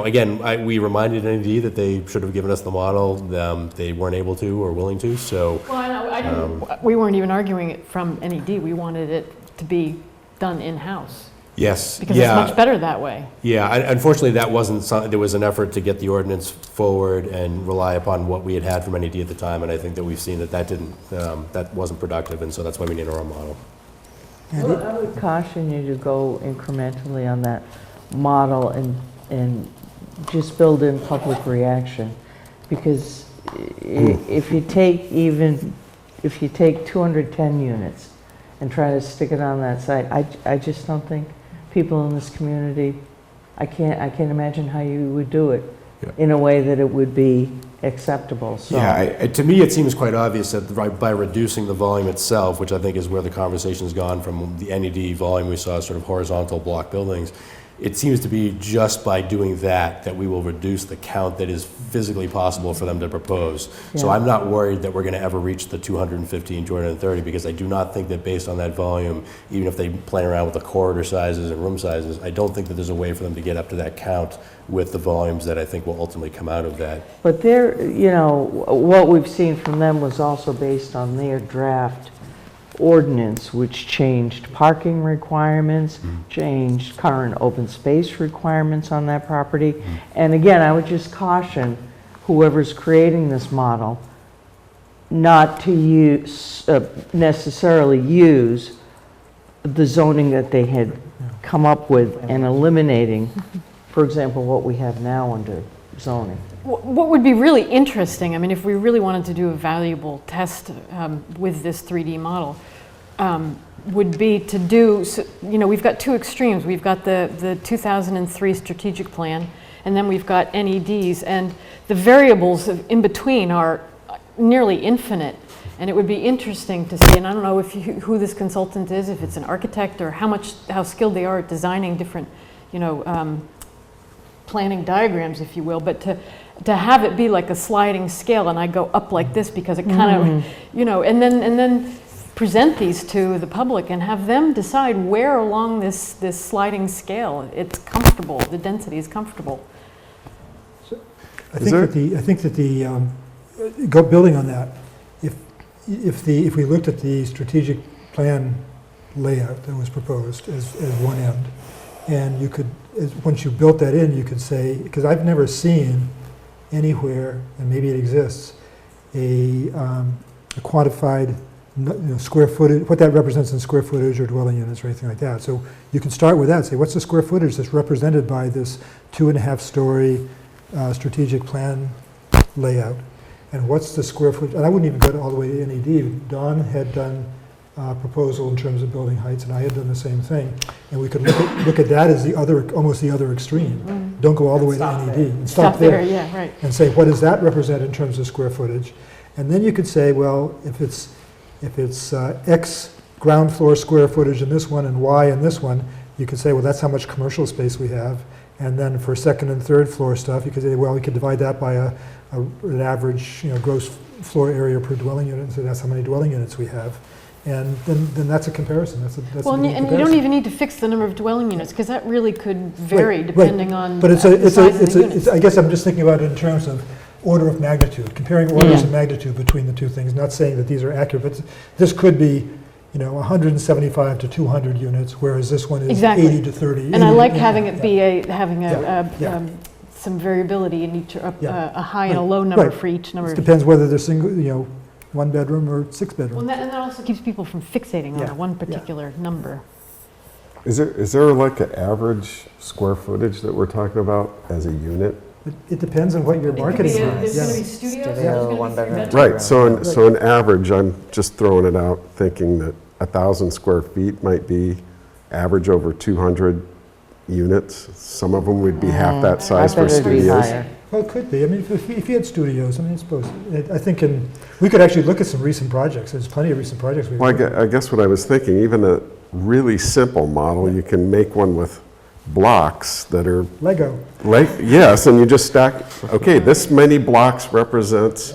again, we reminded NED that they should have given us the model. They weren't able to or willing to. So. Well, I didn't. We weren't even arguing it from NED. We wanted it to be done in-house. Yes. Because it's much better that way. Yeah. Unfortunately, that wasn't. There was an effort to get the ordinance forward and rely upon what we had from NED at the time, and I think that we've seen that didn't. That wasn't productive, and so that's why we need our own model. Well, I would caution you to go incrementally on that model and just build in public reaction, because if you take 210 units and try to stick it on that site, I just don't think people in this community, I can't imagine how you would do it in a way that it would be acceptable. So. Yeah, to me it seems quite obvious that by reducing the volume itself, which I think is where the conversation has gone from the NED volume we saw, sort of horizontal block buildings, it seems to be just by doing that we will reduce the count that is physically possible for them to propose. Yeah. So I'm not worried that we're going to ever reach the 250 and 230, because I do not think that based on that volume, even if they play around with the corridor sizes and room sizes, I don't think that there's a way for them to get up to that count with the volumes that I think will ultimately come out of that. But what we've seen from them was also based on their draft ordinance, which changed parking requirements, changed current open space requirements on that property. And again, I would just caution whoever's creating this model not to necessarily use the zoning that they had come up with and eliminating, for example, what we have now under zoning. What would be really interesting, I mean, if we really wanted to do a valuable test with this 3D model, would be to do, we've got two extremes. We've got the 2003 strategic plan, and then we've got NEDs, and the variables in between are nearly infinite. And it would be interesting to see, and I don't know who this consultant is, if it's an architect or how skilled they are at designing different, planning diagrams, if you will, but to have it be like a sliding scale, and I go up like this because it kind of, and then present these to the public and have them decide where along this sliding scale it's comfortable, the density is comfortable. I think that building on that, if we looked at the strategic plan layout that was proposed as one end, and you could, once you built that in, you could say, because I've never seen anywhere, and maybe it exists, a quantified square footage, what that represents in square footage or dwelling units or anything like that. So you can start with that, say, what's the square footage that's represented by this 2.5-story strategic plan layout? And what's the square footage? And I wouldn't even go all the way to NED. Don had done a proposal in terms of building heights, and I had done the same thing. And we could look at that as almost the other extreme. Don't go all the way to NED. And stop there. Yeah, right. And say, what does that represent in terms of square footage? And then you could say, well, if it's X ground floor square footage in this one and Y in this one, you could say, well, that's how much commercial space we have. And then for second and third floor stuff, you could say, well, we could divide that by an average, gross floor area per dwelling unit, and so that's how many dwelling units we have. And then that's a comparison. That's well, and you don't even need to fix the number of dwelling units, because that really could vary depending on but the size of the units. I guess I'm just thinking about it in terms of order of magnitude, comparing orders of magnitude between the two things, not saying that these are accurate, but this could be 175 to 200 units, whereas this one is 80 to 30. And I like having it be some variability in each, a high and a low number for each number. It depends whether they're single, one bedroom or 6 bedroom. Well, and that also keeps people from fixating on one particular number. Is there like an average square footage that we're talking about as a unit? It depends on what you're marketing for. There's going to be studios, one bedroom. Right, so an average, I'm just throwing it out, thinking that 1,000 square feet might be average over 200 units. Some of them would be half that I size for bet it'd be studios. higher. Well, it could be. I mean, if you had studios, I mean, I suppose, I think we could actually look at some recent projects. There's plenty of recent projects. Well, I guess what I was thinking, even a really simple model, you can make one with blocks that are Lego. yes, and you just stack, okay, this many blocks represents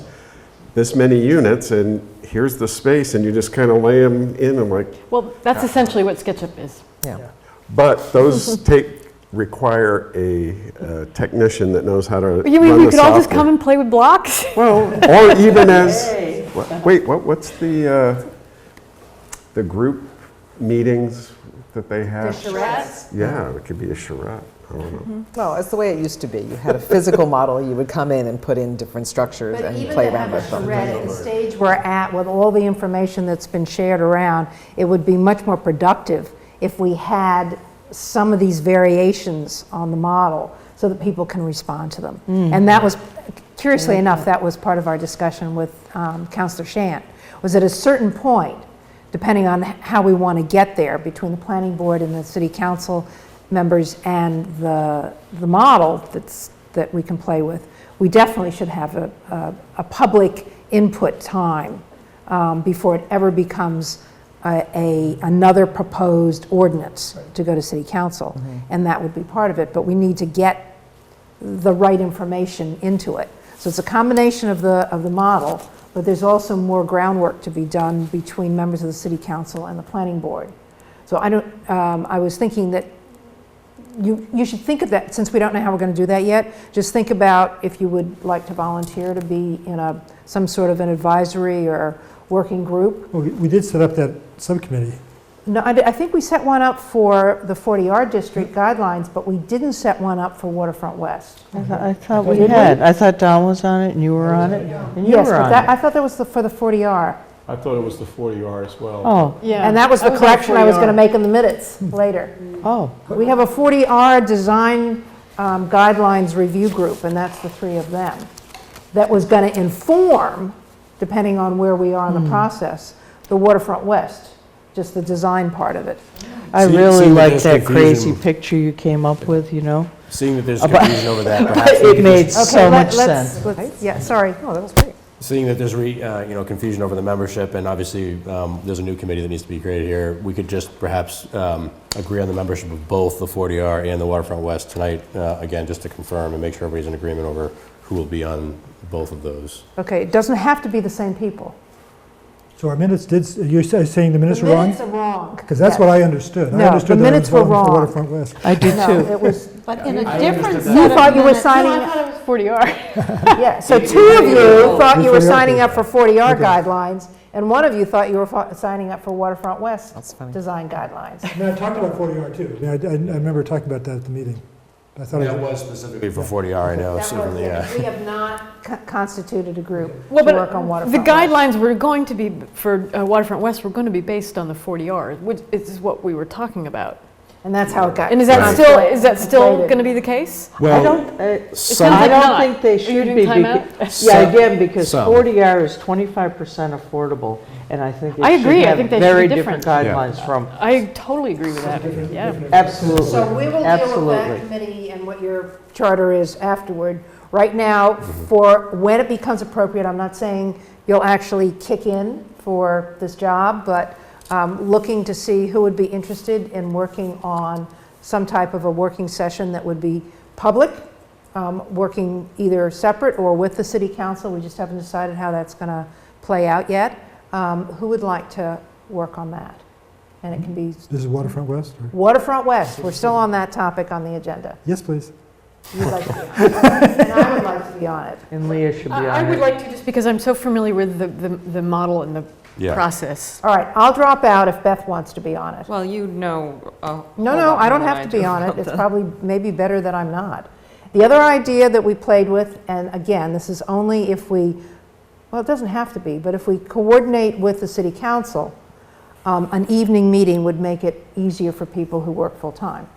this many units, and here's the space, and you just kind of lay them in and like, Well, that's essentially what SketchUp is. Yeah. but those require a technician that knows how to You mean run we the could all just software. come and play with blocks? Well, or even as, wait, what's the group meetings that they have? charrettes? Yeah, it could be a charrette. I don't know. Well, it's the way it used to be. You had a physical model, you would come in and put in different structures But and even play to around have with a them. charrette at the stage we're at, with all the information that's been shared around, it would be much more productive if we had some of these variations on the model so that people can respond to them. And that was, curiously enough, that was part of our discussion with Councillor Shant, was at a certain point, depending on how we want to get there between the planning board and the city council members and the model that we can play with, we definitely should have a public input time before it ever becomes another proposed ordinance to go to city council. And that would be part of it, but we need to get the right information into it. So it's a combination of the model, but there's also more groundwork to be done between members of the city council and the planning board. So I was thinking that you should think of that, since we don't know how we're going to do that yet, just think about if you would like to volunteer to be in some sort of an advisory or working group. Well, we did set up that subcommittee. No, I think we set one up for the 40R district guidelines, but we didn't set one up for Waterfront West. I thought we Did we? had. I thought Don was on it and you were on it. And you Yes, were but on that, it. I thought that was for the 40R. I thought it was the 40R as well. Oh, Yeah. And that was the on correction I was 40R. going to make in the minutes later. oh. We have a 40R design guidelines review group, and that's the three of them, that was going to inform, depending on where we are in the process, the Waterfront West, just the design part of it. I See- really seeing that liked there's that crazy confusion- picture you came up with, you know? Seeing that there's confusion over that, perhaps we It could made just- so much sense. Yeah, sorry. Oh, that was great. Seeing that there's confusion over the membership, and obviously there's a new committee that needs to be created here, we could just perhaps agree on the membership of both the 40R and the Waterfront West tonight, again, just to confirm and make sure everybody's in agreement over who will be on both of those. Okay, it doesn't have to be the same people. So our minutes you're saying the minutes The were wrong? minutes are wrong. Because that's what I understood. No, I understood the that it minutes was were wrong for wrong. Waterfront West. I did No, too. it was, But in a different you set of thought you were minutes. signing, I thought it was 40R. yeah, so two of you thought you were 40R. signing up for 40R guidelines, and one of you thought you were signing up for Waterfront West That's funny. design guidelines. No, I talked about 40R too. I remember talking about that at the meeting. I thought it That was, was specifically for 40R, I know. That so from was the, it. We have not constituted a group Well, to work on but Waterfront the West. guidelines were going to be, for Waterfront West, were going to be based on the 40R, which is what we were talking about. And that's how it got. And is that Right. still conflated. going to be the case? I don't, some, like I don't not. think they Are you should doing be. timeout? Yeah, again, because Some. 40R is 25% affordable, and I think I it should agree. I have think they should be very different. different guidelines from, I totally agree with that, yeah. absolutely, So we will deal with absolutely. that committee and what your charter is afterward. Right now, for when it becomes appropriate, I'm not saying you'll actually kick in for this job, but looking to see who would be interested in working on some type of a working session that would be public, working either separate or with the city council. We just haven't decided how that's going to play out yet. Who would like to work on that? And it can be this is Waterfront West? Or? Waterfront West. We're still on that topic on the agenda. Yes, please. You'd like to be on it. And I would like to be on it. And Leah should be on it. I would like to, just because I'm so familiar with the model and the process. All right, I'll drop out if Beth wants to be on it. Well, you know. No, I don't have to be on it. It's probably maybe better that I'm not. The other idea that we played with, and again, this is only if we, well, it doesn't have to be, but if we coordinate with the city council, an evening meeting would make it easier for people who work full-time.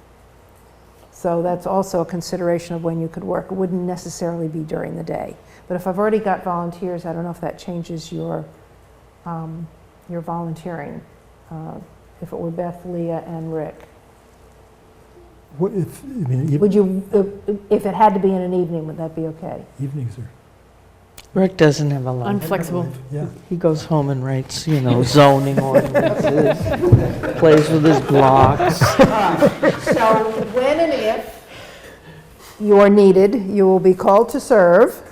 So that's also a consideration of when you could work. It wouldn't necessarily be during the day. But if I've already got volunteers, I don't know if that changes your volunteering. If it were Beth, Leah, and Rick. What if, I mean, Would you, if it had to be in an evening, would that be okay? evenings are, Rick doesn't have a life. Unflexible. yeah. He goes home and writes, zoning ordinances, plays with his blocks. So when and if you are needed, you will be called to serve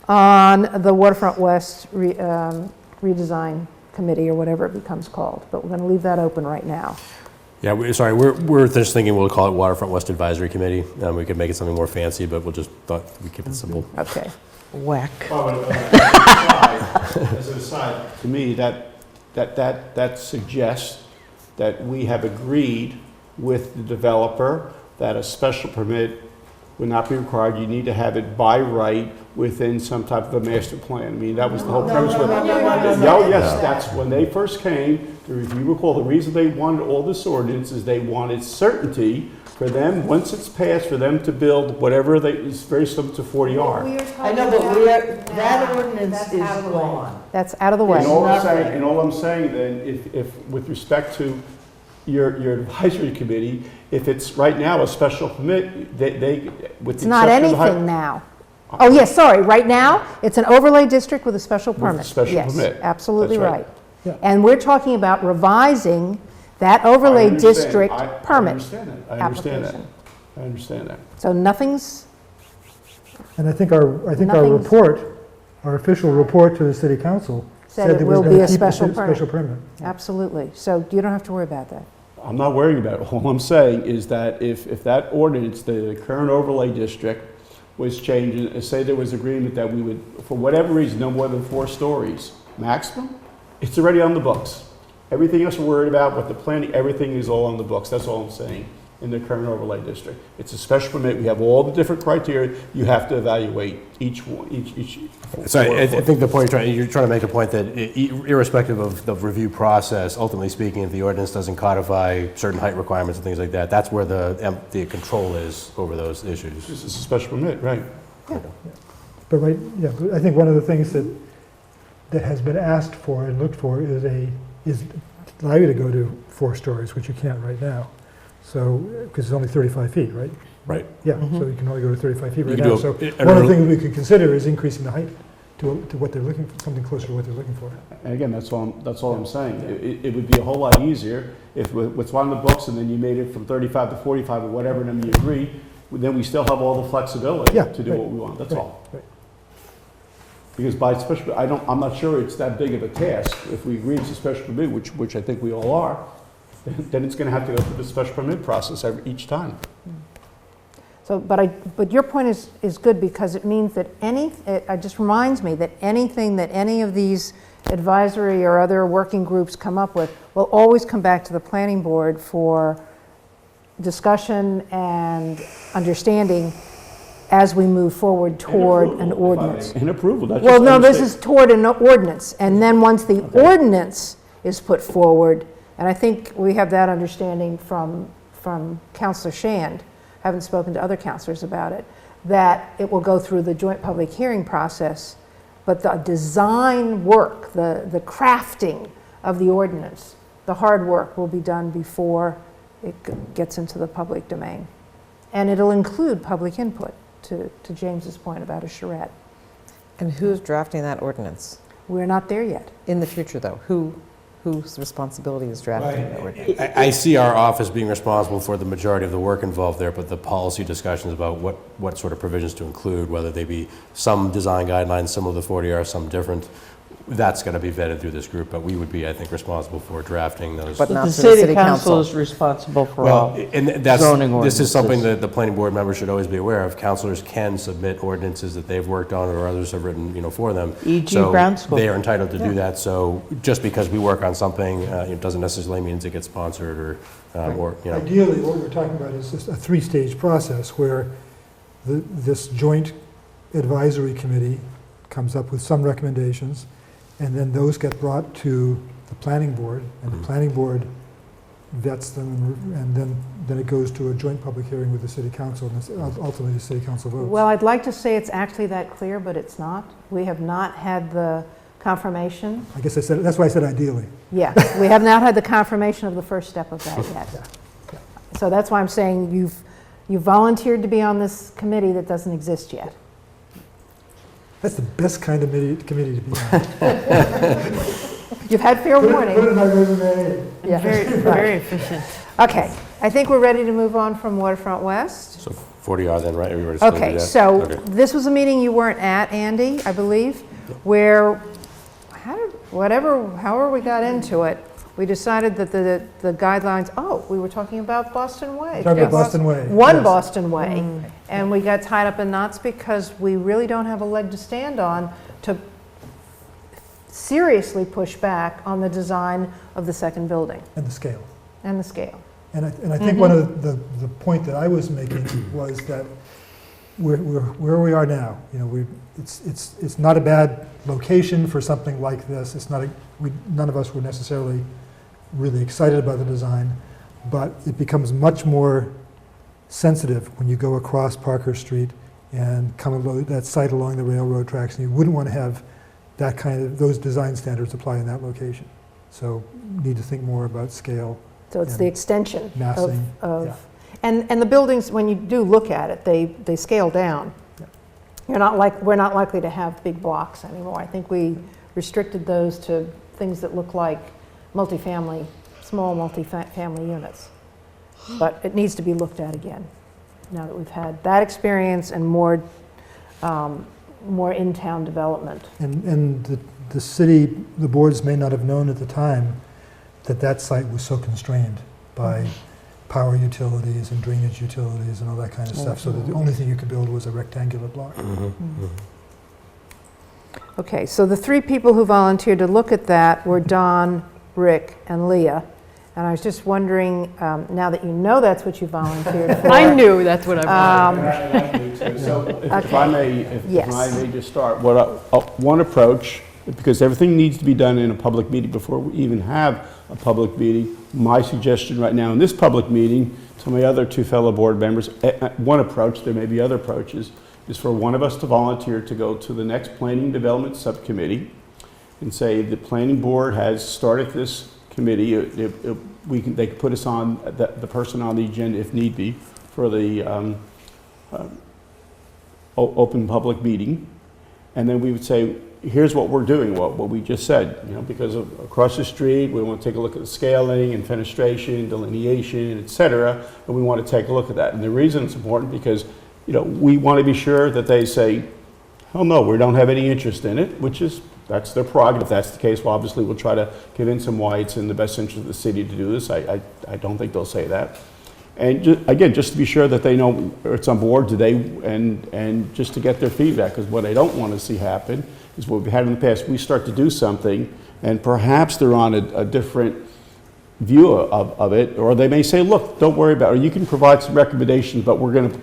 on the Waterfront West redesign committee, or whatever it becomes called. But we're going to leave that open right now. Yeah, we're just thinking we'll call it Waterfront West Advisory Committee. We could make it something more fancy, but we'll just thought we'd keep it simple. Okay. Whack. As an aside, to me, that suggests that we have agreed with the developer that a special permit would not be required. You need to have it by right within some type of a master plan. I mean, that was the whole premise. No, yes, that's when they first came. If you recall, the reason they wanted all this ordinance is they wanted certainty for them, once it's passed, for them to build whatever is very similar to 40R. I know, but that ordinance is gone. That's out of the way. And all I'm saying then, if with respect to your advisory committee, if it's right now a special permit, they with It's not anything now. Oh, yes, sorry, right now, it's an overlay district with a special permit. special permit. Yes, absolutely That's right. right. Yeah. And we're talking about revising that overlay district permit I understand that. I understand that. So nothing's, And I think our Nothing's- report, our official report to the city council Said it it will was be going a to keep the special permit. special permit. absolutely. So you don't have to worry about that. I'm not worrying about it. All I'm saying is that if that ordinance, the current overlay district, was changed, and say there was agreement that we would, for whatever reason, no more than 4 stories maximum, it's already on the books. Everything else we're worried about, what the planning, everything is all on the books. That's all I'm saying in the current overlay district. It's a special permit. We have all the different criteria. You have to evaluate each one, each. So I think the point you're trying to make a point that irrespective of the review process, ultimately speaking, if the ordinance doesn't codify certain height requirements and things like that, that's where the control is over those issues. This is a special permit, right? But but I think one of the things that has been asked for and looked for is allow you to go to 4 stories, which you can't right now. So, because it's only 35 feet, right? Right. Yeah, so you can only go to 35 feet right can now. do So a- one of the things we could consider is increasing the height to what they're looking for, something closer to what they're looking for. And again, that's all I'm saying. It would be a whole lot easier if what's on the books and then you made it from 35 to 45 or whatever number you agree, then we still have all the flexibility Yeah, to do right, what we want, that's right, all. right. Because by special, I'm not sure it's that big of a task. If we agree it's a special permit, which I think we all are, then it's gonna have to go through the special permit process each time. So, but your point is good, because it means that it just reminds me that anything that any of these advisory or other working groups come up with will always come back to the planning board for discussion and understanding as we move forward toward an ordinance. And approval, that's Well, just no, this understand- is toward an ordinance, and then once the ordinance is put forward, and I think we have that understanding from Councilor Shand, haven't spoken to other councilors about it, that it will go through the joint public hearing process, but the design work, the crafting of the ordinance, the hard work will be done before it gets into the public domain. And it'll include public input, to James's point about a charrette. And who's drafting that ordinance? We're not there yet. In the future, though, whose responsibility is drafting the ordinance? I see our office being responsible for the majority of the work involved there, but the policy discussions about what sort of provisions to include, whether they be some design guidelines, some of the 40R, some different, that's going to be vetted through this group, but we would be, I think, responsible for drafting those. But not The through the city council is responsible for all And zoning this is something ordinances. that the planning board members should always be aware of. Councilors can submit ordinances that they've worked on or others have written, for them. E.g. So Brown School. they are entitled to do that. So just because we work on something, it doesn't necessarily mean it gets sponsored or. Ideally, what we're talking about is just a 3-stage process where this joint advisory committee comes up with some recommendations, and then those get brought to the planning board, and the planning board vets them, and then it goes to a joint public hearing with the city council, and ultimately the city council votes. Well, I'd like to say it's actually that clear, but it's not. We have not had the confirmation. I guess that's why I said ideally. Yeah, we have not had the confirmation of the first step of that yet. So that's why I'm saying You volunteered to be on this committee that doesn't exist yet. That's the best kind of committee to be on. You've had fair warning. Put it in my resume. Yeah. Very efficient. Okay, I think we're ready to move on from Waterfront West. So 40R then, right? Everybody's gonna do Okay, that? so Okay. this was a meeting you weren't at, Andy, I believe, where, however we got into it, we decided that the guidelines, we were talking about Boston Way. Talking about Boston Way, One yes. Boston Way. And we got tied up in knots because we really don't have a leg to stand on to seriously push back on the design of the second building And the scale. and the scale. And I think one of the point that I was making was that where we are now, it's not a bad location for something like this. It's not none of us were necessarily really excited about the design, but it becomes much more sensitive when you go across Parker Street and come along that site along the railroad tracks, and you wouldn't want to have those design standards apply in that location. So need to think more about scale. So it's and the extension massing, of and the buildings, when you do look at it, they scale down. Yeah. We're not likely to have big blocks anymore. I think we restricted those to things that look like multifamily, small multifamily units. But it needs to be looked at again, now that we've had that experience and more in-town development. And the city, the boards may not have known at the time that site was so constrained by power utilities and drainage utilities and all that kind of stuff, so that the only thing you could build was a rectangular block. Okay, so the three people who volunteered to look at that were Don, Rick, and Leah. And I was just wondering, now that you know that's what you volunteered for. I knew that's what I wanted. So if I may just start, one approach, because everything needs to be done in a public meeting before we even have a public meeting. My suggestion right now in this public meeting to my other two fellow board members, one approach, there may be other approaches, is for one of us to volunteer to go to the next Planning Development Subcommittee and say the planning board has started this committee. They could put us on, the person on the agenda if need be, for the open public meeting. And then we would say, here's what we're doing, what we just said, because across the street, we want to take a look at the scaling and fenestration, delineation, et cetera, and we want to take a look at that. And the reason it's important because, we want to be sure that they say, oh no, we don't have any interest in it, that's their prerogative. If that's the case, well, obviously we'll try to convince them why it's in the best interest of the city to do this. I don't think they'll say that. And again, just to be sure that they know it's on board, and just to get their feedback, because what I don't want to see happen is what we've had in the past. We start to do something, and perhaps they're on a different view of it, or they may say, look, don't worry about it, or you can provide some recommendations, but we're going to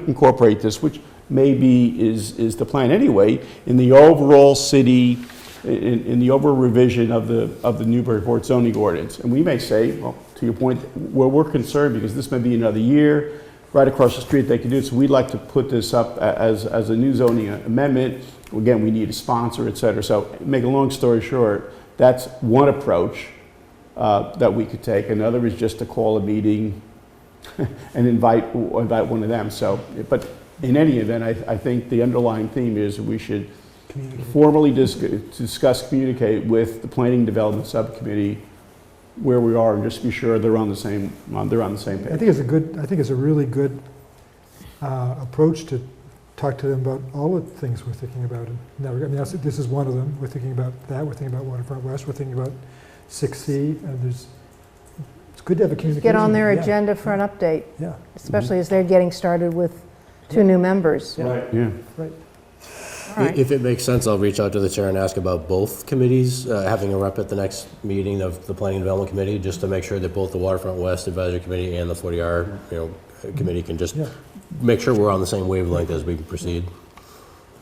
incorporate this, which maybe is the plan anyway, in the overall city, in the overall revision of the Newburyport zoning ordinance. And we may say, well, to your point, where we're concerned, because this may be another year, right across the street they can do it, so we'd like to put this up as a new zoning amendment. Again, we need a sponsor, et cetera. So make a long story short, that's one approach that we could take. Another is just to call a meeting and invite one of them. So, but in any event, I think the underlying theme is we should formally discuss, communicate with the Planning Development Subcommittee where we are, and just be sure they're on the same page. I think it's a really good approach to talk to them about all the things we're thinking about. This is one of them. We're thinking about that. We're thinking about Waterfront West. We're thinking about 6C. And it's good to have a communication. Get on their agenda for an update, especially as they're getting started with 2 new members. Right. Yeah. Right. Right. If it makes sense, I'll reach out to the chair and ask about both committees, having a rep at the next meeting of the Planning and Development Committee, just to make sure that both the Waterfront West Advisory Committee and the 40R committee can just make sure we're on the same wavelength as we proceed.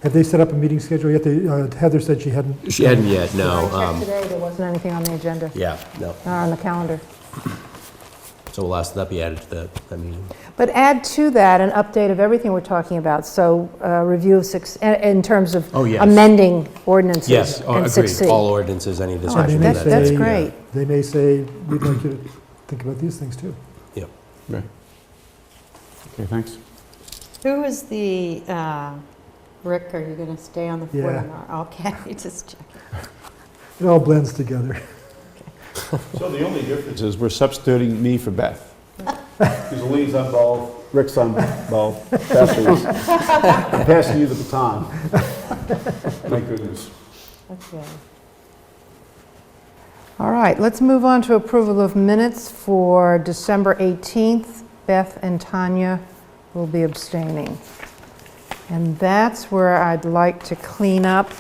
Have they set up a meeting schedule yet? Heather said she hadn't. She hadn't yet, no. I checked today, there wasn't anything on the agenda. Yeah, no. Or on the calendar. So will that be added to that meeting? But add to that an update of everything we're talking about. So review of 6, in terms of amending ordinances. Yes, and agreed. 6C. All ordinances, any discussion. That's great. They may say, we'd like you to think about these things too. Yep. Right. Okay, thanks. Who is the, Rick, are you going to stay on the floor Yeah. tomorrow? Okay, just checking. It all blends together. So the only difference is we're substituting me for Beth. Because Elaine's on both, Rick's on both, Beth is. I'm passing you the baton. Thank goodness. Okay. All right, let's move on to approval of minutes for December 18th. Beth and Tanya will be abstaining. And that's where I'd like to clean up,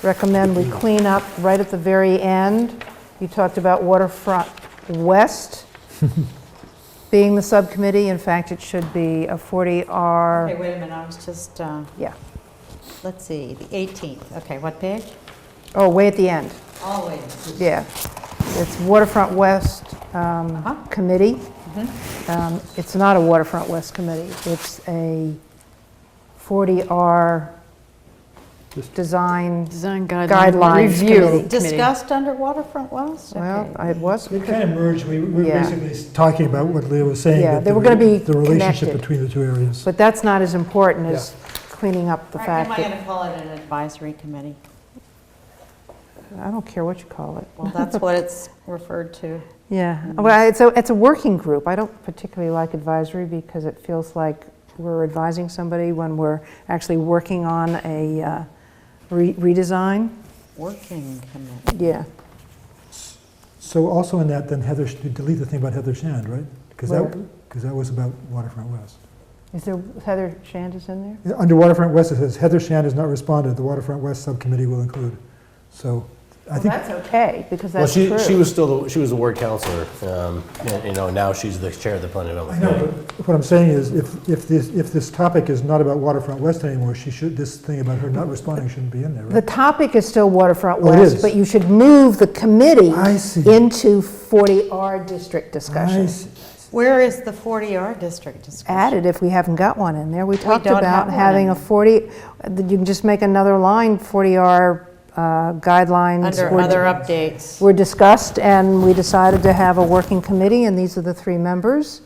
recommend we clean up right at the very end. You talked about Waterfront West being the subcommittee. In fact, it should be a 40R. Okay, wait a minute, I was just, Yeah. let's see, the 18th. Okay, what page? Oh, way at the end. Always. Yeah. It's Waterfront West Committee. It's not a Waterfront West Committee. It's a 40R design guidelines review committee. Discussed under Waterfront West? Well, Okay. it was. They kind of merged. We were Yeah. basically talking about what Leah was saying. Yeah, that they the were gonna be the relationship connected. between the two areas. But that's not as important as cleaning up the All right, fact am I that, going to call it an advisory committee? I don't care what you call it. Well, that's what it's referred to. Yeah, well, it's a working group. I don't particularly like advisory because it feels like we're advising somebody when we're actually working on a redesign. Working committee. Yeah. So also in that, then Heather, you delete the thing about Heather Shand, right? Because Where? that was about Waterfront West. Is there, Heather Shand is in there? Under Waterfront West, it says Heather Shand has not responded. The Waterfront West Subcommittee will include. So I think. That's okay, because Well, that's true. she was still, she was the ward counselor, and, now she's the chair of the planning I development know, committee. but what I'm saying is, if this topic is not about Waterfront West anymore, this thing about her not responding shouldn't be in there, The right? topic is still Waterfront Oh, it West, is. but you should move the committee I see. into 40R district discussion. I see. Where is the 40R district discussion? Added if we haven't got one in there. We talked don't about have one having in a 40, you can just make another line, 40R guidelines. Under were- other updates. Were discussed, and we decided to have a working committee, and these are the 3 members.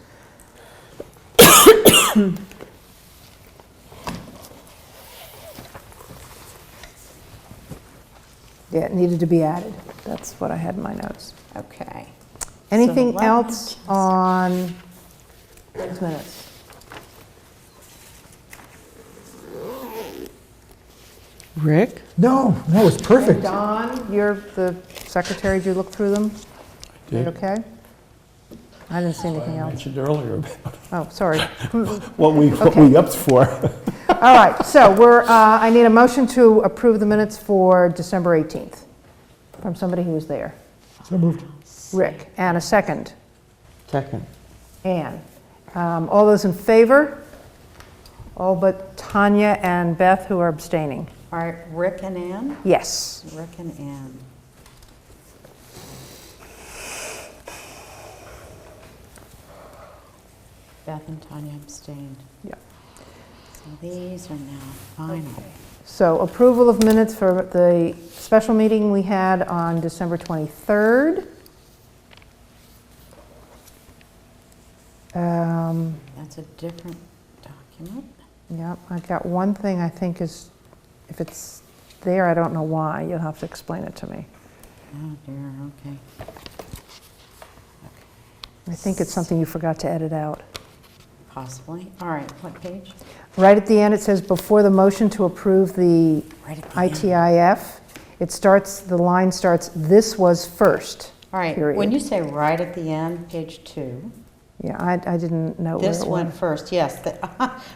Yeah, it needed to be added. That's what I had in my notes. Okay. Anything So, else on those minutes? Rick? No, it's perfect. Don, you're the secretary. Did you look through them? Did. Okay? I didn't see anything I else. mentioned earlier about Oh, sorry. what we upped for. All right, so I need a motion to approve the minutes for December 18th from somebody who was there. So moved. Rick, and a second. Second. Ann. All those in favor? All but Tanya and Beth, who are abstaining. All right, Rick and Ann? Yes. Rick and Ann. Beth and Tanya abstained. Yep. So these are now final. So approval of minutes for the special meeting we had on December 23rd. That's a different document. Yep, I've got one thing I think is, if it's there, I don't know why. You'll have to explain it to me. Oh dear, okay. I think it's something you forgot to edit out. Possibly. All right, what page? Right at the end, it says, before the motion to approve the Right at the end. ITIF, the line starts, this was first. All right, period. when you say right at the end, page 2, Yeah, I didn't know where this it went went. first, yes. That's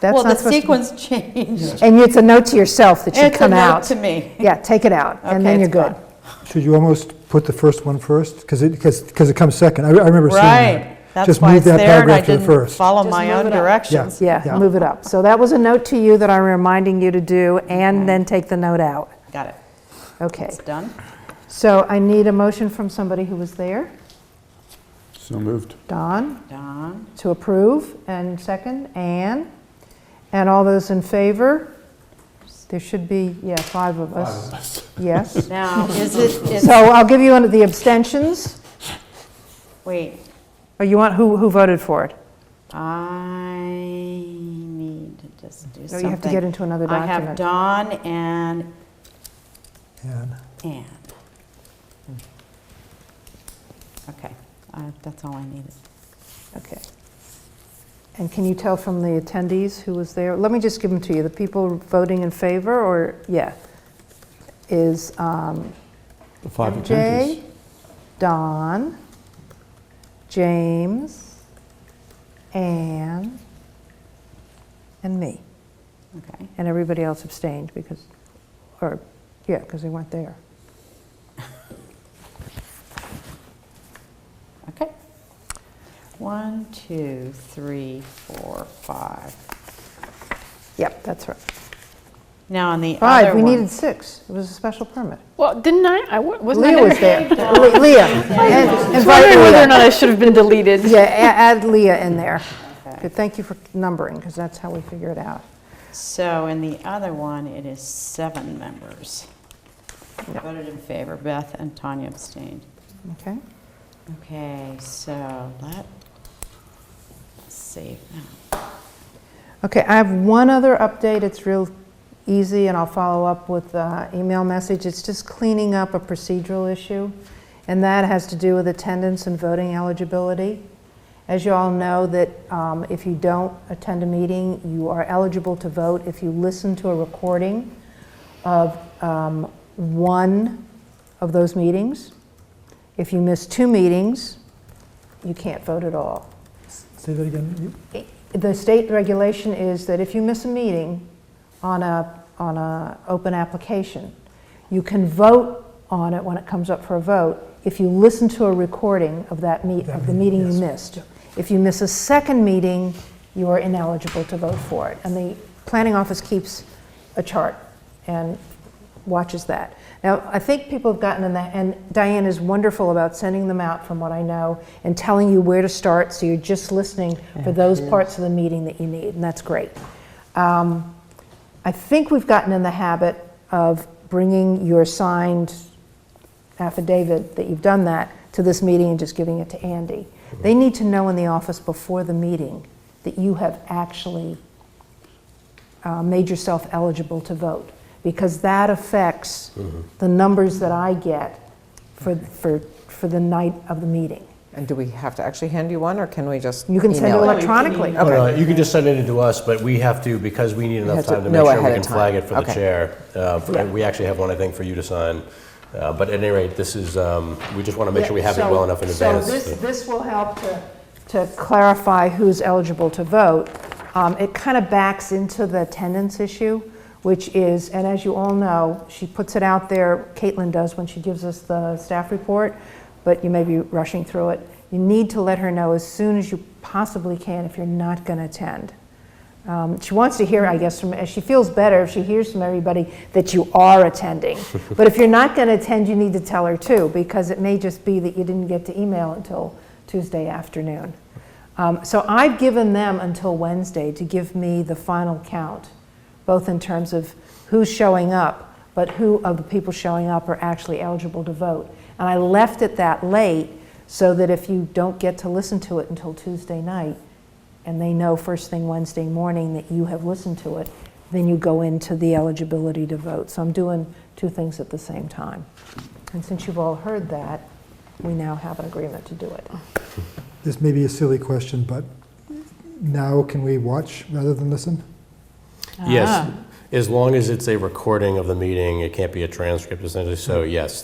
Well, the not supposed to be- sequence changed. And it's a note to yourself that should It's a come note out. to me. Yeah, take it out, and Okay, then you're it's good. gone. Should you almost put the first one first? Because it comes second. I remember seeing that. Right, that's Just why move it's that there, and I paragraph to the didn't first. follow Just my move own it up. directions. Yeah. Yeah, move it up. So that was a note to you that I'm reminding you to do, and then take the note out. Got it. Okay. It's done. So I need a motion from somebody who was there. So moved. Don, Done. to approve, and second, Ann. And all those in favor? There should be, 5 of us. Yes. Now, is So I'll give you the abstentions. wait, Or you want, who voted for it? I just do No, something. you have to get into another I have document. Dawn and And Ann. Okay, that's all I needed. Okay. And can you tell from the attendees who was there? Let me just give them to you. The people voting in favor, or, yeah, is The 5 MJ, attendees. Don, James, Ann, and me. Okay. And everybody else abstained because, because they weren't there. Okay. 1, 2, 3, 4, 5. Yep, that's right. Now on the other 5, we one- needed 6. It was a special permit. Well, didn't I wasn't I Leah was there. Leah. And I was invite wondering whether Leah. or not I should have been deleted. Yeah, add Leah in there. Okay. Good, thank you for numbering, because that's how we figure it out. So in the other one, it is 7 members. Yep. Voted in favor. Beth and Tanya abstained. Okay? Okay, so let's save now. Okay, I have one other update. It's real easy, and I'll follow up with email message. It's just cleaning up a procedural issue, and that has to do with attendance and voting eligibility. As you all know, that if you don't attend a meeting, you are eligible to vote if you listen to a recording of one of those meetings. If you miss 2 meetings, you can't vote at all. say that again. The state regulation is that if you miss a meeting on a open application, you can vote on it when it comes up for a vote if you listen to a recording of the meeting you missed. If you miss a second meeting, you are ineligible to vote for it. And the planning office keeps a chart and watches that. Now, I think people have gotten in that, and Diane is wonderful about sending them out from what I know and telling you where to start, so you're just listening for those parts of the meeting that you need, and that's great. I think we've gotten in the habit of bringing your signed affidavit that you've done that to this meeting and just giving it to Andy. They need to know in the office before the meeting that you have actually made yourself eligible to vote, because that affects the numbers that I get for the night of the meeting. And do we have to actually hand you one, or can we just You can send it email electronically. Oh, no, you can just send it in to us, but we have to, because we need enough have to time to know make sure we ahead can of time. flag it for the Okay. chair. We actually have one, I think, for you to sign. But at any rate, this is, we just want to make sure we have it well enough in advance. So this will help to clarify who's eligible to vote. It kind of backs into the attendance issue, which is, and as you all know, she puts it out there, Caitlin does when she gives us the staff report, but you may be rushing through it. You need to let her know as soon as you possibly can if you're not going to attend. She wants to hear, I guess, she feels better if she hears from everybody that you are attending. But if you're not going to attend, you need to tell her too, because it may just be that you didn't get to email until Tuesday afternoon. So I've given them until Wednesday to give me the final count, both in terms of who's showing up, but who of the people showing up are actually eligible to vote. And I left it that late so that if you don't get to listen to it until Tuesday night, and they know first thing Wednesday morning that you have listened to it, then you go into the eligibility to vote. So I'm doing 2 things at the same time. And since you've all heard that, we now have an agreement to do it. This may be a silly question, but now can we watch rather than listen? Yes, as long as it's a recording of the meeting, it can't be a transcript essentially. So yes,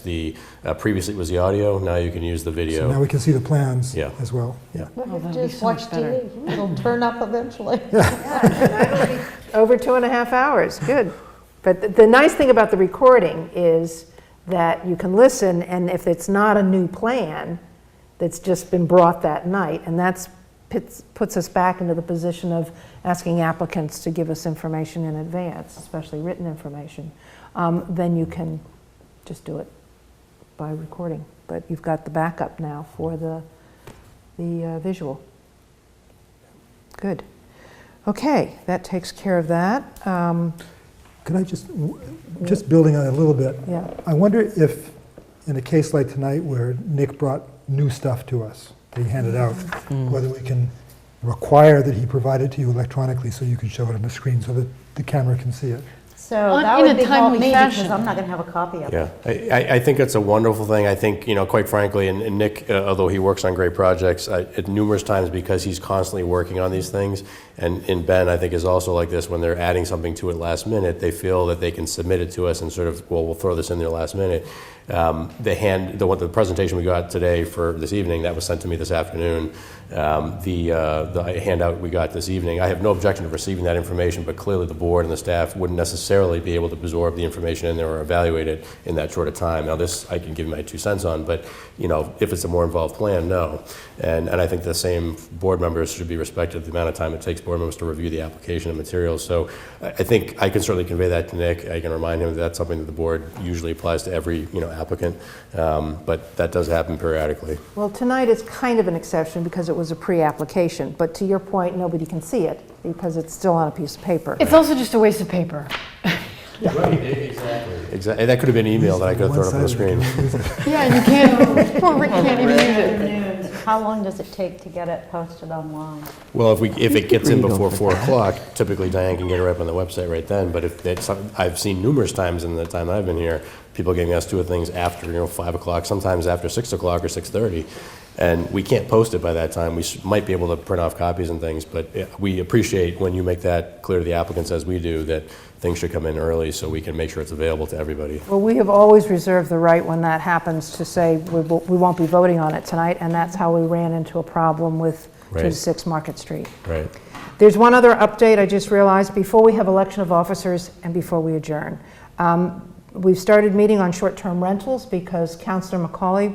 previously it was the audio, now you can use the video. So now we can see the plans Yeah. as well. Yeah. Oh, that'd be Just so much watch better. TV. It'll turn up eventually. Over 2.5 hours, good. But the nice thing about the recording is that you can listen, and if it's not a new plan that's just been brought that night, and that's puts us back into the position of asking applicants to give us information in advance, especially written information, then you can just do it by recording. But you've got the backup now for the visual. Good. Okay, that takes care of that. Could I just building on it a little bit, Yeah. I wonder if, in a case like tonight where Nick brought new stuff to us, that he handed out, whether we can require that he provide it to you electronically so you can show it on the screen so that the camera can see it. So On- that in would a be help timely me fashion. because I'm not going to have a copy of it. Yeah, I think it's a wonderful thing. I think, quite frankly, and Nick, although he works on great projects, at numerous times because he's constantly working on these things, and Ben, I think, is also like this, when they're adding something to it last minute, they feel that they can submit it to us and sort of, well, we'll throw this in there last minute. The presentation we got today for this evening, that was sent to me this afternoon. The handout we got this evening, I have no objection to receiving that information, but clearly the board and the staff wouldn't necessarily be able to absorb the information in there or evaluate it in that short a time. Now this, I can give you my 2 cents on, but if it's a more involved plan, no. And I think the same board members should be respected the amount of time it takes board members to review the application and materials. So I think I can certainly convey that to Nick. I can remind him that that's something that the board usually applies to every applicant, but that does happen periodically. Well, tonight is kind of an exception because it was a pre-application, but to your point, nobody can see it because it's still on a piece of paper. It's also just a waste of paper. Right, exactly. Exactly. That could have been email that I could have thrown up on the screen. Yeah, and you can't, poor Rick can't even use it. How long does it take to get it posted online? Well, if it gets in before 4 o'clock, typically Diane can get it right up on the website right then. But if it's, I've seen numerous times in the time I've been here, people getting us to things after 5 o'clock, sometimes after 6 o'clock or 6:30, and we can't post it by that time. We might be able to print off copies and things, but we appreciate when you make that clear to the applicants, as we do, that things should come in early so we can make sure it's available to everybody. Well, we have always reserved the right when that happens to say we won't be voting on it tonight, and that's how we ran into a problem with 2-6 Market Street. Right. There's one other update I just realized before we have election of officers and before we adjourn. We've started meeting on short-term rentals because Councilor McCauley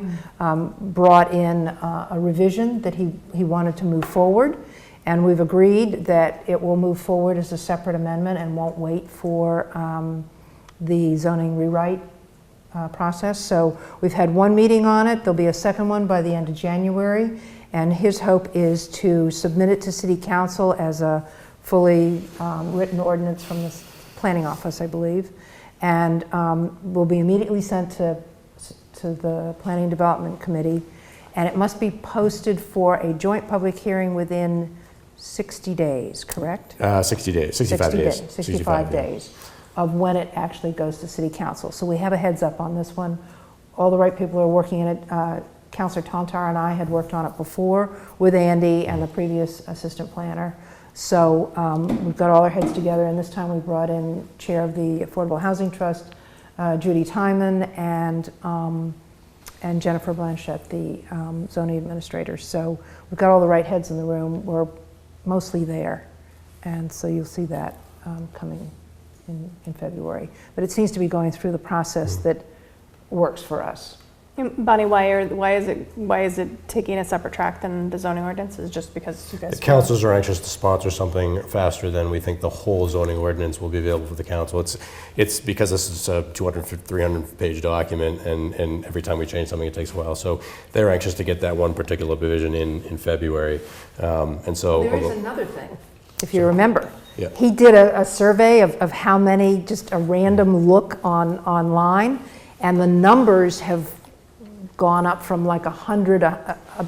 brought in a revision that he wanted to move forward, and we've agreed that it will move forward as a separate amendment and won't wait for the zoning rewrite process. So we've had one meeting on it. There'll be a second one by the end of January, and his hope is to submit it to City Council as a fully written ordinance from the planning office, I believe, and will be immediately sent to the Planning and Development Committee, and it must be posted for a joint public hearing within 60 days, correct? 60 days, 65 days. 65 days of when it actually goes to City Council. So we have a heads up on this one. All the right people are working in it. Councilor Tontar and I had worked on it before with Andy and the previous assistant planner. So we've got all our heads together, and this time we brought in Chair of the Affordable Housing Trust, Judy Timon, and Jennifer Blanchett, the zoning administrator. So we've got all the right heads in the room. We're mostly there, and so you'll see that coming in February. But it seems to be going through the process that works for us. Bonnie, why is it taking a separate track than the zoning ordinance? Is it just because you guys? The councils are anxious to sponsor something faster than we think the whole zoning ordinance will be available for the council. It's because this is a 200, 300 page document, and every time we change something, it takes a while. So they're anxious to get that one particular provision in February, and so. There is another thing, if you remember. Yeah. He did a survey of how many, just a random look online, and the numbers have gone up from like 100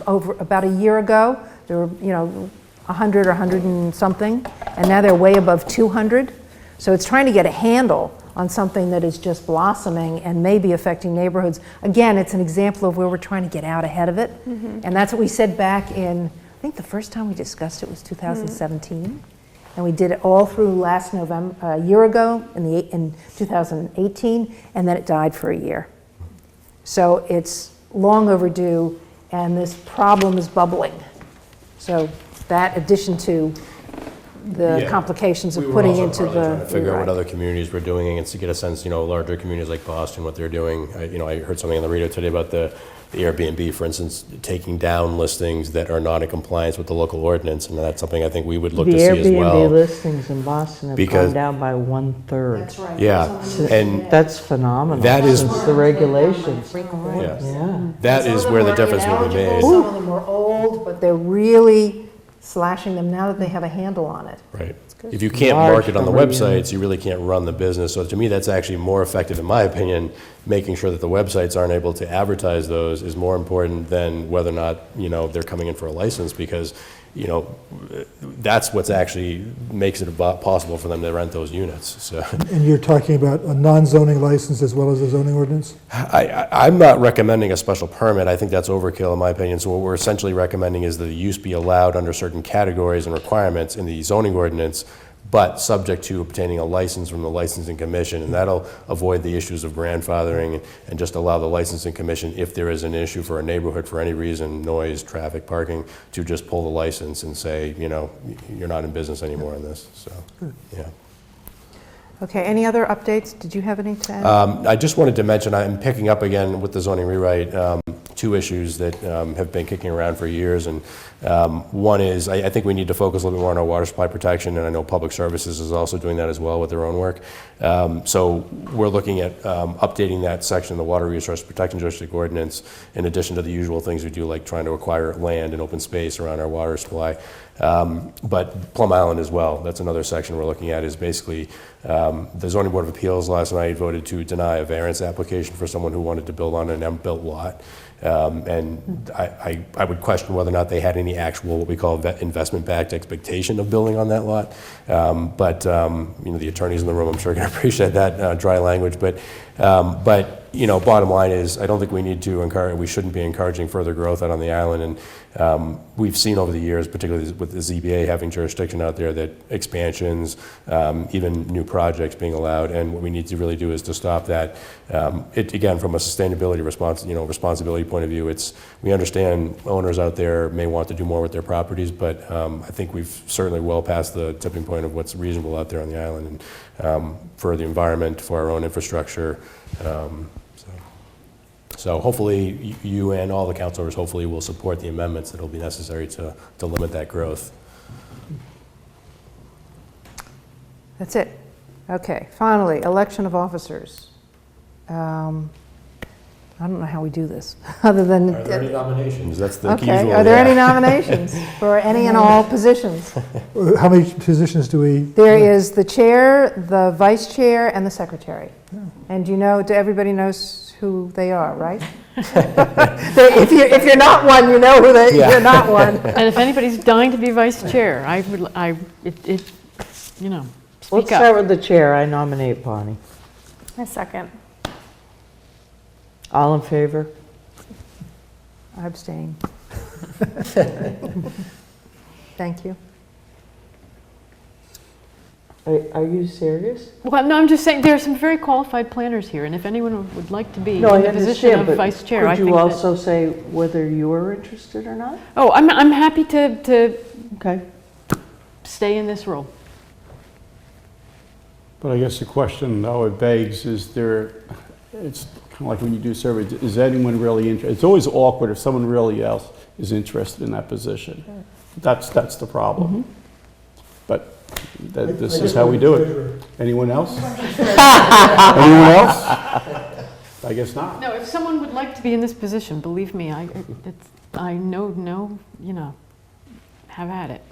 over about a year ago. There were 100 or 100 and something, and now they're way above 200. So it's trying to get a handle on something that is just blossoming and maybe affecting neighborhoods. Again, it's an example of where we're trying to get out ahead of it, and that's what we said back in, I think the first time we discussed it was 2017, and we did it all through last November, a year ago in 2018, and then it died for a year. So it's long overdue, and this problem is bubbling. So that addition to the complications of putting into the figure out what other communities were doing and to get a sense, larger communities like Boston, what they're doing. I heard something on the radio today about the Airbnb, for instance, taking down listings that are not in compliance with the local ordinance, and that's something I think we would look to see as well. The Airbnb listings in Boston have gone down by 1/3. That's right. Yeah, and that's phenomenal. That is since the regulations. That is where the difference will be made. Some of them were old, but they're really slashing them now that they have a handle on it. Right. If you can't market on the websites, you really can't run the business. So to me, that's actually more effective, in my opinion. Making sure that the websites aren't able to advertise those is more important than whether or not they're coming in for a license, because that's what's actually makes it possible for them to rent those units, so. And you're talking about a non-zoning license as well as a zoning ordinance? I'm not recommending a special permit. I think that's overkill in my opinion. So what we're essentially recommending is that the use be allowed under certain categories and requirements in the zoning ordinance, but subject to obtaining a license from the licensing commission, and that'll avoid the issues of grandfathering and just allow the licensing commission, if there is an issue for a neighborhood for any reason, noise, traffic, parking, to just pull the license and say, you're not in business anymore on this, so, yeah. Okay, any other updates? Did you have any to add? I just wanted to mention, I'm picking up again with the zoning rewrite, two issues that have been kicking around for years. And one is, I think we need to focus a little bit more on our water supply protection, and I know Public Services is also doing that as well with their own work. So we're looking at updating that section of the Water Resource Protection District Ordinance, in addition to the usual things we do, like trying to acquire land and open space around our water supply. But Plum Island as well, that's another section we're looking at, is basically the Zoning Board of Appeals last night voted to deny a variance application for someone who wanted to build on an unbuilt lot. And I would question whether or not they had any actual, what we call investment-backed expectation of building on that lot. But the attorneys in the room, I'm sure, can appreciate that dry language. But bottom line is, I don't think we need to encourage, we shouldn't be encouraging further growth out on the island. And we've seen over the years, particularly with the ZBA having jurisdiction out there, that expansions, even new projects being allowed. And what we need to really do is to stop that. Again, from a sustainability responsibility point of view, we understand owners out there may want to do more with their properties, but I think we've certainly well past the tipping point of what's reasonable out there on the island, and for the environment, for our own infrastructure. So hopefully you and all the councilors hopefully will support the amendments that will be necessary to limit that growth. That's it. Okay, finally, election of officers. I don't know how we do this, other than... Are there any nominations? That's the okay. usual. Are there any nominations for any and all positions? How many positions do we? There is the chair, the vice chair, and the secretary. And everybody knows who they are, right? If you're not one, you know you're not one. And if anybody's dying to be vice chair, speak Let's start with the chair. I nominate Bonnie. I second. All in favor? I abstain. Thank you. Are you serious? Well, no, I'm just saying there are some very qualified planners here, and if anyone would like to be No, in I the position understand, of but vice chair, I could think you that... also say whether you are interested or not? Oh, I'm happy to Okay. stay in this role. But I guess the question, though, it begs, it's kind of like when you do surveys, is anyone really interested? It's always awkward if someone really else is interested in that position. That's the problem. But this is how we do it. Anyone else? Anyone else? I guess not. No, if someone would like to be in this position, believe me, have at it.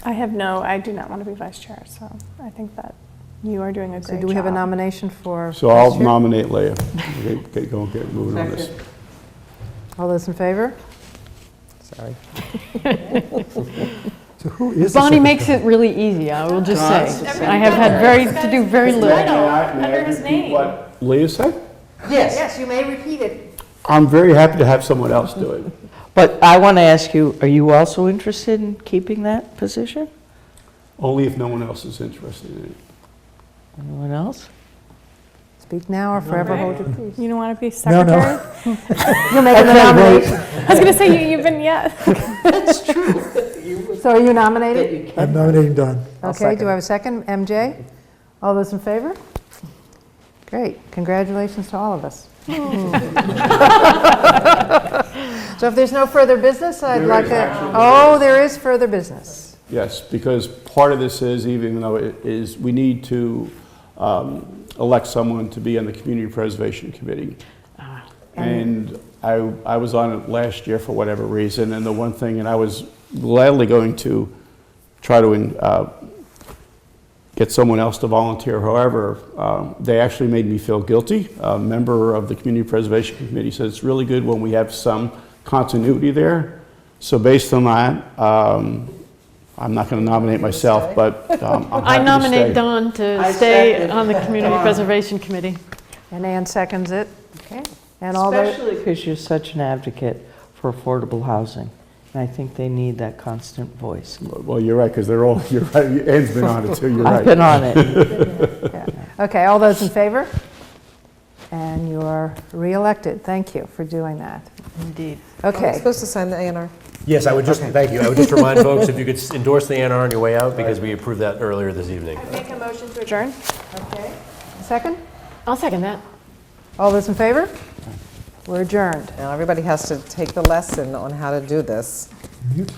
I do not want to be vice chair, so I think that you are doing a great job. So do we have a nomination for So I'll vice chair? nominate Leah. Go and get moving on this. All those in favor? Sorry. So who is the Bonnie makes secretary? it really easy, I will just say. I have had to do very little. May I repeat what Leah said? Yes. Yes, you may repeat it. I'm very happy to have someone else do it. But I want to ask you, are you also interested in keeping that position? Only if no one else is interested in it. Anyone else? Speak now or forever hold your peace. You don't want to be No, secretary? no. You're making the nomination. I was going to say, you've been, That's true. So are you nominated? I'm nominating Don. Okay, do I have a second? MJ? All those in favor? Great, congratulations to all of us. So if there's no further business, I'd like to... Oh, there is further business. Yes, because part of this is, even though it is, we need to elect someone to be on the Community Preservation Committee. And I was on it last year for whatever reason, and the one thing, and I was gladly going to try to get someone else to volunteer. However, they actually made me feel guilty. A member of the Community Preservation Committee said it's really good when we have some continuity there. So based on that, I'm not going to nominate myself, but I'm happy I to nominate stay. Dawn to I stay second on the Community Dawn. Preservation Committee. And Ann seconds it. Okay. And all those, Especially because you're such an advocate for affordable housing. And I think they need that constant voice. Well, you're right, because you're right, Ann's been on it too, you're right. I've been on it. yeah. Okay, all those in favor? And you're re-elected. Thank you for doing that. Indeed. Are we Okay. supposed to sign the A&R? Yes, I would just, thank you. I would just remind folks, if you could endorse the A&R on your way out, because we approved that earlier this evening. Make a motion to adjourn? Okay. Second? I'll second that. All those in favor? We're adjourned. Now, everybody has to take the lesson on how to do this. Mute.